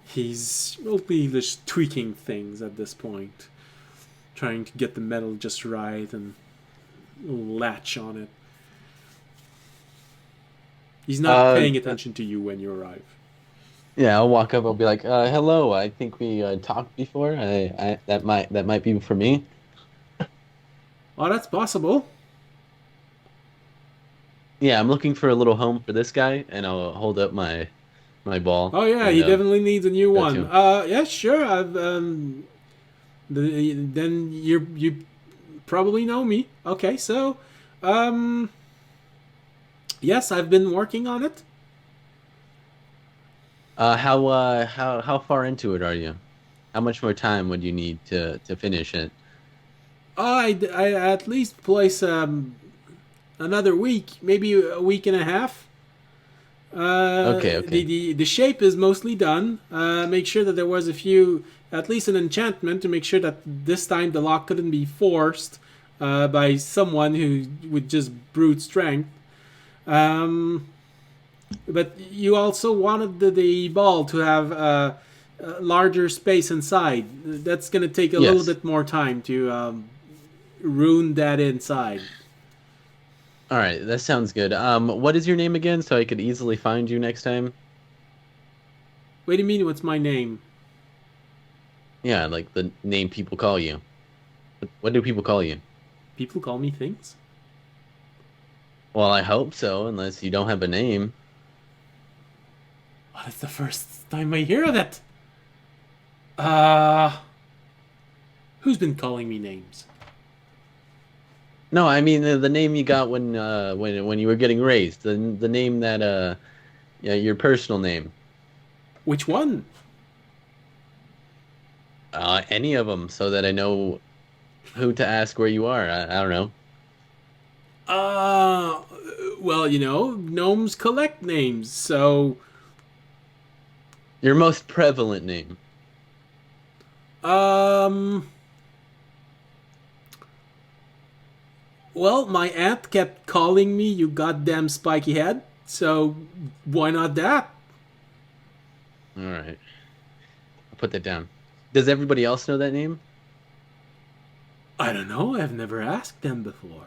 Speaker 1: he's mostly just tweaking things at this point, trying to get the metal just right and latch on it. He's not paying attention to you when you arrive.
Speaker 4: Yeah, I'll walk up. I'll be like, "Hello. I think we talked before. That might be for me."
Speaker 1: Oh, that's possible.
Speaker 4: Yeah, I'm looking for a little home for this guy, and I'll hold up my ball.
Speaker 1: Oh yeah,
Speaker 4: and,
Speaker 1: he definitely needs a new
Speaker 4: that
Speaker 1: one.
Speaker 4: too.
Speaker 1: Yeah, sure. Then you probably know me. Okay, so yes, I've been working on it.
Speaker 4: How far into it are you? How much more time would you need to finish it?
Speaker 1: I at least place another week, maybe a week and a half.
Speaker 4: Okay.
Speaker 1: The shape is mostly done. Make sure that there was at least an enchantment to make sure that this time the lock couldn't be forced by someone who would just brute strength. But you also wanted the ball to have a larger space inside. That's going to take a
Speaker 4: Yes.
Speaker 1: little bit more time to ruin that inside.
Speaker 4: All right, that sounds good. What is your name again, so I could easily find you next time?
Speaker 1: What do you mean, what's my name?
Speaker 4: Yeah, like the name people call you. What do people call you?
Speaker 1: People call me things?
Speaker 4: Well, I hope so, unless you don't have a name.
Speaker 1: Well, that's the first time I hear of it. Who's been calling me names?
Speaker 4: No, I mean the name you got when you were getting raised. The name that yeah, your personal name.
Speaker 1: Which one?
Speaker 4: Any of them, so that I know who to ask where you are. I don't know.
Speaker 1: Well, gnomes collect names, so
Speaker 4: Your most prevalent name.
Speaker 1: Well, my aunt kept calling me you goddamn spiky head, so why not that?
Speaker 4: All right. I'll put that down. Does everybody else know that name?
Speaker 1: I don't know, I've never asked them before.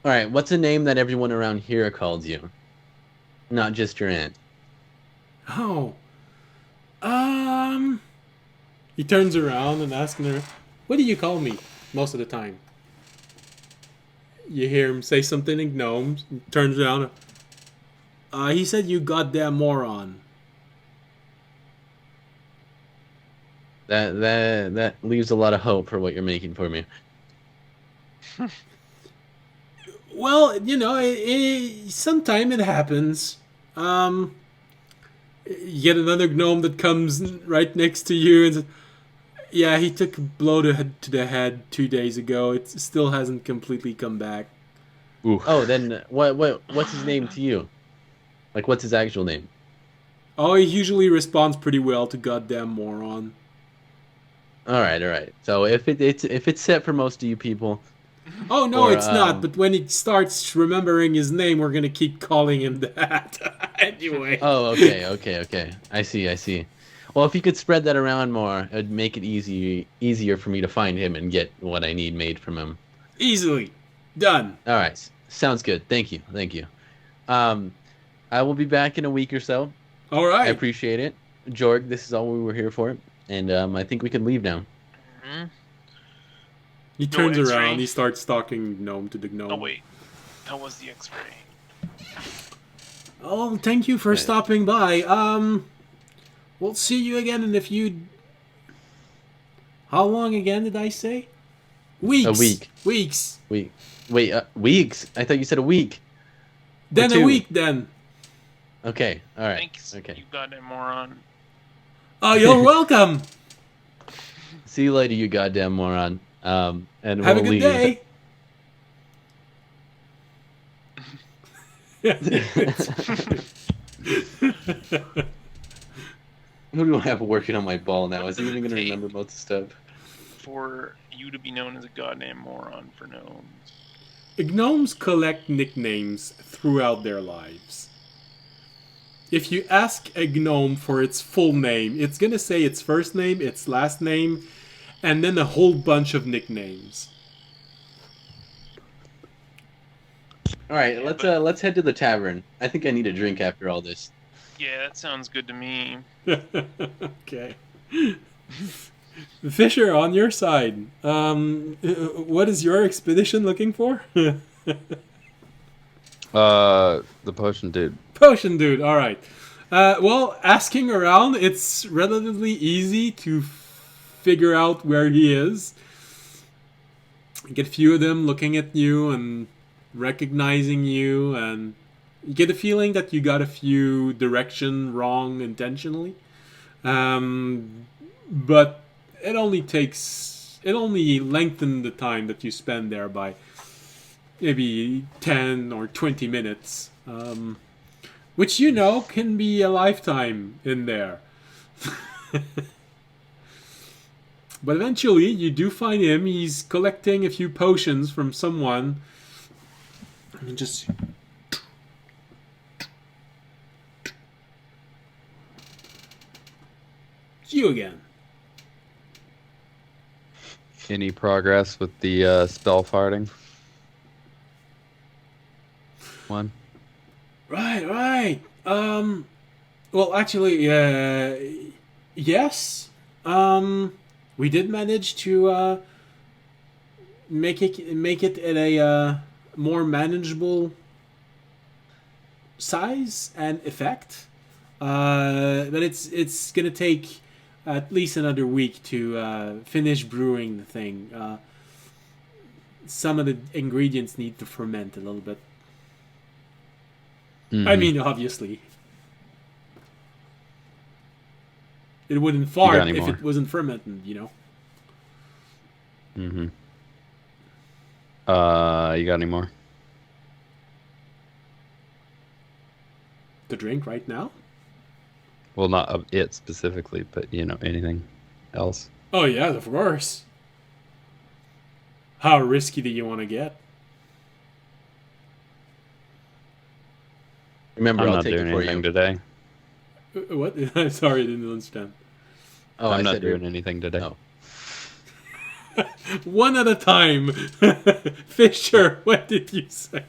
Speaker 4: All right. What's a name that everyone around here calls you? Not just your aunt.
Speaker 1: Oh. He turns around and asks her, what do you call me most of the time? You hear him say something in gnomes, he turns around. He said you goddamn moron.
Speaker 4: That leaves a lot of hope for what you're making for me.
Speaker 1: Well, you know, sometime it happens. You get another gnome that comes right next to you and says, yeah, he took a blow to the head 2 days ago. It still hasn't completely come back.
Speaker 2: Ooh.
Speaker 4: Oh, then what's his name to you? Like, what's his actual name?
Speaker 1: Oh, he usually responds pretty well to goddamn moron.
Speaker 4: All right. So if it's set for most of you people,
Speaker 1: Oh, no,
Speaker 4: or,
Speaker 1: it's not. But when he starts remembering his name, we're going to keep calling him that. Anyway.
Speaker 4: Oh, okay. I see. Well, if you could spread that around more, it'd make it easier for me to find him and get what I need made from him.
Speaker 1: Easily. Done.
Speaker 4: All right. Sounds good. Thank you. I will be back in a week or so.
Speaker 1: All right.
Speaker 4: I appreciate it. Jorg, this is all we were here for. And I think we can leave now.
Speaker 3: Mhm.
Speaker 1: He
Speaker 3: No
Speaker 1: turns
Speaker 3: X-ray.
Speaker 1: around. He starts stalking gnome to the gnome.
Speaker 3: Oh wait, that was the X-ray.
Speaker 1: Oh, thank you for
Speaker 4: Right.
Speaker 1: stopping by. We'll see you again in a few... How long again did I say? Weeks.
Speaker 4: A week.
Speaker 1: Weeks.
Speaker 4: Wait, weeks? I thought you said a week.
Speaker 1: Then a
Speaker 4: 2.
Speaker 1: week, then.
Speaker 4: Okay, all right.
Speaker 3: Thanks,
Speaker 4: Okay.
Speaker 3: you goddamn moron.
Speaker 1: Oh, you're welcome.
Speaker 4: See you later, you goddamn moron. And
Speaker 1: Have a
Speaker 4: we'll
Speaker 1: good
Speaker 4: leave.
Speaker 1: day.
Speaker 4: Who do I have working on my ball now? Is he even going to
Speaker 3: Hey.
Speaker 4: remember most of the stuff?
Speaker 3: For you to be known as a goddamn moron for gnomes.
Speaker 1: Gnomes collect nicknames throughout their lives. If you ask a gnome for its full name, it's gonna say its first name, its last name, and then a whole bunch of nicknames.
Speaker 4: All right,
Speaker 3: Yeah,
Speaker 4: let's head to the tavern. I think I need a drink after all this.
Speaker 3: Yeah, that sounds good to me.
Speaker 1: Okay. Fisher, on your side, what is your expedition looking for?
Speaker 2: The potion dude.
Speaker 1: Potion dude, alright. Well, asking around, it's relatively easy to figure out where he is. You get a few of them looking at you and recognizing you, and you get a feeling that you got a few direction wrong intentionally. But it only lengthened the time that you spend there by maybe 10 or 20 minutes. Which you know can be a lifetime in there. But eventually you do find him. He's collecting a few potions from someone. And just... It's you again.
Speaker 2: Any progress with the spell farting? One.
Speaker 1: Right. Well, actually, yes. We did manage to make it at a more manageable size and effect. But it's gonna take at least another week to finish brewing the thing. Some of the ingredients need to ferment a little bit. I mean, obviously. It wouldn't fart
Speaker 2: any
Speaker 1: if
Speaker 2: more?
Speaker 1: it wasn't fermented, you know?
Speaker 2: Mm-hmm. You got any more?
Speaker 1: to drink right now?
Speaker 2: Well, not of it specifically, but anything else.
Speaker 1: Oh yeah, of course. How risky do you want to get?
Speaker 4: Remember,
Speaker 2: I'm
Speaker 4: I'll
Speaker 2: not
Speaker 4: take
Speaker 2: doing
Speaker 4: it for
Speaker 2: anything
Speaker 4: you.
Speaker 2: today.
Speaker 1: What? Sorry, I didn't understand.
Speaker 4: Oh,
Speaker 2: I'm
Speaker 4: I
Speaker 2: not
Speaker 4: said you're-
Speaker 2: doing anything today.
Speaker 4: Oh.
Speaker 1: One at a time. Fisher, what did you say?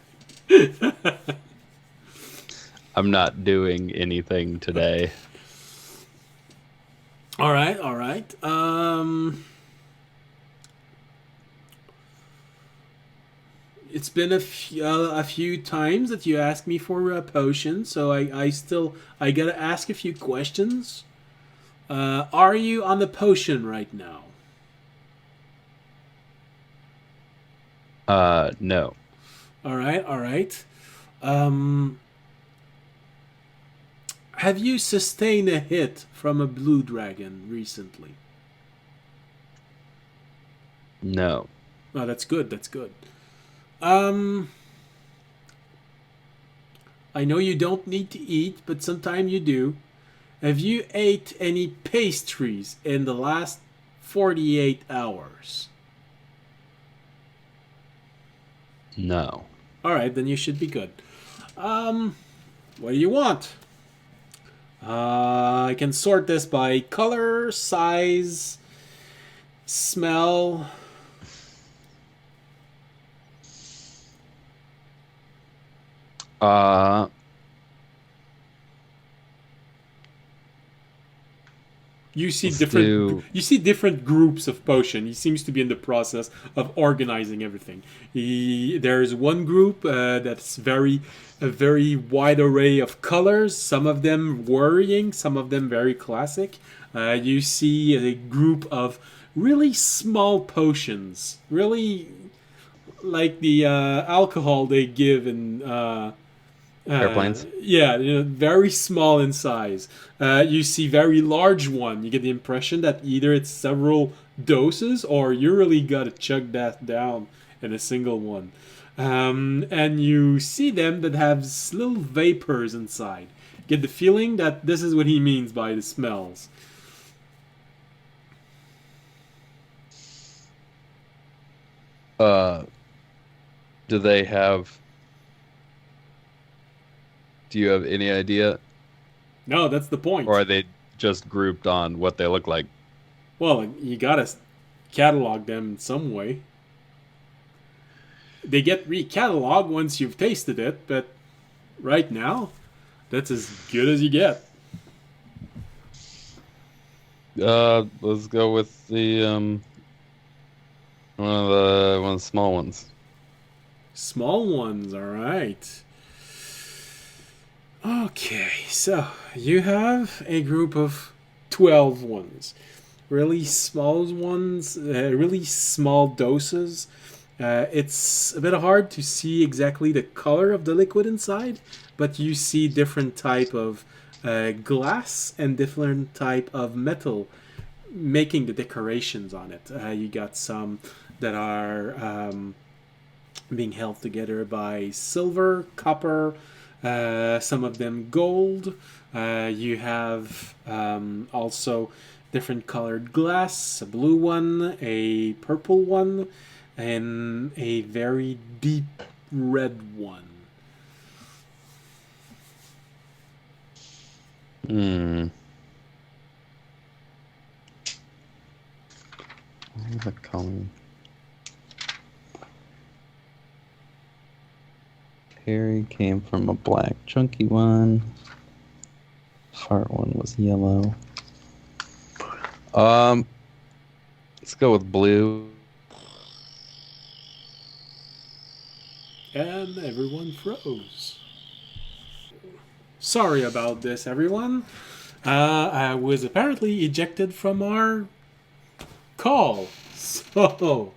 Speaker 2: I'm not doing anything today.
Speaker 1: All right, all right. It's been a few times that you asked me for a potion, so I gotta ask a few questions. Are you on the potion right now?
Speaker 2: No.
Speaker 1: All right, all right. Have you sustained a hit from a blue dragon recently?
Speaker 2: No.
Speaker 1: Oh, that's good. That's good. I know you don't need to eat, but sometimes you do. Have you ate any pastries in the last 48 hours?
Speaker 2: No.
Speaker 1: All right, then you should be good. What do you want? I can sort this by color, size, smell. You see
Speaker 2: Let's
Speaker 1: different.
Speaker 2: do-
Speaker 1: You see different groups of potion. He seems to be in the process of organizing everything. There's one group that's a very wide array of colors. Some of them worrying, some of them very classic. You see a group of really small potions, really like the alcohol they give in.
Speaker 2: Airplanes?
Speaker 1: Yeah, very small in size. You see very large one. You get the impression that either it's several doses or you really got to chug that down in a single one. And you see them that have little vapors inside. Get the feeling that this is what he means by the smells.
Speaker 2: Do they have... Do you have any idea?
Speaker 1: No, that's the point.
Speaker 2: Or are they just grouped on what they look like?
Speaker 1: Well, you gotta catalog them in some way. They get re-cataloged once you've tasted it, but right now, that's as good as you get.
Speaker 2: Let's go with the one of the small ones.
Speaker 1: Small ones, all right. Okay, so you have a group of 12 ones. Really small ones, really small doses. It's a bit hard to see exactly the color of the liquid inside, but you see different type of glass and different type of metal making the decorations on it. You got some that are being held together by silver, copper, some of them gold. You have also different colored glass, a blue one, a purple one, and a very deep red one.
Speaker 2: What's it called? Harry came from a black chunky one. Heart one was yellow. Let's go with blue.
Speaker 1: And everyone froze. Sorry about this, everyone. I was apparently ejected from our call. So,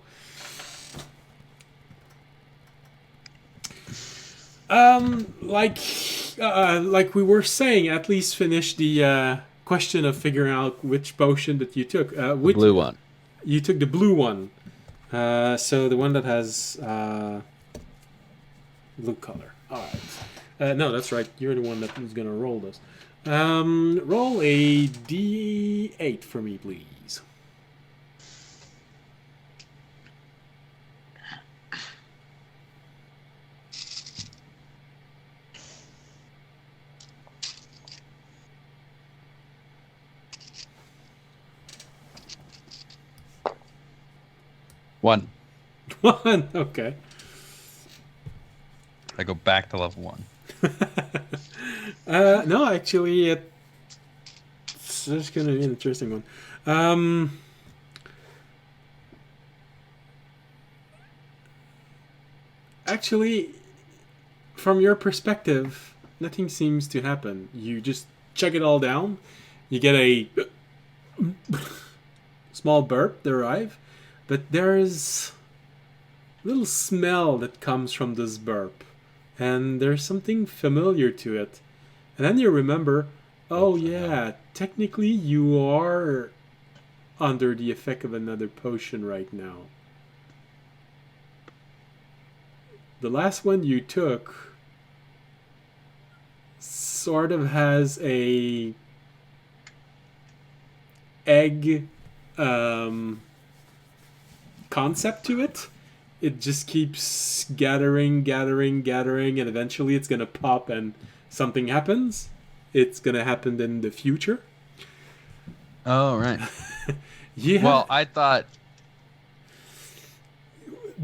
Speaker 1: like we were saying, at least finish the question of figuring out which potion that you took. Which
Speaker 2: Blue one.
Speaker 1: You took the blue one. So the one that has blue color. All right. No, that's right. You're the one that is going to roll this. Roll a d8 for me, please.
Speaker 2: One.
Speaker 1: 1. Okay.
Speaker 2: I go back to level 1.
Speaker 1: No, actually, it's just going to be an interesting one. Actually, from your perspective, nothing seems to happen. You just check it all down. You get a small burp derive, but there's a little smell that comes from this burp, and there's something familiar to it. And then you remember, oh yeah, technically you are under the effect of another potion right now. The last one you took sort of has a egg concept to it. It just keeps gathering, and eventually it's gonna pop and something happens. It's gonna happen in the future.
Speaker 2: Oh, right.
Speaker 1: Yeah.
Speaker 2: Well, I thought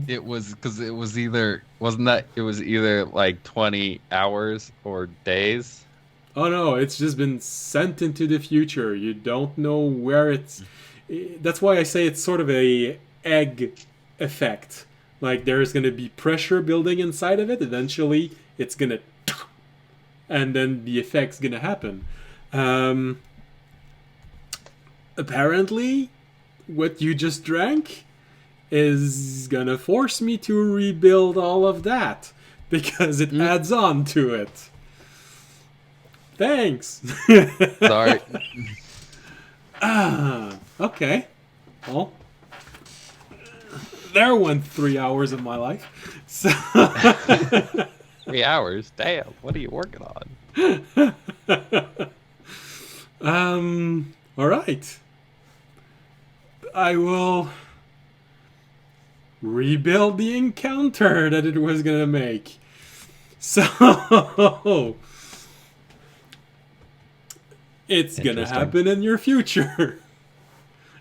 Speaker 2: it was because it was either, wasn't that, it was either like 20 hours or days?
Speaker 1: Oh no, it's just been sent into the future. You don't know where it's... That's why I say it's sort of a egg effect. Like there's going to be pressure building inside of it. Eventually it's going to... And then the effect's going to happen. Apparently, what you just drank is going to force me to rebuild all of that. Because it adds on to it. Thanks.
Speaker 2: Sorry.
Speaker 1: Okay. Well, there went 3 hours of my life. So
Speaker 2: 3 hours? Damn, what are you working on?
Speaker 1: All right. I will rebuild the encounter that it was gonna make. So it's gonna happen in your future.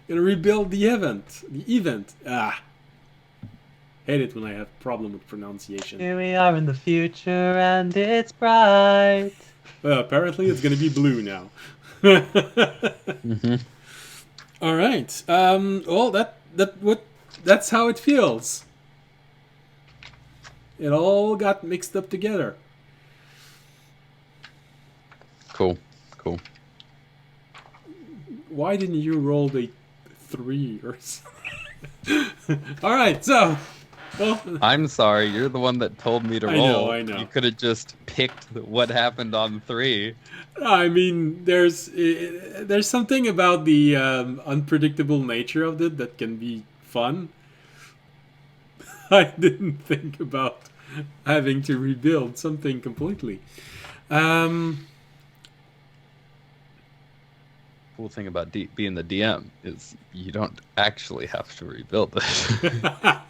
Speaker 1: Gonna rebuild the event. Hate it when I have problem with pronunciation.
Speaker 5: Here we are in the future and it's bright.
Speaker 1: Well, apparently it's gonna be blue now.
Speaker 2: Mm-hmm.
Speaker 1: All right. Well, that's how it feels. It all got mixed up together.
Speaker 2: Cool.
Speaker 1: Why didn't you roll the 3 or something? All right, so... Well,
Speaker 2: I'm sorry, you're the one that told me to roll.
Speaker 1: I know.
Speaker 2: You could have just picked what happened on 3.
Speaker 1: I mean, there's something about the unpredictable nature of it that can be fun. I didn't think about having to rebuild something completely.
Speaker 2: Cool thing about being the DM is you don't actually have to rebuild it.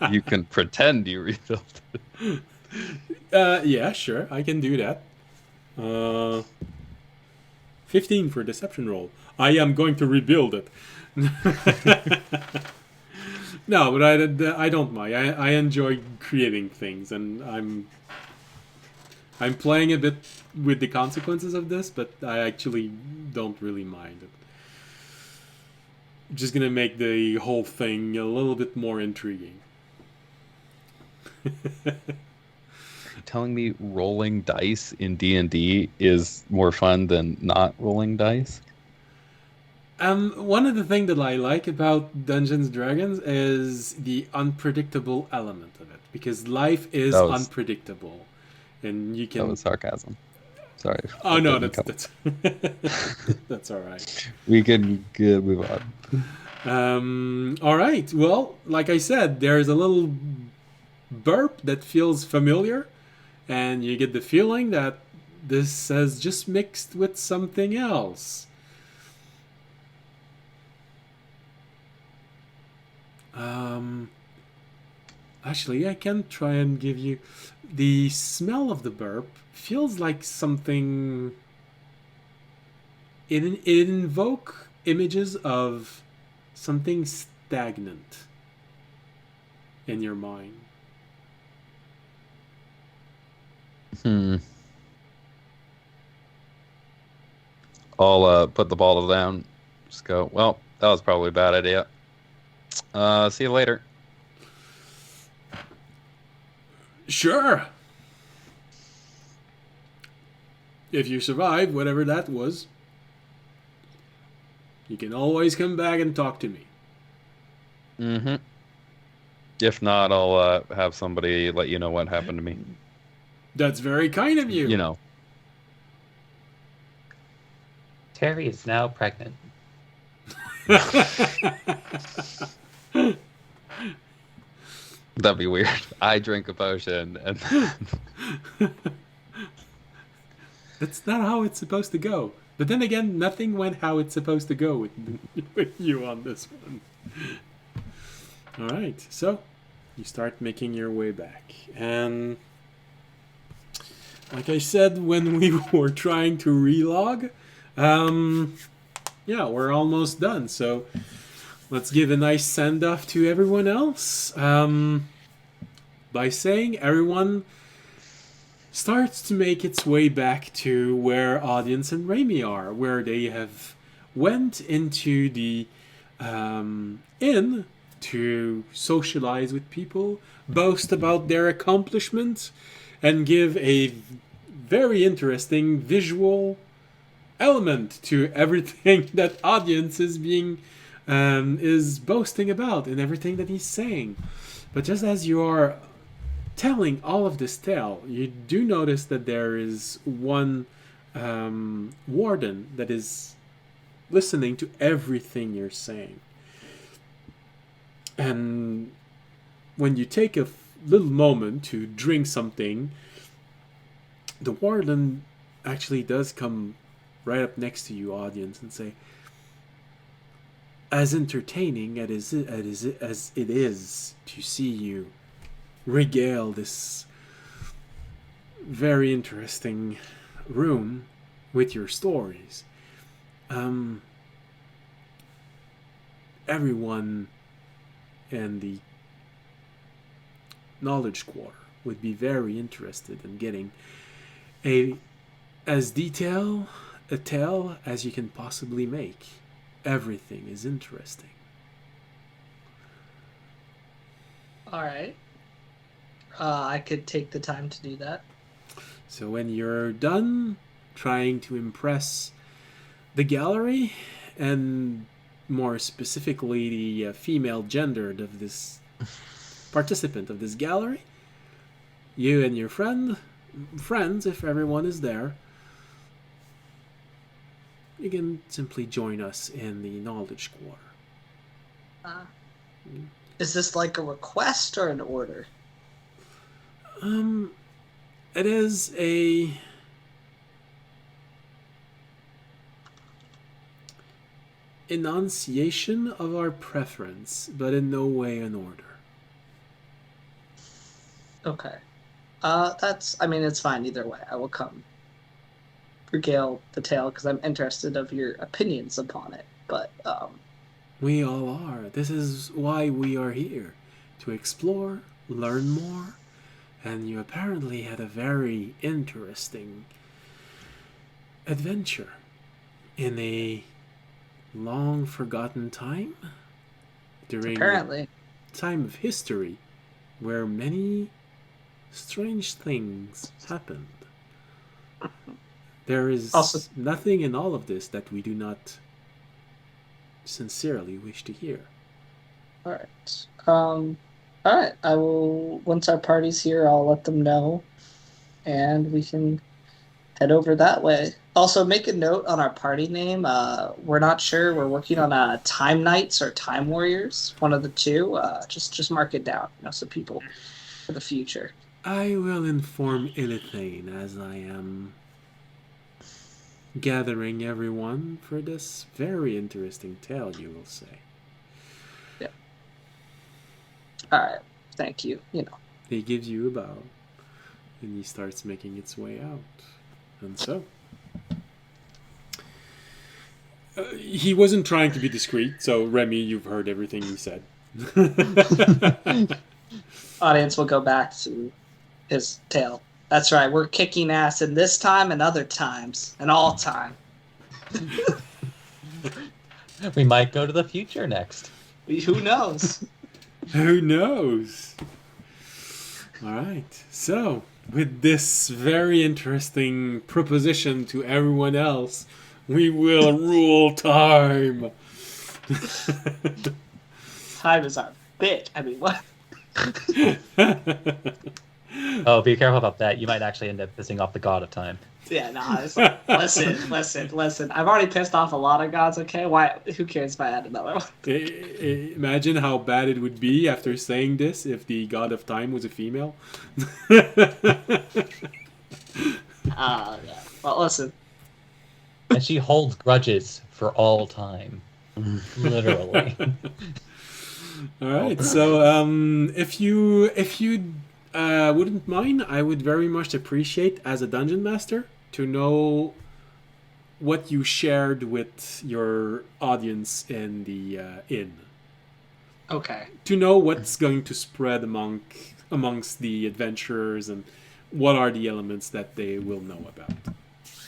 Speaker 2: You can pretend you rebuilt it.
Speaker 1: Yeah, sure, I can do that. 15 for deception roll. I am going to rebuild it. No, but I don't mind. I enjoy creating things, and I'm playing a bit with the consequences of this, but I actually don't really mind it. Just gonna make the whole thing a little bit more intriguing.
Speaker 2: Telling me rolling dice in D&D is more fun than not rolling dice?
Speaker 1: One of the things that I like about Dungeons & Dragons is the unpredictable element of it, because life is unpredictable, and you can...
Speaker 2: That was sarcasm. Sorry.
Speaker 1: Oh no, that's that's all right.
Speaker 2: We can move
Speaker 1: on. All right. Well, like I said, there's a little burp that feels familiar, and you get the feeling that this says just mixed with something else. Actually, I can try and give you... The smell of the burp feels like something... It invoke images of something stagnant in your mind.
Speaker 2: I'll put the bottle down. Just go, well, that was probably a bad idea. See you later.
Speaker 1: Sure. If you survive whatever that was, you can always come back and talk to me.
Speaker 2: Mm-hmm. If not, I'll have somebody let you know what happened to me.
Speaker 1: That's very kind of you.
Speaker 2: You know.
Speaker 5: Terry is now pregnant.
Speaker 2: That'd be weird. I drink a potion and
Speaker 1: That's not how it's supposed to go. But then again, nothing went how it's supposed to go with you on this one. Alright, so you start making your way back. And like I said when we were trying to relog, yeah, we're almost done. So let's give a nice send-off to everyone else by saying everyone starts to make its way back to where Audience and Raimi are, where they have went into the inn to socialize with people, boast about their accomplishments, and give a very interesting visual element to everything that Audience is being is boasting about and everything that he's saying. But just as you are telling all of this tale, you do notice that there is one warden that is listening to everything you're saying. And when you take a little moment to drink something, the warden actually does come right up next to you, Audience, and say, as entertaining as it is to see you regale this very interesting room with your stories, everyone in the knowledge quarter would be very interested in getting as detailed a tale as you can possibly make. Everything is interesting.
Speaker 6: All right. I could take the time to do that.
Speaker 1: So when you're done trying to impress the gallery, and more specifically the female gendered of this participant of this gallery, you and your friends, if everyone is there, you can simply join us in the knowledge quarter.
Speaker 6: Is this like a request or an order?
Speaker 1: It is a enunciation of our preference, but in no way an order.
Speaker 6: Okay. It's fine either way. I will come regale the tale because I'm interested of your opinions upon it. But,
Speaker 1: We all are. This is why we are here. To explore, learn more, and you apparently had a very interesting adventure in a long forgotten time during
Speaker 6: apparently.
Speaker 1: a time of history where many strange things happened. There is
Speaker 6: Also,
Speaker 1: nothing in all of this that we do not sincerely wish to hear.
Speaker 6: alright. Alright, I will, once our party's here, I'll let them know, and we can head over that way. Also, make a note on our party name. We're not sure. We're working on Time Knights or Time Warriors, one of the two. Just mark it down, so people for the future.
Speaker 1: I will inform Illithane as I am gathering everyone for this very interesting tale, you will say.
Speaker 6: All right. Thank you. You know.
Speaker 1: He gives you a bow, and he starts making its way out. And so, he wasn't trying to be discreet, so Remy, you've heard everything he said.
Speaker 6: Audience will go back to his tale. That's right. We're kicking ass in this time and other times and all time.
Speaker 5: We might go to the future next.
Speaker 6: Who knows?
Speaker 1: Who knows? All right. So, with this very interesting proposition to everyone else, we will rule time.
Speaker 6: Time is our bitch. I mean, what?
Speaker 5: Oh, be careful about that. You might actually end up pissing off the god of time.
Speaker 6: Yeah, no. It's like, listen. I've already pissed off a lot of gods. Okay, why? Who cares if I add another one?
Speaker 1: Imagine how bad it would be after saying this if the god of time was a female.
Speaker 6: Yeah. Well, listen.
Speaker 5: And she holds grudges for all time. Literally.
Speaker 1: All right. So, if you wouldn't mind, I would very much appreciate, as a dungeon master, to know what you shared with your audience in the inn.
Speaker 6: Okay.
Speaker 1: To know what's going to spread amongst the adventurers and what are the elements that they will know about.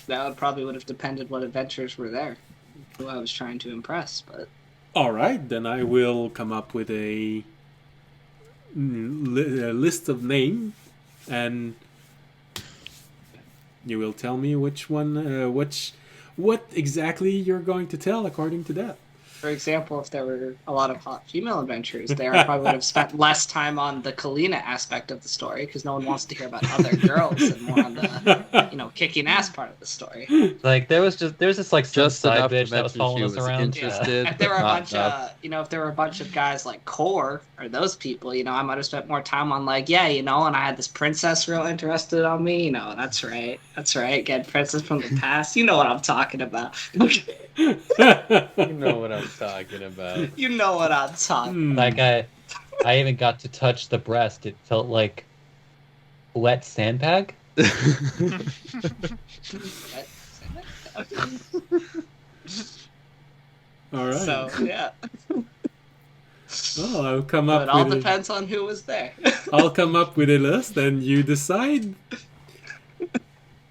Speaker 6: That probably would have depended what adventures were there, who I was trying to impress, but...
Speaker 1: All right, then I will come up with a list of names, and you will tell me which one, what exactly you're going to tell according to that.
Speaker 6: For example, if there were a lot of hot female adventurers there, I probably would have spent less time on the Kalina aspect of the story, because no one wants to hear about other girls, and more on the, kicking ass part of the story.
Speaker 5: Like there was this like some
Speaker 2: Just
Speaker 5: side
Speaker 2: enough to
Speaker 5: bitch that was
Speaker 2: mention
Speaker 5: following
Speaker 2: she
Speaker 5: us
Speaker 2: was
Speaker 5: around.
Speaker 2: interested.
Speaker 6: If there were a
Speaker 2: Not
Speaker 6: bunch
Speaker 2: enough.
Speaker 6: if there were a bunch of guys like Core or those people, I might have spent more time on and I had this princess real interested on me, that's right, get princess from the past, you know what I'm talking about.
Speaker 4: You know what I'm talking about.
Speaker 6: You know what I'm talking.
Speaker 5: Like I even got to touch the breast. It felt like wet sandbag.
Speaker 1: All right.
Speaker 6: So yeah,
Speaker 1: Well, I'll come
Speaker 6: it all
Speaker 1: up with
Speaker 6: depends on who was there.
Speaker 1: I'll come up with a list, and you decide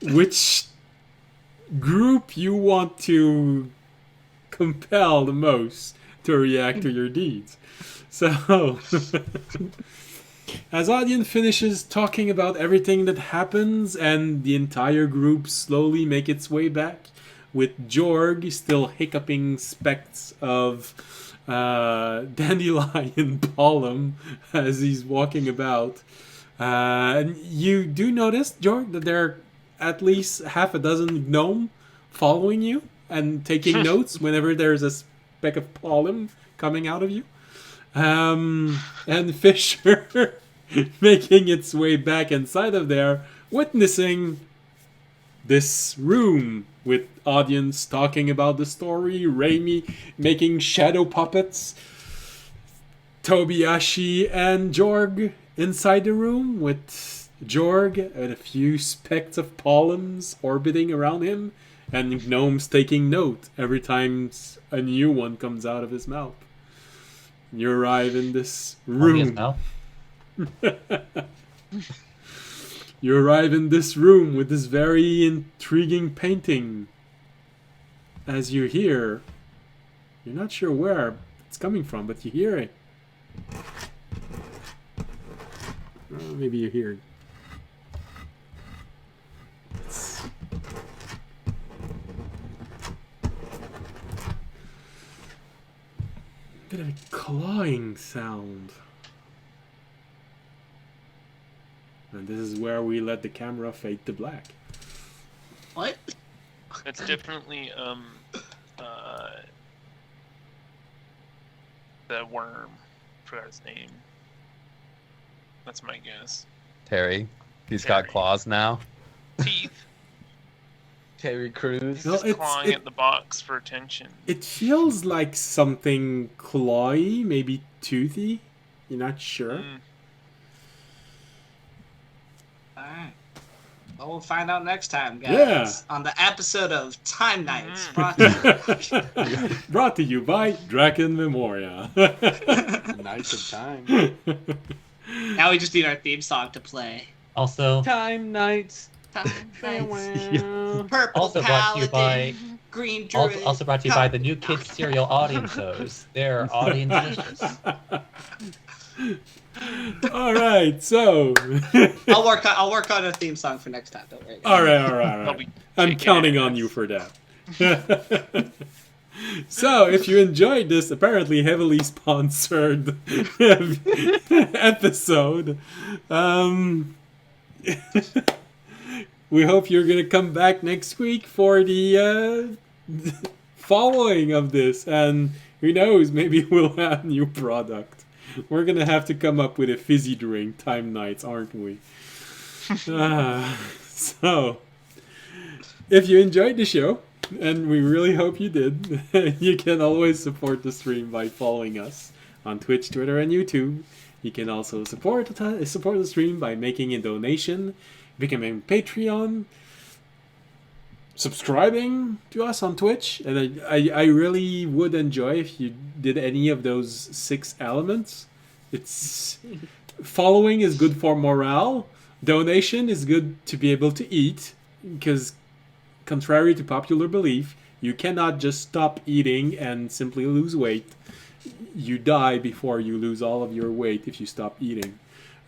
Speaker 1: which group you want to compel the most to react to your deeds. So, as audience finishes talking about everything that happens, and the entire group slowly make its way back, with Jorg still hiccuping specks of dandelion pollen as he's walking about. And you do notice, Jorg, that there are at least half a dozen gnome following you and taking notes whenever there's a speck of pollen coming out of you. And Fisher making its way back inside of there, witnessing this room with audience talking about the story, Raimi making shadow puppets, Tobiyashi and Jorg inside the room with Jorg and a few specks of pollens orbiting around him, and gnomes taking note every time a new one comes out of his mouth. You arrive in this room. You arrive in this room with this very intriguing painting. As you hear, you're not sure where it's coming from, but you hear it. Maybe you hear it. It's... bit of a clawing sound. And this is where we let the camera fade to black.
Speaker 6: What?
Speaker 3: It's definitely the worm. Forgot his name. That's my guess.
Speaker 2: Terry. He's
Speaker 3: Terry.
Speaker 2: got claws now.
Speaker 3: Teeth.
Speaker 4: Terry Crews.
Speaker 1: No,
Speaker 3: Just clawing at the box for attention.
Speaker 1: It feels like something clawy, maybe toothy. You're not sure.
Speaker 6: Alright. Well, we'll find out next time, guys.
Speaker 1: Yeah.
Speaker 6: On the episode of Time Nights. Brought to
Speaker 1: Brought to you by Drakenmemoria.
Speaker 4: Nights of Time.
Speaker 6: Now we just need our theme song to play.
Speaker 5: Also,
Speaker 4: Time Nights.
Speaker 6: Time Nights.
Speaker 4: Farewell.
Speaker 6: Purple
Speaker 5: Also brought to you
Speaker 6: Paladin.
Speaker 5: by-
Speaker 6: Green Druid.
Speaker 5: also brought to you by the new kids cereal audience shows. They're audience delicious.
Speaker 1: All right, so.
Speaker 6: I'll work on a theme song for next time. Don't worry.
Speaker 1: All right.
Speaker 3: I'll be
Speaker 1: I'm
Speaker 3: taking
Speaker 1: counting
Speaker 3: it.
Speaker 1: on you for that. So, if you enjoyed this apparently heavily sponsored episode, we hope you're gonna come back next week for the following of this, and who knows, maybe we'll have new product. We're gonna have to come up with a fizzy drink time nights, aren't we? So, if you enjoyed the show, and we really hope you did, you can always support the stream by following us on Twitch, Twitter, and YouTube. You can also support the stream by making a donation, becoming a Patreon, subscribing to us on Twitch, and I really would enjoy if you did any of those 6 elements. It's following is good for morale. Donation is good to be able to eat, because contrary to popular belief, you cannot just stop eating and simply lose weight. You die before you lose all of your weight if you stop eating.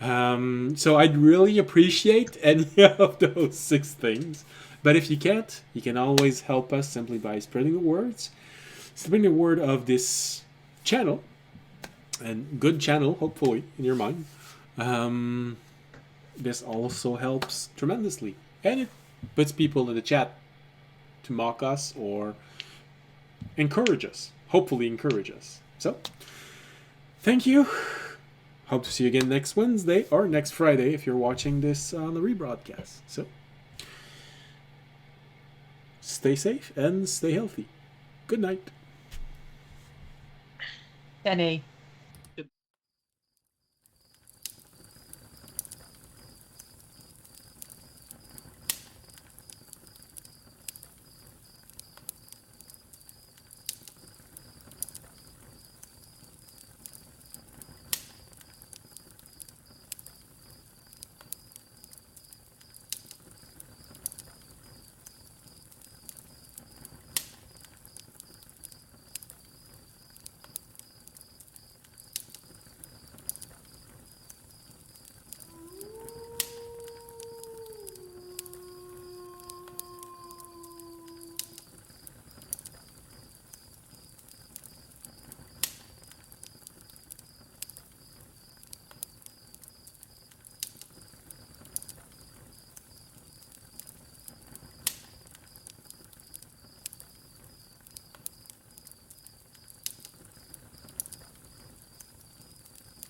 Speaker 1: So I'd really appreciate any of those 6 things. But if you can't, you can always help us simply by spreading the word of this channel, and good channel, hopefully, in your mind. This also helps tremendously, and it puts people in the chat to mock us or encourage us. Hopefully encourage us. So, thank you. Hope to see you again next Wednesday or next Friday if you're watching this on the rebroadcast. So, stay safe and stay healthy. Good night.
Speaker 5: Penny.